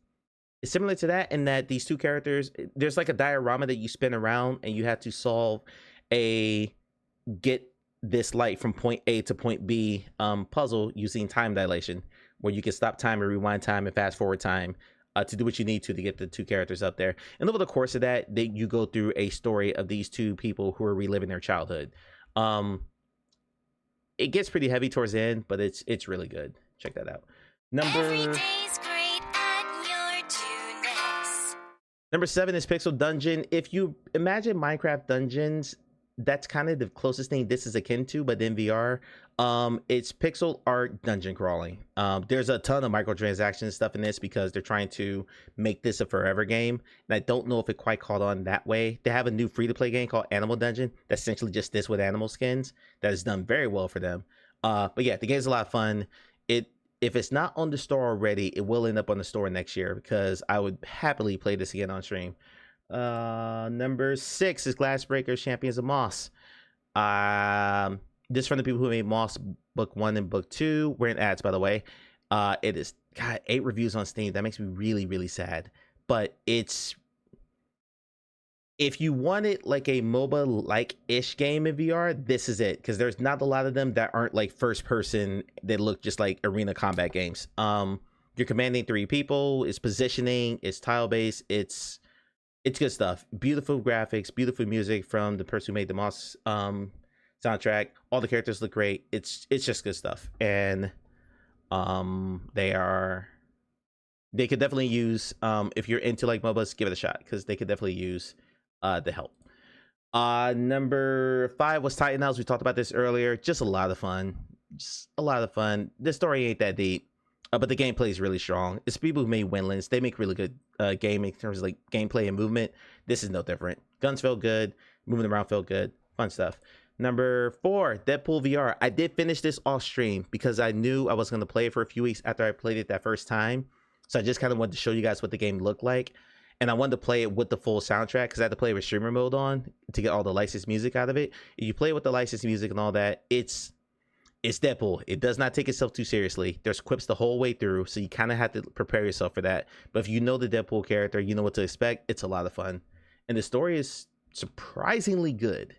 similar to that in that these two characters, there's like a diorama that you spin around and you have to solve a get this light from point A to point B puzzle using time dilation, where you can stop time and rewind time and fast forward time to do what you need to get the two characters up there. And over the course of that, you go through a story of these two people who are reliving their childhood. It gets pretty heavy towards the end, but it's really good. Check that out. Number 7 is Pixel Dungeon. If you imagine Minecraft dungeons, that's kind of the closest thing this is akin to, but in VR. It's pixel art dungeon crawling. There's a ton of microtransactions and stuff in this because they're trying to make this a forever game. And I don't know if it quite caught on that way. They have a new free-to-play game called Animal Dungeon. That's essentially just this with animal skins. That has done very well for them. But yeah, the game's a lot of fun. If it's not on the store already, it will end up on the store next year because I would happily play this again on stream. Number 6 is Glassbreakers Champions of Moss. This is from the people who made Moss Book 1 and Book 2. We're in ads, by the way. It is got 8 reviews on Steam. That makes me really, really sad. But it's, if you wanted like a MOBA-like-ish game in VR, this is it. Because there's not a lot of them that aren't like first person that look just like arena combat games. You're commanding 3 people. It's positioning. It's tile-based. It's good stuff. Beautiful graphics, beautiful music from the person who made the Moss soundtrack. All the characters look great. It's just good stuff. And they could definitely use, if you're into like MOBAs, give it a shot because they could definitely use the help. Number 5 was Titan House. We talked about this earlier. Just a lot of fun. The story ain't that deep. But the gameplay is really strong. It's people who made Windlands. They make really good game in terms of like gameplay and movement. This is no different. Guns felt good. Moving around felt good. Fun stuff. Number 4, Deadpool VR. I did finish this off stream because I knew I was going to play it for a few weeks after I played it that first time. So I just kind of wanted to show you guys what the game looked like. And I wanted to play it with the full soundtrack because I had to play with streamer mode on to get all the licensed music out of it. If you play with the licensed music and all that, it's Deadpool. It does not take itself too seriously. There's quips the whole way through, so you kind of have to prepare yourself for that. But if you know the Deadpool character, you know what to expect. It's a lot of fun. And the story is surprisingly good.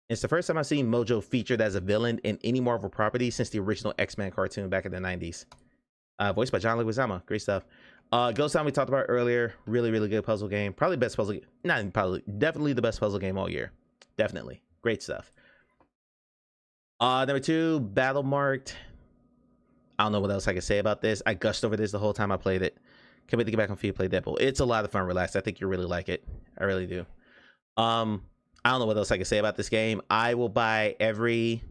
It's the first time I've seen Mojo featured as a villain in any Marvel property since the original X-Men cartoon back in the 90s. Voiced by John Leguizamo. Great stuff. Ghost Town we talked about earlier. Really, really good puzzle game. Probably best puzzle game. Not probably. Definitely the best puzzle game all year. Definitely. Great stuff. Number 2, Battle Marked. I don't know what else I can say about this. I gushed over this the whole time I played it. Can't wait to get back on feet play Deadpool. It's a lot of fun, relaxed. I think you'll really like it. I really do. I don't know what else I can say about this game. I will buy every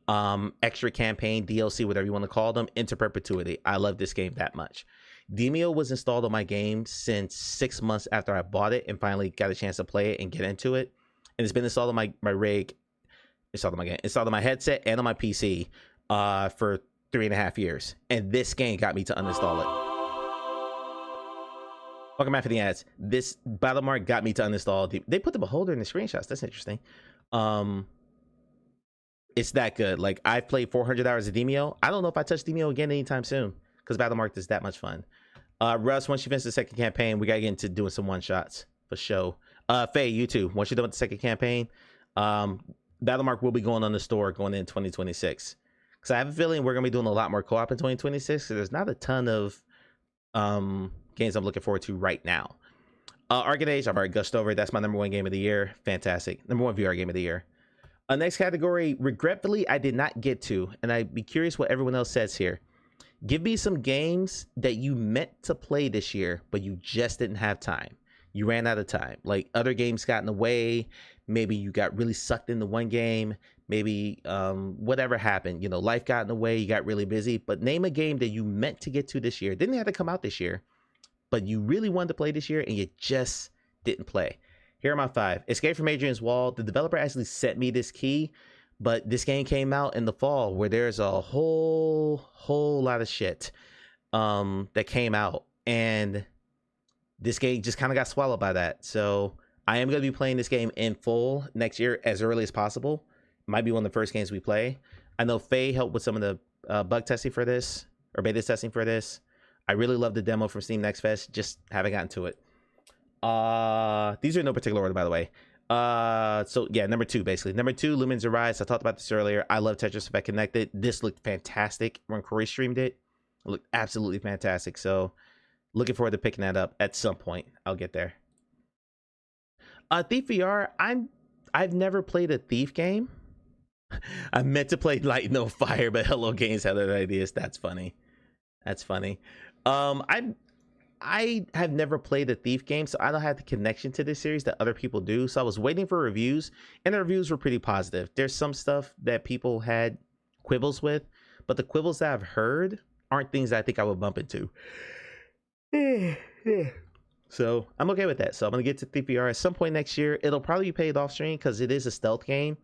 extra campaign, DLC, whatever you want to call them, into perpetuity. I love this game that much. Demio was installed on my game since 6 months after I bought it and finally got a chance to play it and get into it. And it's been installed on my rig. Installed on my game, installed on my headset and on my PC for 3.5 years. And this game got me to uninstall it. Welcome back for the ads. This battle mark got me to uninstall. They put the beholder in the screenshots. That's interesting. It's that good. Like, I've played 400 hours of Demio. I don't know if I touch Demio again anytime soon because battle mark is that much fun. Russ, once you finish the second campaign, we gotta get into doing some one shots for show. Faye, you too. Once you're done with the second campaign, battle mark will be going on the store going in 2026. Because I have a feeling we're gonna be doing a lot more co-op in 2026. So there's not a ton of games I'm looking forward to right now. Arcade Age, I've already gushed over. That's my #1 game of the year. Fantastic. #1 VR game of the year. Next category, regretfully, I did not get to, and I'd be curious what everyone else says here. Give me some games that you meant to play this year, but you just didn't have time. You ran out of time. Like, other games got in the way. Maybe you got really sucked into one game. Maybe whatever happened. You know, life got in the way. You got really busy. But name a game that you meant to get to this year. Didn't have to come out this year, but you really wanted to play this year and you just didn't play. Here are my 5. Escape from Adrian's Wall. The developer actually sent me this key, but this game came out in the fall where there's a whole lot of shit that came out, and this game just kind of got swallowed by that. So I am going to be playing this game in full next year as early as possible. Might be one of the first games we play. I know Faye helped with some of the bug testing for this, or beta testing for this. I really love the demo from Steam Next Fest. Just haven't gotten to it. These are in no particular order, by the way. So yeah, #2 basically. #2, Lumens Arise. I talked about this earlier. I love Tetris Effect Connected. This looked fantastic when Corey streamed it. It looked absolutely fantastic. So looking forward to picking that up at some point. I'll get there. Thief VR. I've never played a Thief game. I meant to play Light No Fire, but Hello Games had other ideas. That's funny. That's funny. I have never played a Thief game, so I don't have the connection to this series that other people do. So I was waiting for reviews, and the reviews were pretty positive. There's some stuff that people had quibbles with, but the quibbles that I've heard aren't things that I think I would bump into. So I'm okay with that. So I'm going to get to Thief VR at some point next year. It'll probably be paid off stream because it is a stealth game.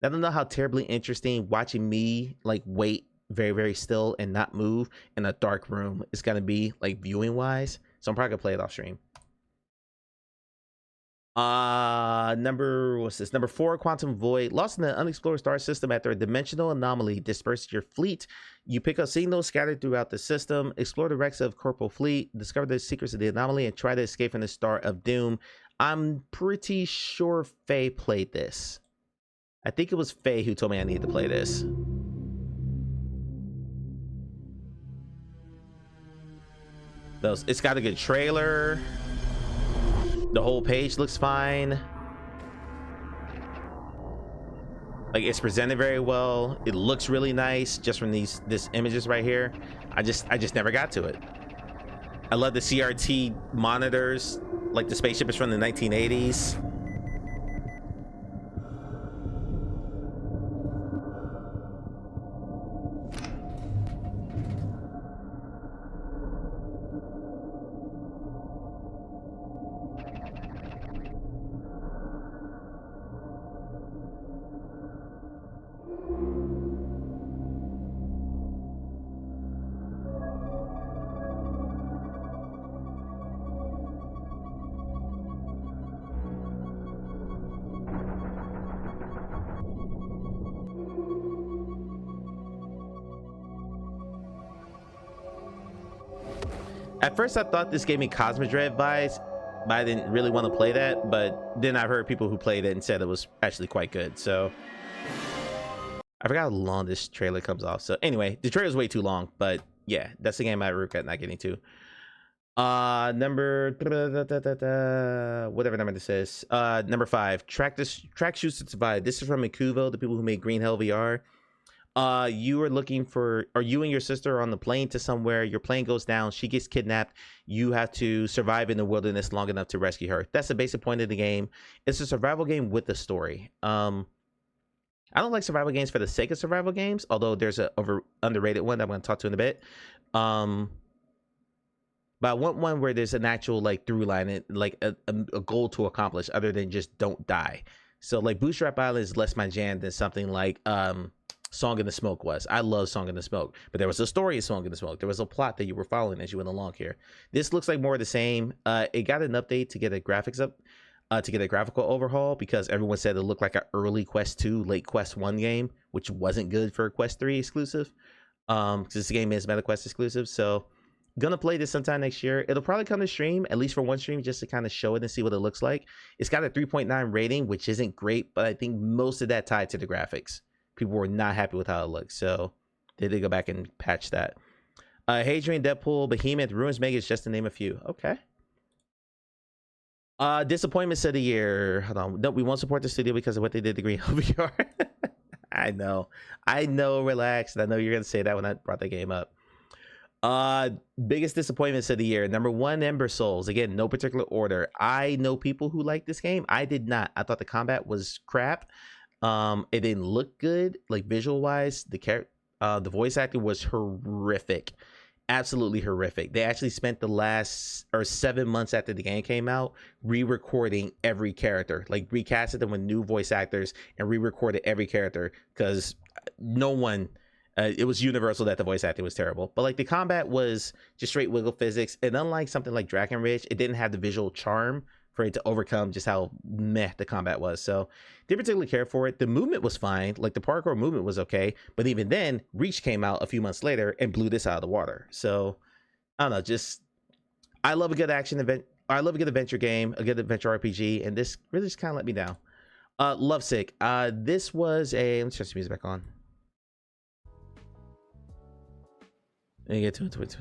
I don't know how terribly interesting watching me like wait very, very still and not move in a dark room is going to be, like, viewing wise. So I'm probably gonna play it off stream. Number 4, Quantum Void. Lost in the unexplored star system after a dimensional anomaly disperses your fleet. You pick up signals scattered throughout the system, explore the wrecks of Corporal Fleet, discover the secrets of the anomaly, and try to escape from the Star of Doom. I'm pretty sure Faye played this. I think it was Faye who told me I needed to play this. It's got a good trailer. The whole page looks fine. Like, it's presented very well. It looks really nice just from this images right here. I just never got to it. I love the CRT monitors. Like, the spaceship is from the 1980s. At first I thought this gave me Cosmic Dread vibes, but I didn't really want to play that. But then I've heard people who played it and said it was actually quite good. So I forgot how long this trailer comes off. So anyway, the trailer's way too long, but yeah, that's the game I regret not getting to. Whatever number this is. Number 5, Track Shoots to Survive. This is from Ikuvo, the people who made Green Hell VR. You are looking for, or you and your sister are on the plane to somewhere. Your plane goes down. She gets kidnapped. You have to survive in the wilderness long enough to rescue her. That's the basic point of the game. It's a survival game with a story. I don't like survival games for the sake of survival games, although there's a underrated one that I'm going to talk to in a bit. But I want one where there's an actual like through line, and like a goal to accomplish other than just don't die. So like Bootstrap Island is less my jam than something like Song in the Smoke was. I love Song in the Smoke, but there was a story in Song in the Smoke. There was a plot that you were following as you went along here. This looks like more of the same. It got an update to get a graphics up, to get a graphical overhaul, because everyone said it looked like an early Quest 2, late Quest 1 game, which wasn't good for a Quest 3 exclusive. Because this game is MetaQuest exclusive, so gonna play this sometime next year. It'll probably come to stream, at least for one stream, just to kind of show it and see what it looks like. It's got a 3.9 rating, which isn't great, but I think most of that tied to the graphics. People were not happy with how it looks, so they did go back and patch that. Hadrian, Deadpool, Behemoth, Ruins Megas, just to name a few. Okay. Disappointments of the year. Hold on. No, we won't support the studio because of what they did to Green Hill VR. I know, relax. I know you're gonna say that when I brought the game up. Biggest disappointments of the year. Number 1, Ember Souls. Again, no particular order. I know people who like this game. I did not. I thought the combat was crap. It didn't look good, like visual wise. The voice acting was horrific, absolutely horrific. They actually spent the last 7 months after the game came out re-recording every character, like recasted them with new voice actors and re-recorded every character, because no one, it was universal that the voice acting was terrible. But like the combat was just straight wiggle physics, and unlike something like Dragon Ridge, it didn't have the visual charm for it to overcome just how meh the combat was. So didn't particularly care for it. The movement was fine, like the parkour movement was okay, but even then Reach came out a few months later and blew this out of the water. So I don't know, just I love a good action event. I love a good adventure game, a good adventure RPG, and this really just kind of let me down. Lovesick. This was a, let's turn the music back on. Let me get to it.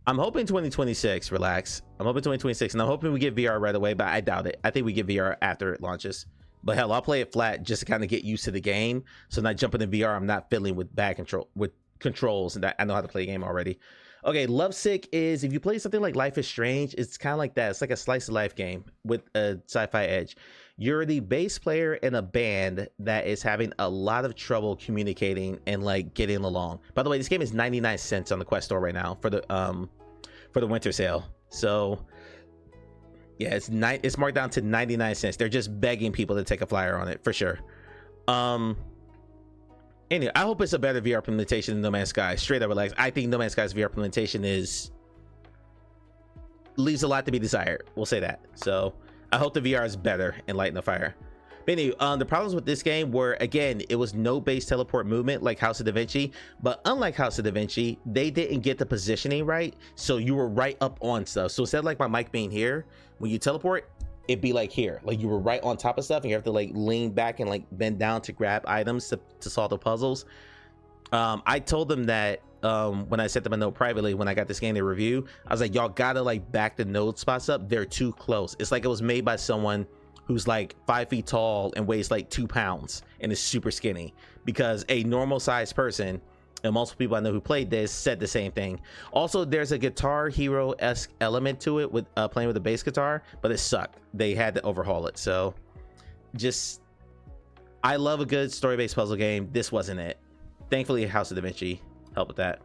I'm hoping 2026, relax. I'm hoping 2026, and I'm hoping we get VR right away, but I doubt it. I think we get VR after it launches. But hell, I'll play it flat just to kind of get used to the game. So not jumping in VR, I'm not fiddling with controls, and I know how to play the game already. Okay, Lovesick is, if you play something like Life is Strange, it's kind of like that. It's like a slice of life game with a sci-fi edge. You're the bass player in a band that is having a lot of trouble communicating and like getting along. By the way, this game is 99 cents on the Quest store right now for the winter sale. So yeah, it's marked down to 99 cents. They're just begging people to take a flyer on it for sure. Anyway, I hope it's a better VR implementation than No Man's Sky. Straight up, relax. I think No Man's Sky's VR implementation leaves a lot to be desired. We'll say that. So I hope the VR is better in Light No Fire. But anyway, the problems with this game were, again, it was no base teleport movement like House of Da Vinci, but unlike House of Da Vinci, they didn't get the positioning right, so you were right up on stuff. So instead of like my mic being here, when you teleport, it'd be like here, like you were right on top of stuff, and you have to like lean back and like bend down to grab items to solve the puzzles. I told them that when I sent them a note privately when I got this game to review, I was like, y'all gotta like back the node spots up. They're too close. It's like it was made by someone who's like 5 feet tall and weighs like 2 pounds and is super skinny, because a normal sized person, and multiple people I know who played this said the same thing. Also, there's a Guitar Hero-esque element to it with playing with a bass guitar, but it sucked. They had to overhaul it. So just, I love a good story-based puzzle game. This wasn't it. Thankfully, House of Da Vinci helped with that.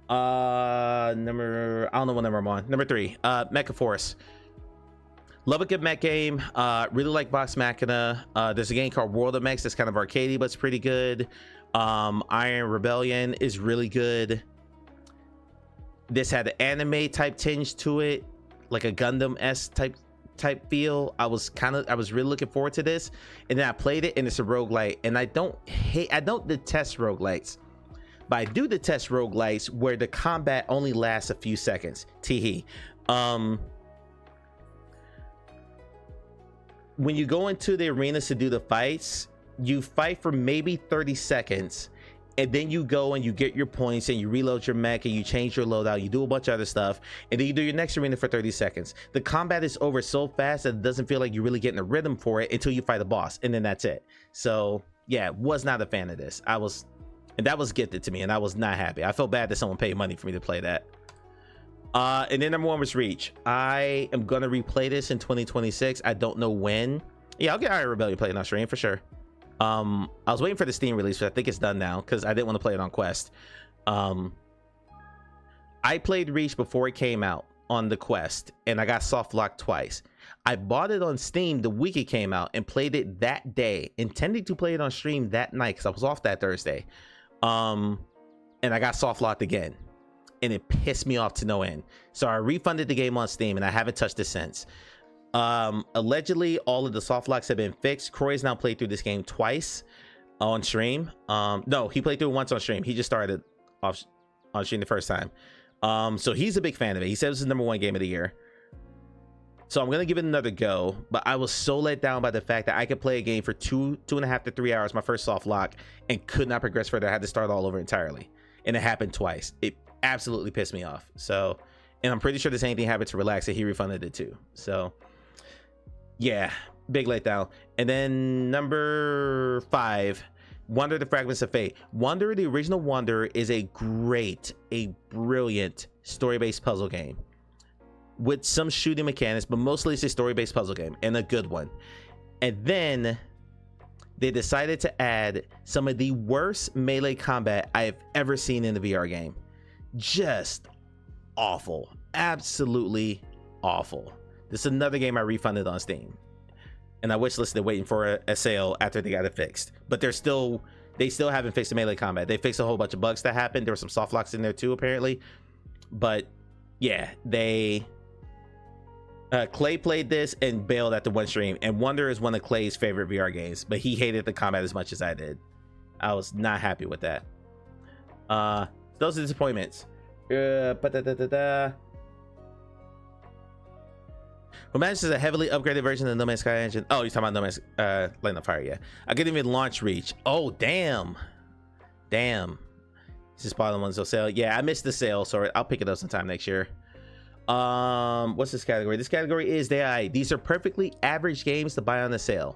I don't know what number I'm on. Number 3, Mecha Force. Love a good mech game. Really like Vox Machina. There's a game called World of Mechs that's kind of arcadey, but it's pretty good. Iron Rebellion is really good. This had an anime type tinge to it, like a Gundam-esque type feel. I was really looking forward to this, and then I played it, and it's a roguelite, and I don't detest roguelites, but I do detest roguelites where the combat only lasts a few seconds. Teehee. When you go into the arenas to do the fights, you fight for maybe 30 seconds, and then you go and you get your points and you reload your mech and you change your loadout, you do a bunch of other stuff, and then you do your next arena for 30 seconds. The combat is over so fast that it doesn't feel like you're really getting a rhythm for it until you fight a boss, and then that's it. So yeah, was not a fan of this. And that was gifted to me, and I was not happy. I felt bad that someone paid money for me to play that. And then number 1 was Reach. I am gonna replay this in 2026. I don't know when. Yeah, I'll get Iron Rebellion playing on stream for sure. I was waiting for the Steam release, but I think it's done now because I didn't want to play it on Quest. I played Reach before it came out on the Quest, and I got soft locked twice. I bought it on Steam the week it came out and played it that day, intending to play it on stream that night because I was off that Thursday. And I got soft locked again, and it pissed me off to no end. So I refunded the game on Steam, and I haven't touched it since. Allegedly, all of the soft locks have been fixed. Croy's now played through this game twice on stream. No, he played through it once on stream. He just started off on stream the first time. So he's a big fan of it. He said it's his #1 game of the year. So I'm gonna give it another go, but I was so let down by the fact that I could play a game for 2.5 to 3 hours, my first soft lock, and could not progress further. I had to start all over entirely, and it happened twice. It absolutely pissed me off. So, and I'm pretty sure the same thing happened to Relax, and he refunded it too. So, yeah, big letdown. And then number 5, Wander: The Fragments of Fate. Wander, the original Wander, is a brilliant story-based puzzle game with some shooting mechanics, but mostly it's a story-based puzzle game, and a good one. And then they decided to add some of the worst melee combat I have ever seen in a VR game. Just awful. Absolutely awful. This is another game I refunded on Steam, and I wishlisted waiting for a sale after they got it fixed. But they still haven't fixed the melee combat. They fixed a whole bunch of bugs that happened. There were some soft locks in there too, apparently. But yeah, Clay played this and bailed at the one stream, and Wonder is one of Clay's favorite VR games, but he hated the combat as much as I did. I was not happy with that. Those are disappointments. Romantic is a heavily upgraded version of the No Man's Sky engine. Oh, you're talking about No Man's Light on Fire, yeah. I couldn't even launch Reach. Oh, damn. This is part of the ones on sale. Yeah, I missed the sale, so I'll pick it up sometime next year. What's this category? This category is these are perfectly average games to buy on the sale.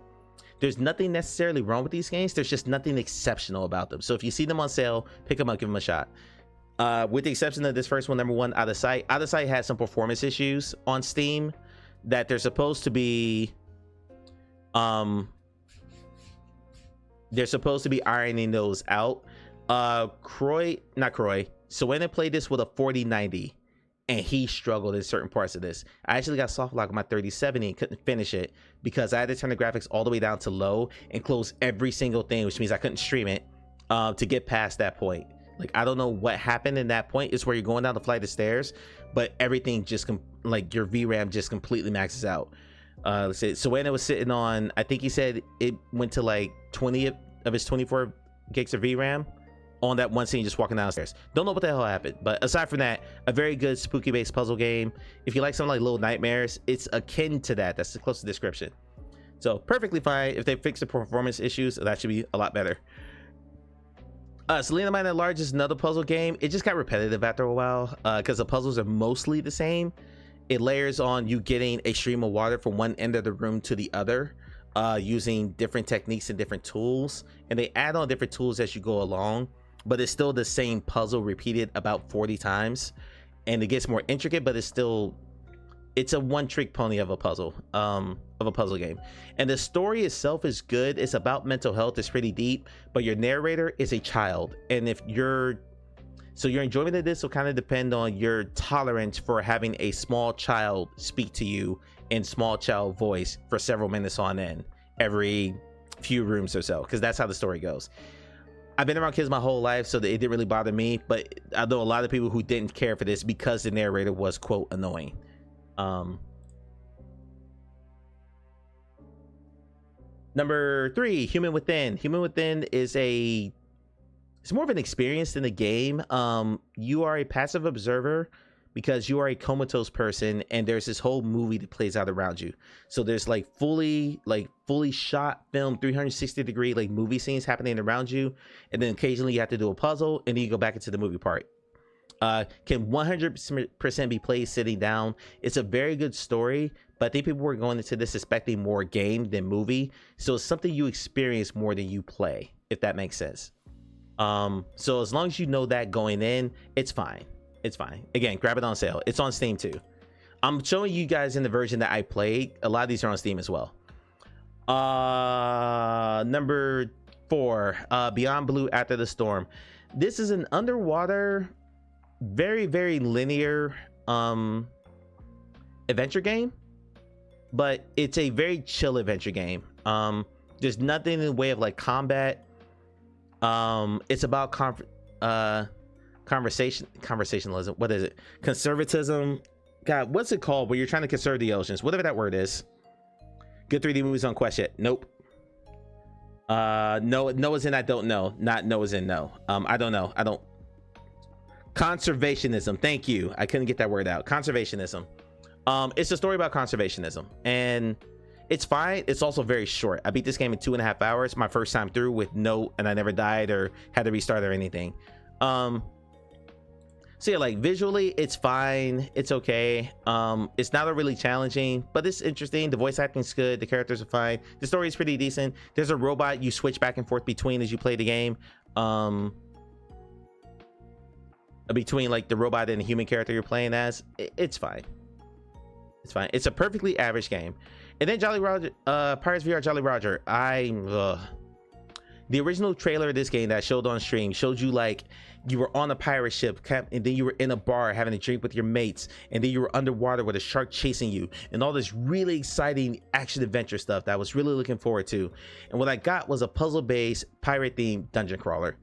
There's nothing necessarily wrong with these games. There's just nothing exceptional about them. So if you see them on sale, pick them up, give them a shot. With the exception of this first one, #1, Out of Sight. Out of Sight has some performance issues on Steam that they're supposed to be ironing those out. Suena played this with a 4090, and he struggled in certain parts of this. I actually got soft lock on my 3070 and couldn't finish it because I had to turn the graphics all the way down to low and close every single thing, which means I couldn't stream it to get past that point. Like, I don't know what happened in that point. It's where you're going down the flight of stairs, but everything just like your VRAM just completely maxes out. Let's see. Suena was sitting on, I think he said it went to like 20 of his 24 gigs of VRAM on that one scene just walking downstairs. Don't know what the hell happened, but aside from that, a very good spooky based puzzle game. If you like something like Little Nightmares, it's akin to that. That's the closest description. So perfectly fine. If they fix the performance issues, that should be a lot better. Selena Mine at Large is another puzzle game. It just got repetitive after a while because the puzzles are mostly the same. It layers on you getting a stream of water from one end of the room to the other using different techniques and different tools, and they add on different tools as you go along, but it's still the same puzzle repeated about 40 times, and it gets more intricate, but it's a one-trick pony of a puzzle game. And the story itself is good. It's about mental health. It's pretty deep, but your narrator is a child, and your enjoyment of this will kind of depend on your tolerance for having a small child speak to you in small child voice for several minutes on end every few rooms or so, because that's how the story goes. I've been around kids my whole life, so it didn't really bother me, but I know a lot of people who didn't care for this because the narrator was, quote, annoying. Number 3, Human Within. Human Within is it's more of an experience than a game. You are a passive observer because you are a comatose person, and there's this whole movie that plays out around you. So there's like fully shot film 360-degree like movie scenes happening around you, and then occasionally you have to do a puzzle, and then you go back into the movie part. Can 100% be played sitting down. It's a very good story, but I think people were going into this expecting more game than movie, so it's something you experience more than you play, if that makes sense. So as long as you know that going in, it's fine. Again, grab it on sale. It's on Steam too. I'm showing you guys in the version that I played. A lot of these are on Steam as well. Number 4, Beyond Blue After the Storm. This is an underwater, very, very linear adventure game but it's a very chill adventure game. There's nothing in the way of like combat. It's about conversationalism. What is it? Conservatism. God, what's it called when you're trying to conserve the oceans? Whatever that word is. Good 3D movies on Quest yet? Nope. No is in I don't know. Not no is in no. I don't know. I don't. Conservationism. Thank you. I couldn't get that word out. Conservationism. It's a story about conservationism, and it's fine. It's also very short. I beat this game in 2.5 hours, my first time through and I never died or had to restart or anything. So yeah, like visually, it's fine. It's okay. It's not a really challenging, but it's interesting. The voice acting's good. The characters are fine. The story is pretty decent. There's a robot you switch back and forth between as you play the game. Between like the robot and the human character you're playing as. It's fine. It's fine. It's a perfectly average game. And then Jolly Roger, Pirates VR Jolly Roger. The original trailer of this game that I showed on stream showed you like you were on a pirate ship and then you were in a bar having a drink with your mates, and then you were underwater with a shark chasing you, and all this really exciting action adventure stuff that I was really looking forward to. And what I got was a puzzle-based pirate themed dungeon crawler.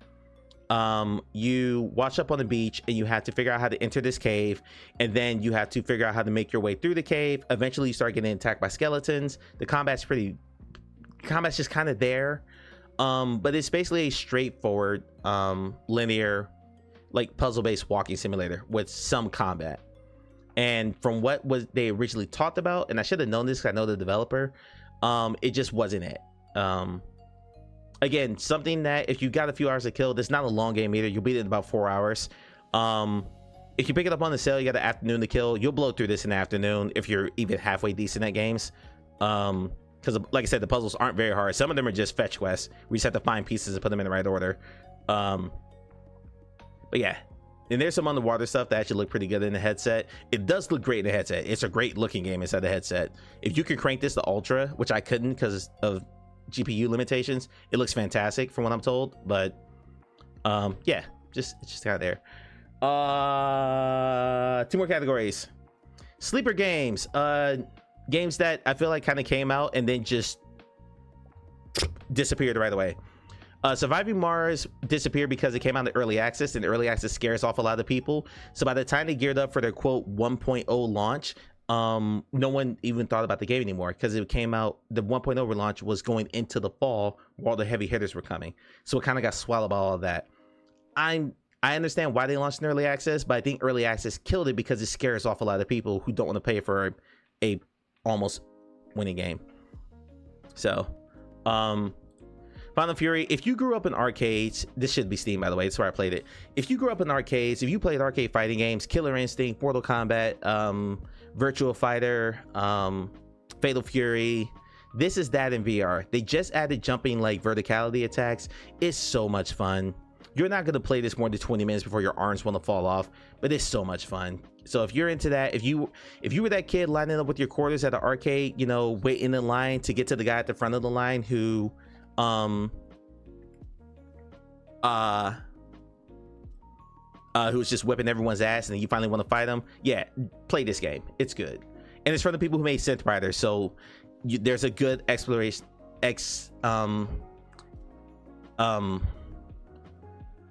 You wash up on the beach and you have to figure out how to enter this cave, and then you have to figure out how to make your way through the cave. Eventually you start getting attacked by skeletons. The combat's just kind of there. But it's basically a straightforward linear like puzzle-based walking simulator with some combat. And from what they originally talked about, and I should have known this because I know the developer, it just wasn't it. Again, something that if you got a few hours to kill, it's not a long game either. You'll beat it in about 4 hours. If you pick it up on the sale, you got an afternoon to kill. You'll blow through this in the afternoon if you're even halfway decent at games. Because like I said, the puzzles aren't very hard. Some of them are just fetch quests. We just have to find pieces and put them in the right order. But yeah, and there's some underwater stuff that actually look pretty good in the headset. It does look great in the headset. It's a great looking game inside the headset. If you can crank this to ultra, which I couldn't because of GPU limitations, it looks fantastic from what I'm told. But yeah, it's just kind of there. 2 more categories. Sleeper games. Games that I feel like kind of came out and then just disappeared right away. Surviving Mars disappeared because it came out in early access, and early access scares off a lot of people. So by the time they geared up for their quote 1.0 launch, no one even thought about the game anymore because it came out, the 1.0 relaunch was going into the fall while the heavy hitters were coming. So it kind of got swallowed by all of that. I understand why they launched in early access, but I think early access killed it because it scares off a lot of people who don't want to pay for a almost winning game. So Final Fury, if you grew up in arcades, this should be Steam by the way, it's where I played it. If you grew up in arcades, if you played arcade fighting games, Killer Instinct, Mortal Kombat, Virtua Fighter, Fatal Fury, this is that in VR. They just added jumping like verticality attacks. It's so much fun. You're not going to play this more than 20 minutes before your arms want to fall off, but it's so much fun. So if you're into that, if you were that kid lining up with your quarters at the arcade, you know, waiting in line to get to the guy at the front of the line who who's just whipping everyone's ass, and then you finally want to fight him, yeah, play this game. It's good, and it's from the people who made Synth Rider, so there's a good exploration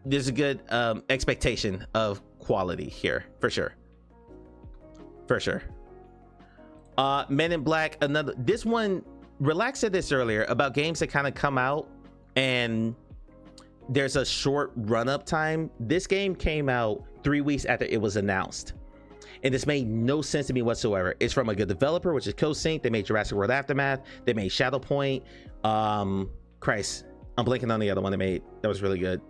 there's a good expectation of quality here for sure. Men in Black, another, this one, Relax said this earlier about games that kind of come out and there's a short run-up time. This game came out 3 weeks after it was announced, and this made no sense to me whatsoever. It's from a good developer, which is CoSync. They made Jurassic World Aftermath. They made Shadow Point. Christ, I'm blanking on the other one they made that was really good.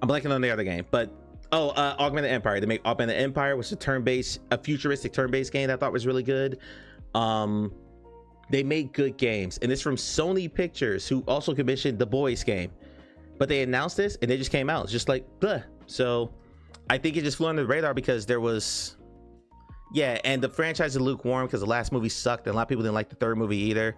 I'm blanking on the other game, but Augmented Empire. They made Augmented Empire, which is a futuristic turn-based game that I thought was really good. They make good games, and it's from Sony Pictures, who also commissioned the Boys game. But they announced this, and they just came out. It's just like, bleh. So I think it just flew under the radar because there was, yeah, and the franchise is lukewarm because the last movie sucked, and a lot of people didn't like the third movie either.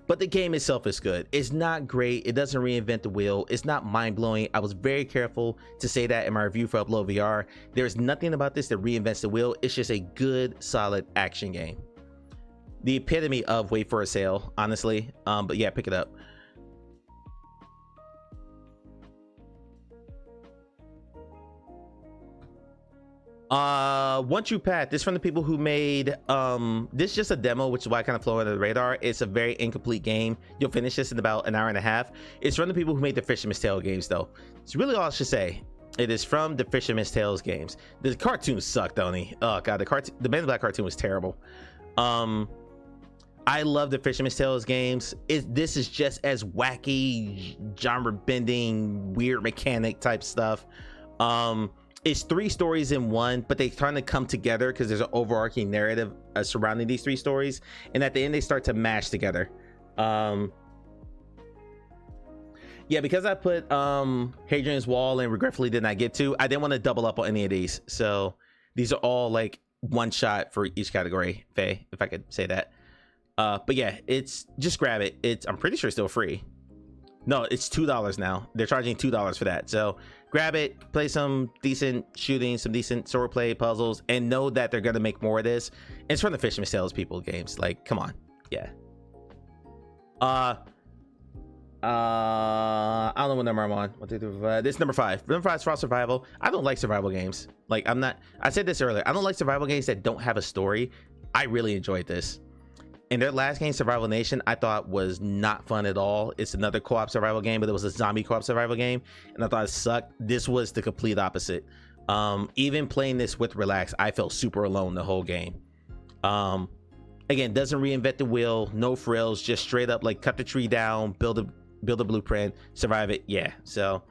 but the game itself is good. It's not great. It doesn't reinvent the wheel. It's not mind-blowing. I was very careful to say that in my review for Upload VR. There's nothing about this that reinvents the wheel. It's just a good, solid action game. The epitome of wait for a sale, honestly. But yeah, pick it up. One True Path. This is from the people who made this is just a demo, which is why I kind of flew under the radar. It's a very incomplete game. You'll finish this in about an hour and a half. It's from the people who made the Fisherman's Tale games, though. It's really all I should say. It is from the Fisherman's Tales games. The cartoons suck, don't they? Oh god, the Man in Black cartoon was terrible. I love the Fisherman's Tales games. This is just as wacky, genre bending, weird mechanic type stuff. It's 3 stories in one, but they trying to come together because there's an overarching narrative surrounding these 3 stories, and at the end they start to mash together. Yeah, because I put Hadrian's Wall and regretfully did not get to, I didn't want to double up on any of these, so these are all like one shot for each category, Faye, if I could say that. But yeah, it's just grab it. I'm pretty sure it's still free. No, it's $2 now. They're charging $2 for that. So grab it, play some decent shooting, some decent swordplay puzzles, and know that they're gonna make more of this. And it's from the Fisherman's Tales people games. Like, come on, yeah. I don't know what number I'm on. 1, 2, 3, 4, this is number 5. Number 5 is Frost Survival. I don't like survival games. Like, I said this earlier. I don't like survival games that don't have a story. I really enjoyed this. And their last game, Survival Nation, I thought was not fun at all. It's another co-op survival game, but it was a zombie co-op survival game, and I thought it sucked. This was the complete opposite. Even playing this with Relax, I felt super alone the whole game. Again, doesn't reinvent the wheel, no frills, just straight up like cut the tree down, build a blueprint, survive it. Yeah, so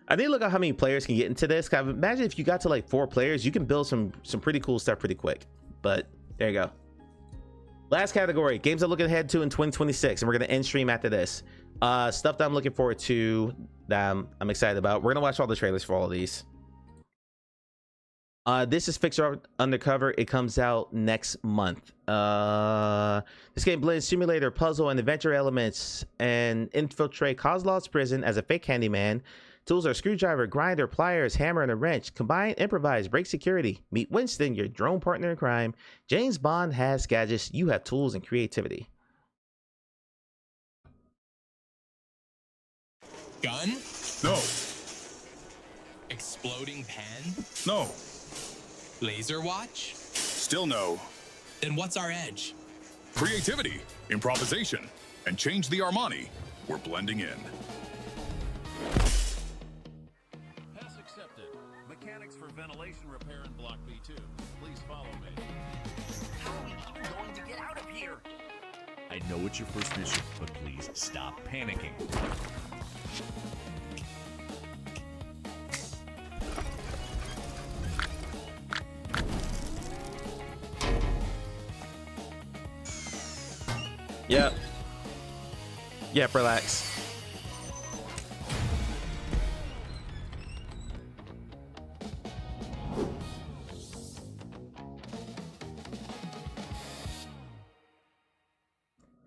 I need to look at how many players can get into this. Cause imagine if you got to like 4 players, you can build some pretty cool stuff pretty quick. But there you go. Last category, games I'm looking ahead to in 2026, and we're gonna end stream after this. Stuff that I'm looking forward to, that I'm excited about. We're gonna watch all the trailers for all of these. This is Fixer Undercover. It comes out next month. This game blends simulator, puzzle, and adventure elements, and infiltrate Kozlov's prison as a fake handyman. Tools are screwdriver, grinder, pliers, hammer, and a wrench. Combine, improvise, break security. Meet Winston, your drone partner in crime. James Bond has gadgets. You have tools and creativity. Gun? No. Exploding pen? No. Laser watch? Still no. Then what's our edge? Creativity, improvisation, and change the Armani. We're blending in. Pass accepted. Mechanics for ventilation repair in Block B2. Please follow me. How are we even going to get out of here? I know it's your first mission, but please stop panicking. Yep. Yep, relax.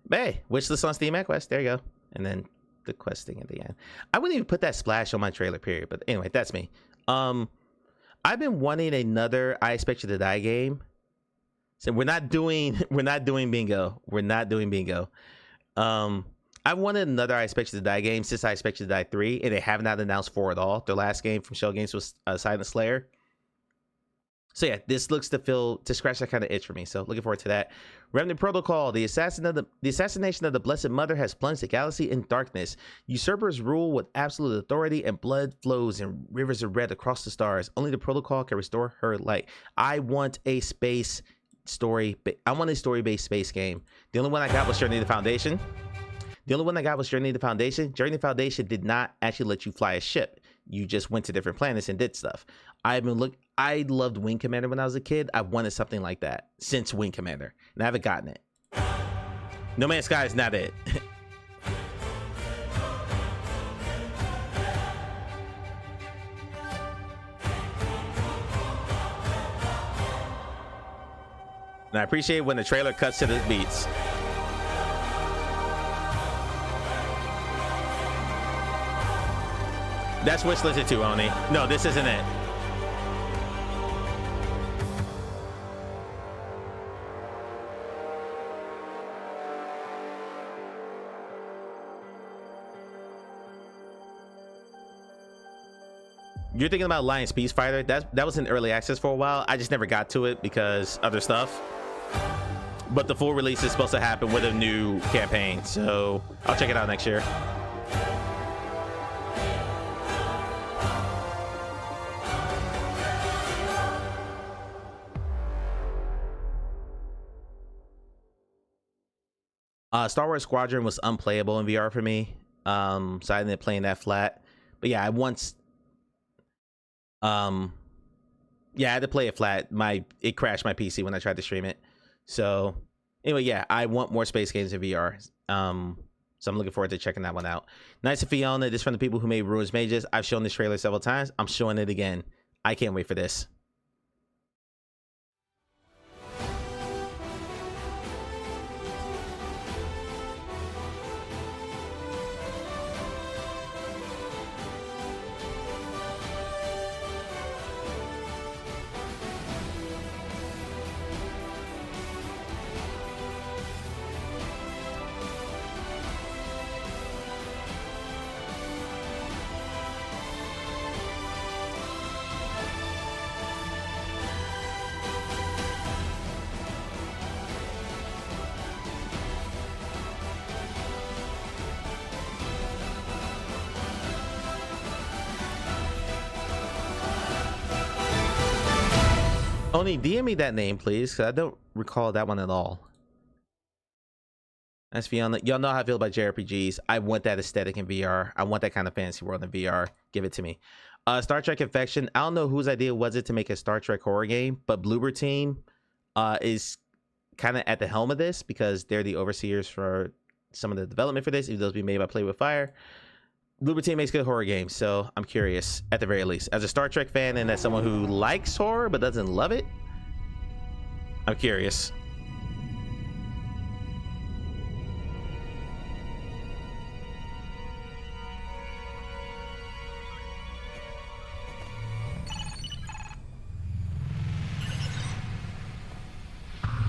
Hey, wish list on Steam at Quest. There you go. And then the quest thing at the end. I wouldn't even put that splash on my trailer, period. But anyway, that's me. I've been wanting another I Expect You to Die game. So we're not doing bingo. We're not doing bingo. I wanted another I Expect You to Die game since I Expect You to Die 3, and they have not announced 4 at all. Their last game from Shell Games was Silent Slayer. So yeah, this looks to scratch that kind of itch for me. So looking forward to that. Remnant Protocol: the assassination of the Blessed Mother has plunged the galaxy in darkness. Usurpers rule with absolute authority, and blood flows in rivers of red across the stars. Only the Protocol can restore her light. I want a space story. I want a story-based space game. The only one I got was Journey to the Foundation. Journey to the Foundation. Journey to the Foundation did not actually let you fly a ship. You just went to different planets and did stuff. I loved Wing Commander when I was a kid. I wanted something like that since Wing Commander, and I haven't gotten it. No Man's Sky is not it. And I appreciate when the trailer cuts to the beats. That's wishlisted too, Oni. No, this isn't it. You're thinking about Lion Speed Fighter? That was in early access for a while. I just never got to it because other stuff. But the full release is supposed to happen with a new campaign, so I'll check it out next year. Star Wars Squadron was unplayable in VR for me, so I ended up playing that flat. But yeah, I had to play it flat. It crashed my PC when I tried to stream it. So anyway, yeah, I want more space games in VR. So I'm looking forward to checking that one out. Nice of Fiona. This is from the people who made Ruins Mages. I've shown this trailer several times. I'm showing it again. I can't wait for this. Only DM me that name, please, because I don't recall that one at all. That's Fiona. Y'all know how I feel about JRPGs. I want that aesthetic in VR. I want that kind of fantasy world in VR. Give it to me. Star Trek Infection. I don't know whose idea was it to make a Star Trek horror game, but Bloober Team is kind of at the helm of this because they're the overseers for some of the development for this, even though it's being made by Play With Fire. Bloober Team makes good horror games, so I'm curious, at the very least. As a Star Trek fan and as someone who likes horror but doesn't love it, I'm curious.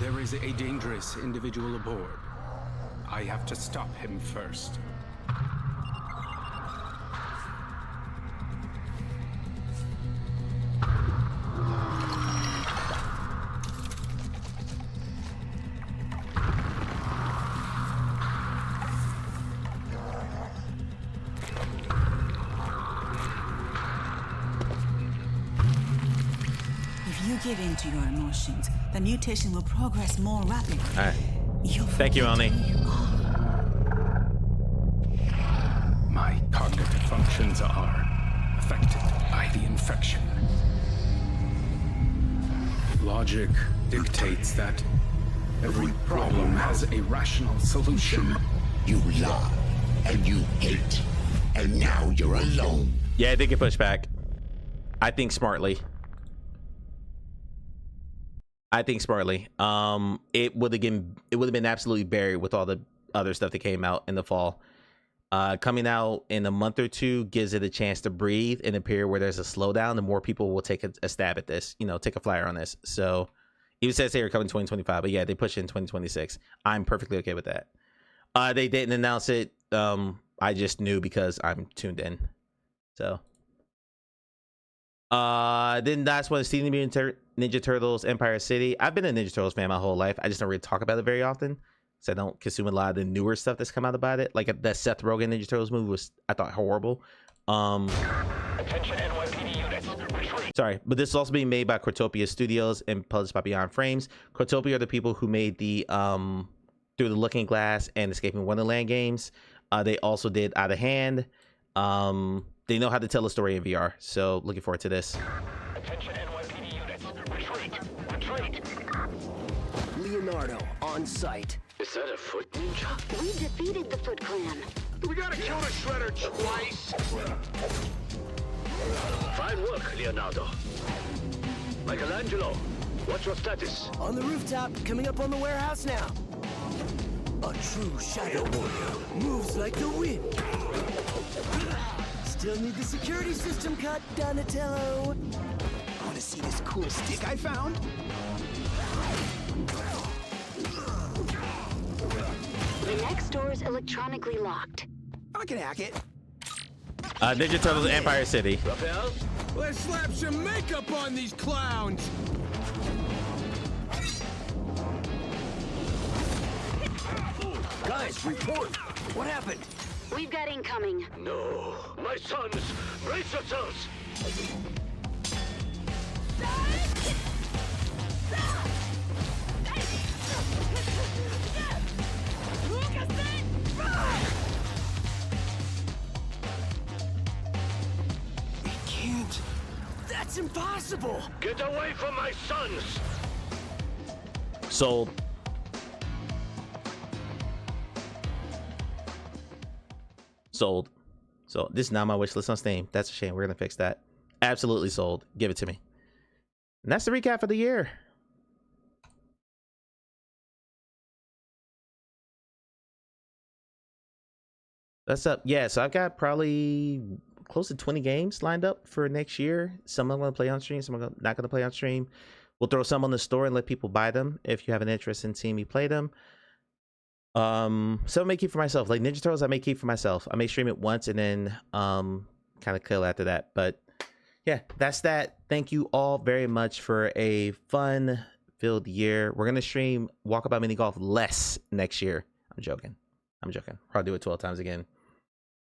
There is a dangerous individual aboard. I have to stop him first. Give in to your emotions, the mutation will progress more rapidly. All right. Thank you, Oni. My cognitive functions are affected by the infection. Logic dictates that every problem has a rational solution. You lie, and you hate, and now you're alone. Yeah, they get pushed back. I think smartly. It would have been absolutely buried with all the other stuff that came out in the fall. Coming out in a month or two gives it a chance to breathe in a period where there's a slowdown. The more people will take a stab at this, take a flyer on this. So even says they were coming 2025, but yeah, they push it in 2026. I'm perfectly okay with that. They didn't announce it. I just knew because I'm tuned in. So. Then that's when Steven Mutant Ninja Turtles Empire City. I've been a Ninja Turtles fan my whole life. I just don't really talk about it very often, so I don't consume a lot of the newer stuff that's come out about it. Like that Seth Rogen Ninja Turtles movie was, I thought, horrible. Attention NYPD units, retreat. Sorry, but this is also being made by Cortopia Studios and published by Beyond Frames. Cortopia are the people who made the Through the Looking Glass and Escaping Wonderland games. They also did Out of Hand. They know how to tell a story in VR, so looking forward to this. Attention NYPD units, retreat. Leonardo, on site. Is that a foot ninja? We defeated the Foot Clan. We gotta kill the Shredder twice. Fine work, Leonardo. Michelangelo, what's your status? On the rooftop, coming up on the warehouse now. A true shadow warrior moves like the wind. Still need the security system cut, Donatello. Want to see this cool stick I found? The next door is electronically locked. I can hack it. Ninja Turtles Empire City. Raphael? Let's slap some makeup on these clowns. Guys, report. What happened? We've got incoming. No. My sons, brace yourselves. It can't. That's impossible. Get away from my sons. Sold. Sold. So this is not my wish list on Steam. That's a shame. We're gonna fix that. Absolutely sold. Give it to me. And that's the recap of the year. That's up. Yeah, so I've got probably close to 20 games lined up for next year. Some I'm gonna play on stream, some I'm not gonna play on stream. We'll throw some on the store and let people buy them if you have an interest in seeing me play them. Some I may keep for myself. Like Ninja Turtles, I may keep for myself. I may stream it once and then kind of kill after that. But yeah, that's that. Thank you all very much for a fun-filled year. We're gonna stream Walkabout Mini Golf less next year. I'm joking. Probably do it 12 times again.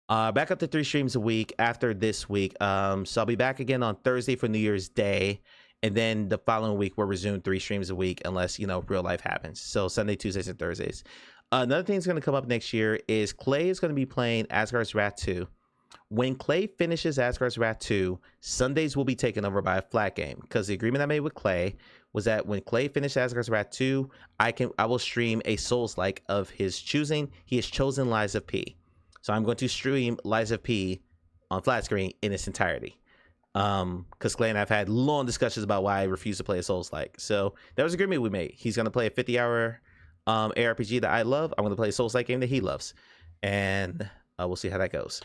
Back up to 3 streams a week after this week. So I'll be back again on Thursday for New Year's Day. And then the following week, we'll resume 3 streams a week unless, you know, real life happens. So Sunday, Tuesdays, and Thursdays. Another thing that's going to come up next year is Clay is going to be playing Asgard's Wrath 2. When Clay finishes Asgard's Wrath 2, Sundays will be taken over by a flat game. Because the agreement I made with Clay was that when Clay finished Asgard's Wrath 2, I will stream a Souls-like of his choosing. He has chosen Lies of P. So I'm going to stream Lies of P on flat screen in its entirety. Because Clay and I've had long discussions about why I refuse to play a Souls-like. So that was an agreement we made. He's going to play a 50-hour ARPG that I love. I'm going to play a Souls-like game that he loves. And we'll see how that goes.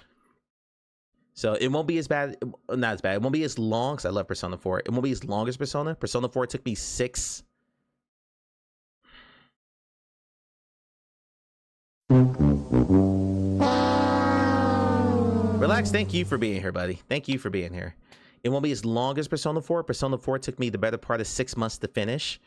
So it won't be as bad. Not as bad. It won't be as long because I love Persona 4. It won't be as long as Persona. Persona 4 took me 6. Relax. Thank you for being here, buddy. Thank you for being here. It won't be as long as Persona 4. Persona 4 took me the better part of 6 months to finish.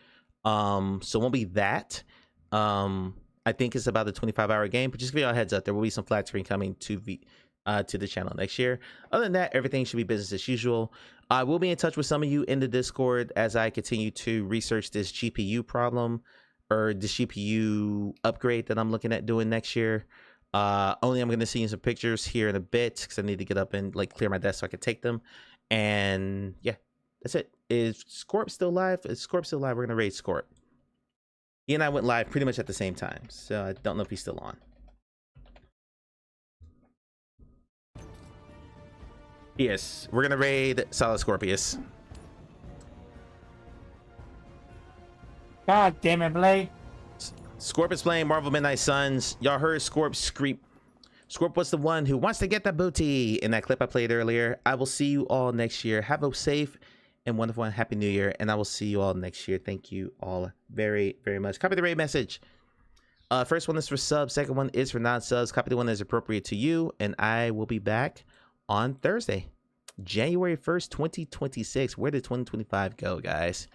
So it won't be that. I think it's about a 25-hour game, but just give you all a heads up. There will be some flat screen coming to the channel next year. Other than that, everything should be business as usual. I will be in touch with some of you in the Discord as I continue to research this GPU problem or the GPU upgrade that I'm looking at doing next year. Only I'm going to see you some pictures here in a bit because I need to get up and like clear my desk so I can take them. And yeah, that's it. Is Scorp still live? Is Scorp still live? We're going to raid Scorp. He and I went live pretty much at the same time, so I don't know if he's still on. Yes, we're going to raid Solid Scorpius. God damn it, Blade. Scorp is playing Marvel Midnight Suns. Y'all heard Scorp scream. Scorp was the one who wants to get the booty in that clip I played earlier. I will see you all next year. Have a safe and wonderful and happy new year. And I will see you all next year. Thank you all very, very much. Copy the raid message. First one is for subs. Second one is for non-subs. Copy the one that is appropriate to you. And I will be back on Thursday, January 1st, 2026. Where did 2025 go, guys?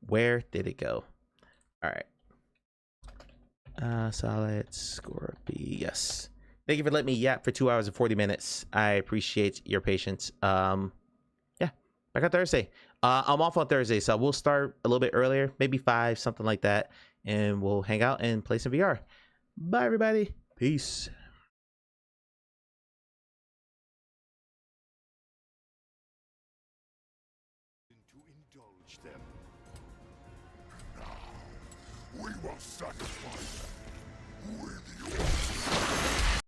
Where did it go? All right. Solid Scorpius. Thank you for letting me yap for 2 hours and 40 minutes. I appreciate your patience. Yeah, back on Thursday. I'm off on Thursday, so we'll start a little bit earlier, maybe 5, something like that, and we'll hang out and play some VR. Bye, everybody. Peace. To indulge them. Now, we will satisfy them with your